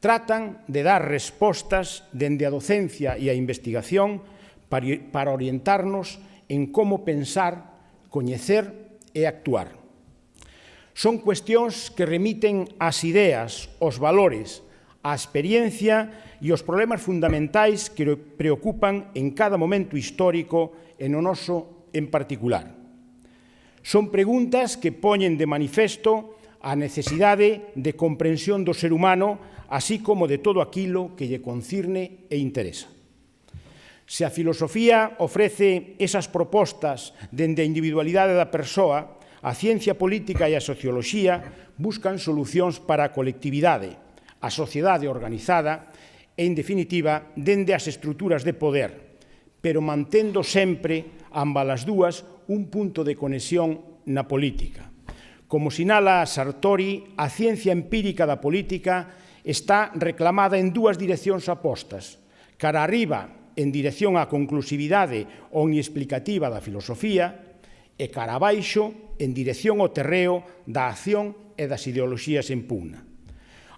tratan de dar respostas dende a docencia e a investigación para orientarnos en como pensar, coñecer e actuar. Son cuestións que remiten ás ideas, aos valores, á experiencia e aos problemas fundamentais que preocupan en cada momento histórico e no noso en particular. Son preguntas que poñen de manifesto a necesidade de comprensión do ser humano, así como de todo aquilo que lle concirne e interesa. Se a filosofía ofrece esas propostas dende a individualidade da persoa, a ciencia política e a socioloxía buscan solucións para a colectividade, a sociedade organizada e, en definitiva, dende as estruturas de poder, pero mantendo sempre, ambas as dúas, un punto de conexión na política. Como sinala Sartori, a ciencia empírica da política está reclamada en dúas direccións opostas. Cara arriba, en dirección á conclusividade omniexplicativa da filosofía, e cara abaixo, en dirección ao terreo da acción e das ideoloxías en pugna.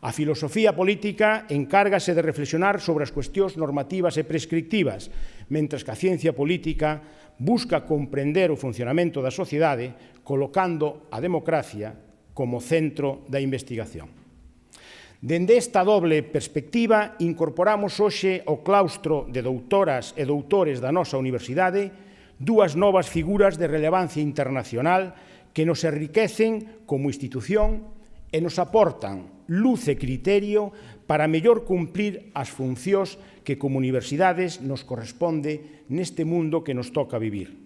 A filosofía política encárgase de reflexionar sobre as cuestións normativas e prescriptivas, mentres que a ciencia política busca comprender o funcionamento da sociedade colocando a democracia como centro da investigación. Dende esta doble perspectiva, incorporamos hoxe ao claustro de doutoras e doutores da nosa universidade dúas novas figuras de relevancia internacional que nos enriquecen como institución e nos aportan luz e criterio para mellor cumplir as funcións que como universidades nos corresponde neste mundo que nos toca vivir.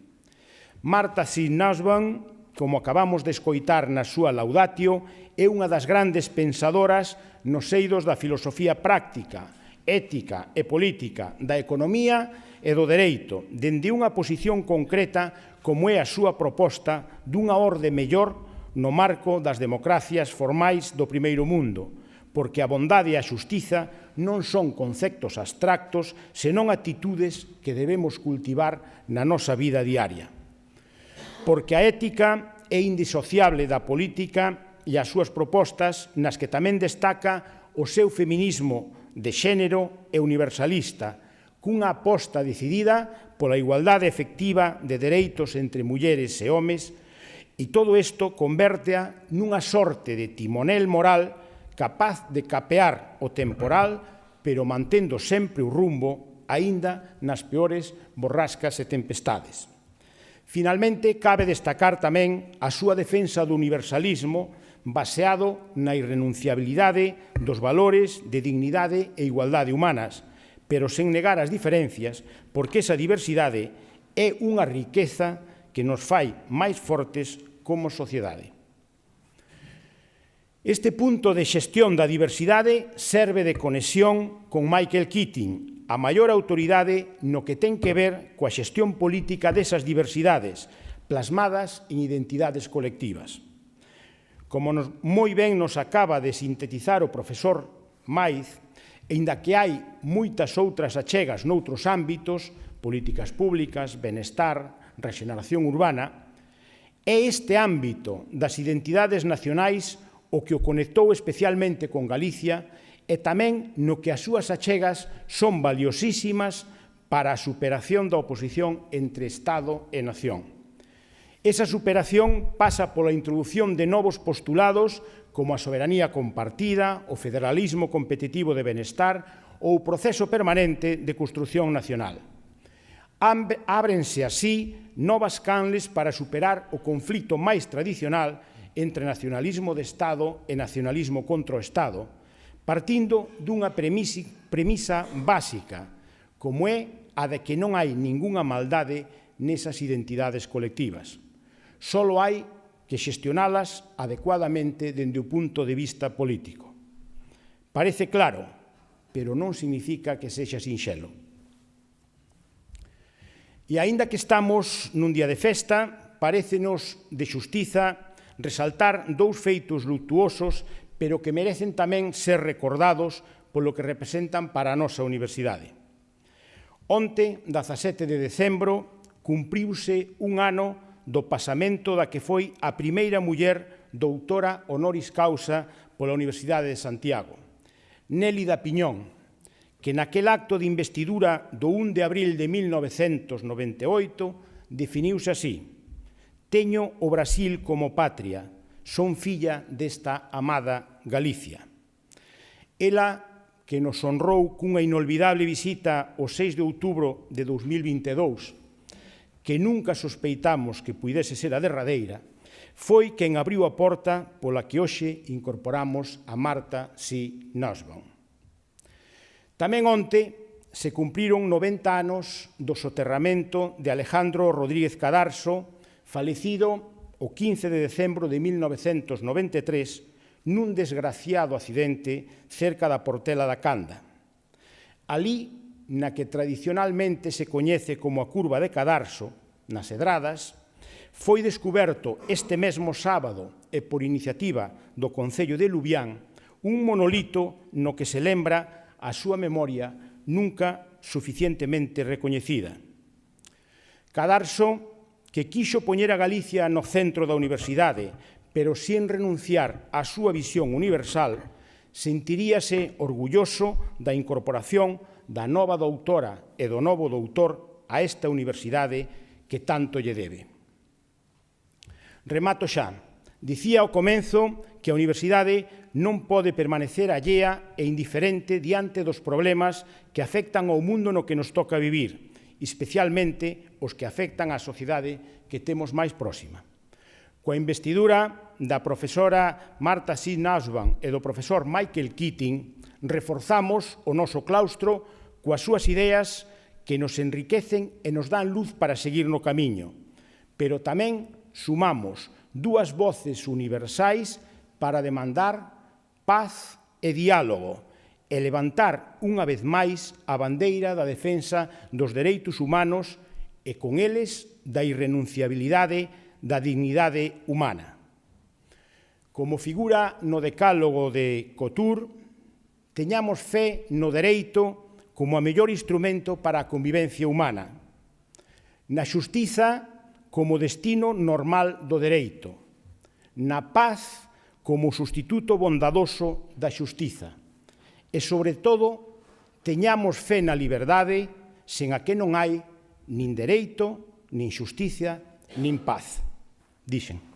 Marta Nussbaum, como acabamos de escoitar na súa laudatio, é unha das grandes pensadoras nos eidos da filosofía práctica, ética e política, da economía e do dereito, dende unha posición concreta como é a súa proposta dunha orde mellor no marco das democracias formais do primeiro mundo, porque a bondade e a xustiza non son conceptos abstractos, senón actitudes que debemos cultivar na nosa vida diaria. Porque a ética é indisociable da política e as súas propostas, nas que tamén destaca o seu feminismo de xénero e universalista, cunha aposta decidida pola igualdade efectiva de dereitos entre mulleres e homes, e todo isto converte-a nunha sorte de timonel moral capaz de capear o temporal, pero mantendo sempre o rumbo, aínda nas peores borrascas e tempestades. Finalmente, cabe destacar tamén a súa defensa do universalismo baseado na irrenunciabilidade dos valores de dignidade e igualdade humanas, pero sen negar as diferencias, porque esa diversidade é unha riqueza que nos fai máis fortes como sociedade. Este punto de xestión da diversidade serve de conexión con Michael Keating, a maior autoridade no que ten que ver coa xestión política desas diversidades, plasmadas en identidades colectivas. Como moi ben nos acaba de sintetizar o profesor Máiz, aínda que hai moitas outras achegas noutros ámbitos, políticas públicas, benestar, rexeneración urbana, é este ámbito das identidades nacionais o que o conectou especialmente con Galicia e tamén no que as súas achegas son valiosísimas para a superación da oposición entre Estado e nación. Esa superación pasa pola introdución de novos postulados como a soberanía compartida, o federalismo competitivo de benestar ou o proceso permanente de construción nacional. Ábrense así novas canles para superar o conflito máis tradicional entre nacionalismo de Estado e nacionalismo contra o Estado, partindo dunha premisa básica, como é a de que non hai ningunha maldade nesas identidades colectivas. Só hai que xestionalas adecuadamente dende o punto de vista político. Parece claro, pero non significa que sexa sinxelo. E aínda que estamos nun día de festa, parécenos de xustiza resaltar dous feitos luctuosos, pero que merecen tamén ser recordados polo que representan para a nosa universidade. Onte, 17 de decembro, cumpriuse un ano do pasamento da que foi a primeira muller doutora honoris causa pola Universidade de Santiago, Nélida Piñón, que naquel acto de investidura do 1 de abril de 1998 definiuse así: «Teño o Brasil como patria, son filla desta amada Galicia». Ela, que nos honrou cunha inolvidable visita o 6 de outubro de 2022, que nunca sospeitamos que puidese ser a derradeira, foi quen abriu a porta pola que hoxe incorporamos a Marta Nussbaum. Tamén onte se cumpriron 90 anos do soterramento de Alejandro Rodríguez Cadarso, falecido o 15 de decembro de 1993 nun desgraciado accidente cerca da Portela da Canda. Alí, na que tradicionalmente se coñece como a curva de Cadarso, nas Edradas, foi descuberto este mesmo sábado e por iniciativa do Concello de Lubián un monolito no que se lembra a súa memoria nunca suficientemente recoñecida. Cadarso, que quixo poñer a Galicia no centro da universidade, pero sen renunciar á súa visión universal, Sentiríase orgulloso da incorporación da nova doutora e do novo doutor a esta universidade que tanto lle debe. Remato xa. Dicía ao comenzo que a universidade non pode permanecer allea e indiferente diante dos problemas que afectan ao mundo no que nos toca vivir, especialmente os que afectan á sociedade que temos máis próxima. Coa investidura da profesora Marta Nussbaum e do profesor Michael Keating, reforzamos o noso claustro coas súas ideas que nos enriquecen e nos dan luz para seguir no camiño, pero tamén sumamos dúas voces universais para demandar paz e diálogo e levantar unha vez máis a bandeira da defensa dos dereitos humanos e con eles da irrenunciabilidade da dignidade humana. Como figura no decálogo de Couture, teñamos fe no dereito como a mellor instrumento para a convivencia humana, na xustiza como destino normal do dereito, na paz como substituto bondadoso da xustiza e, sobre todo, teñamos fe na liberdade sen a que non hai nin dereito, nin xustiza, nin paz. Dixen.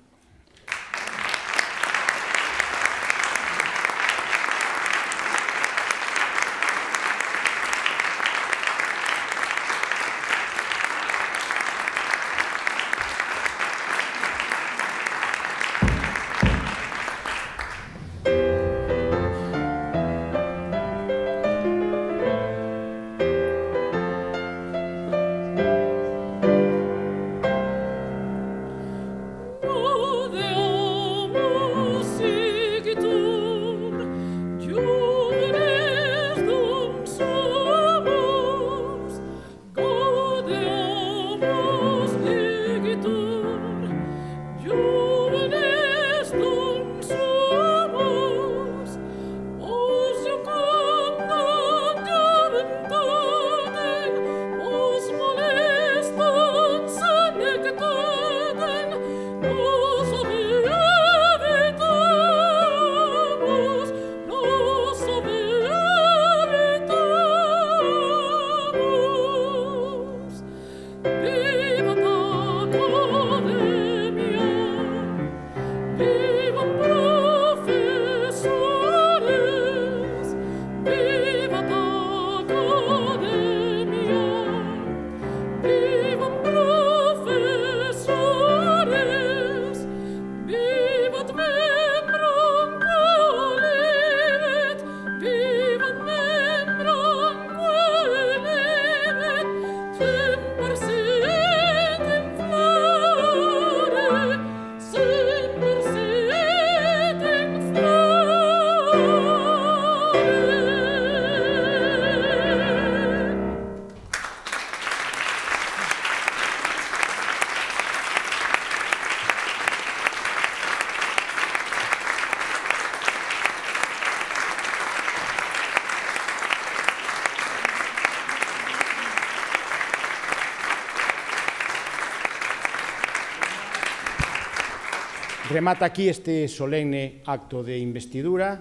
Remata aquí este solemne acto de investidura.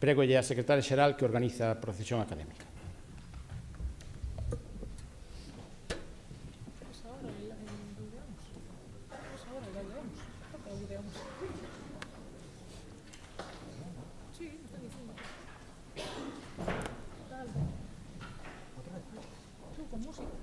Prégolle á secretaria xeral que organiza a procesión académica. Con música.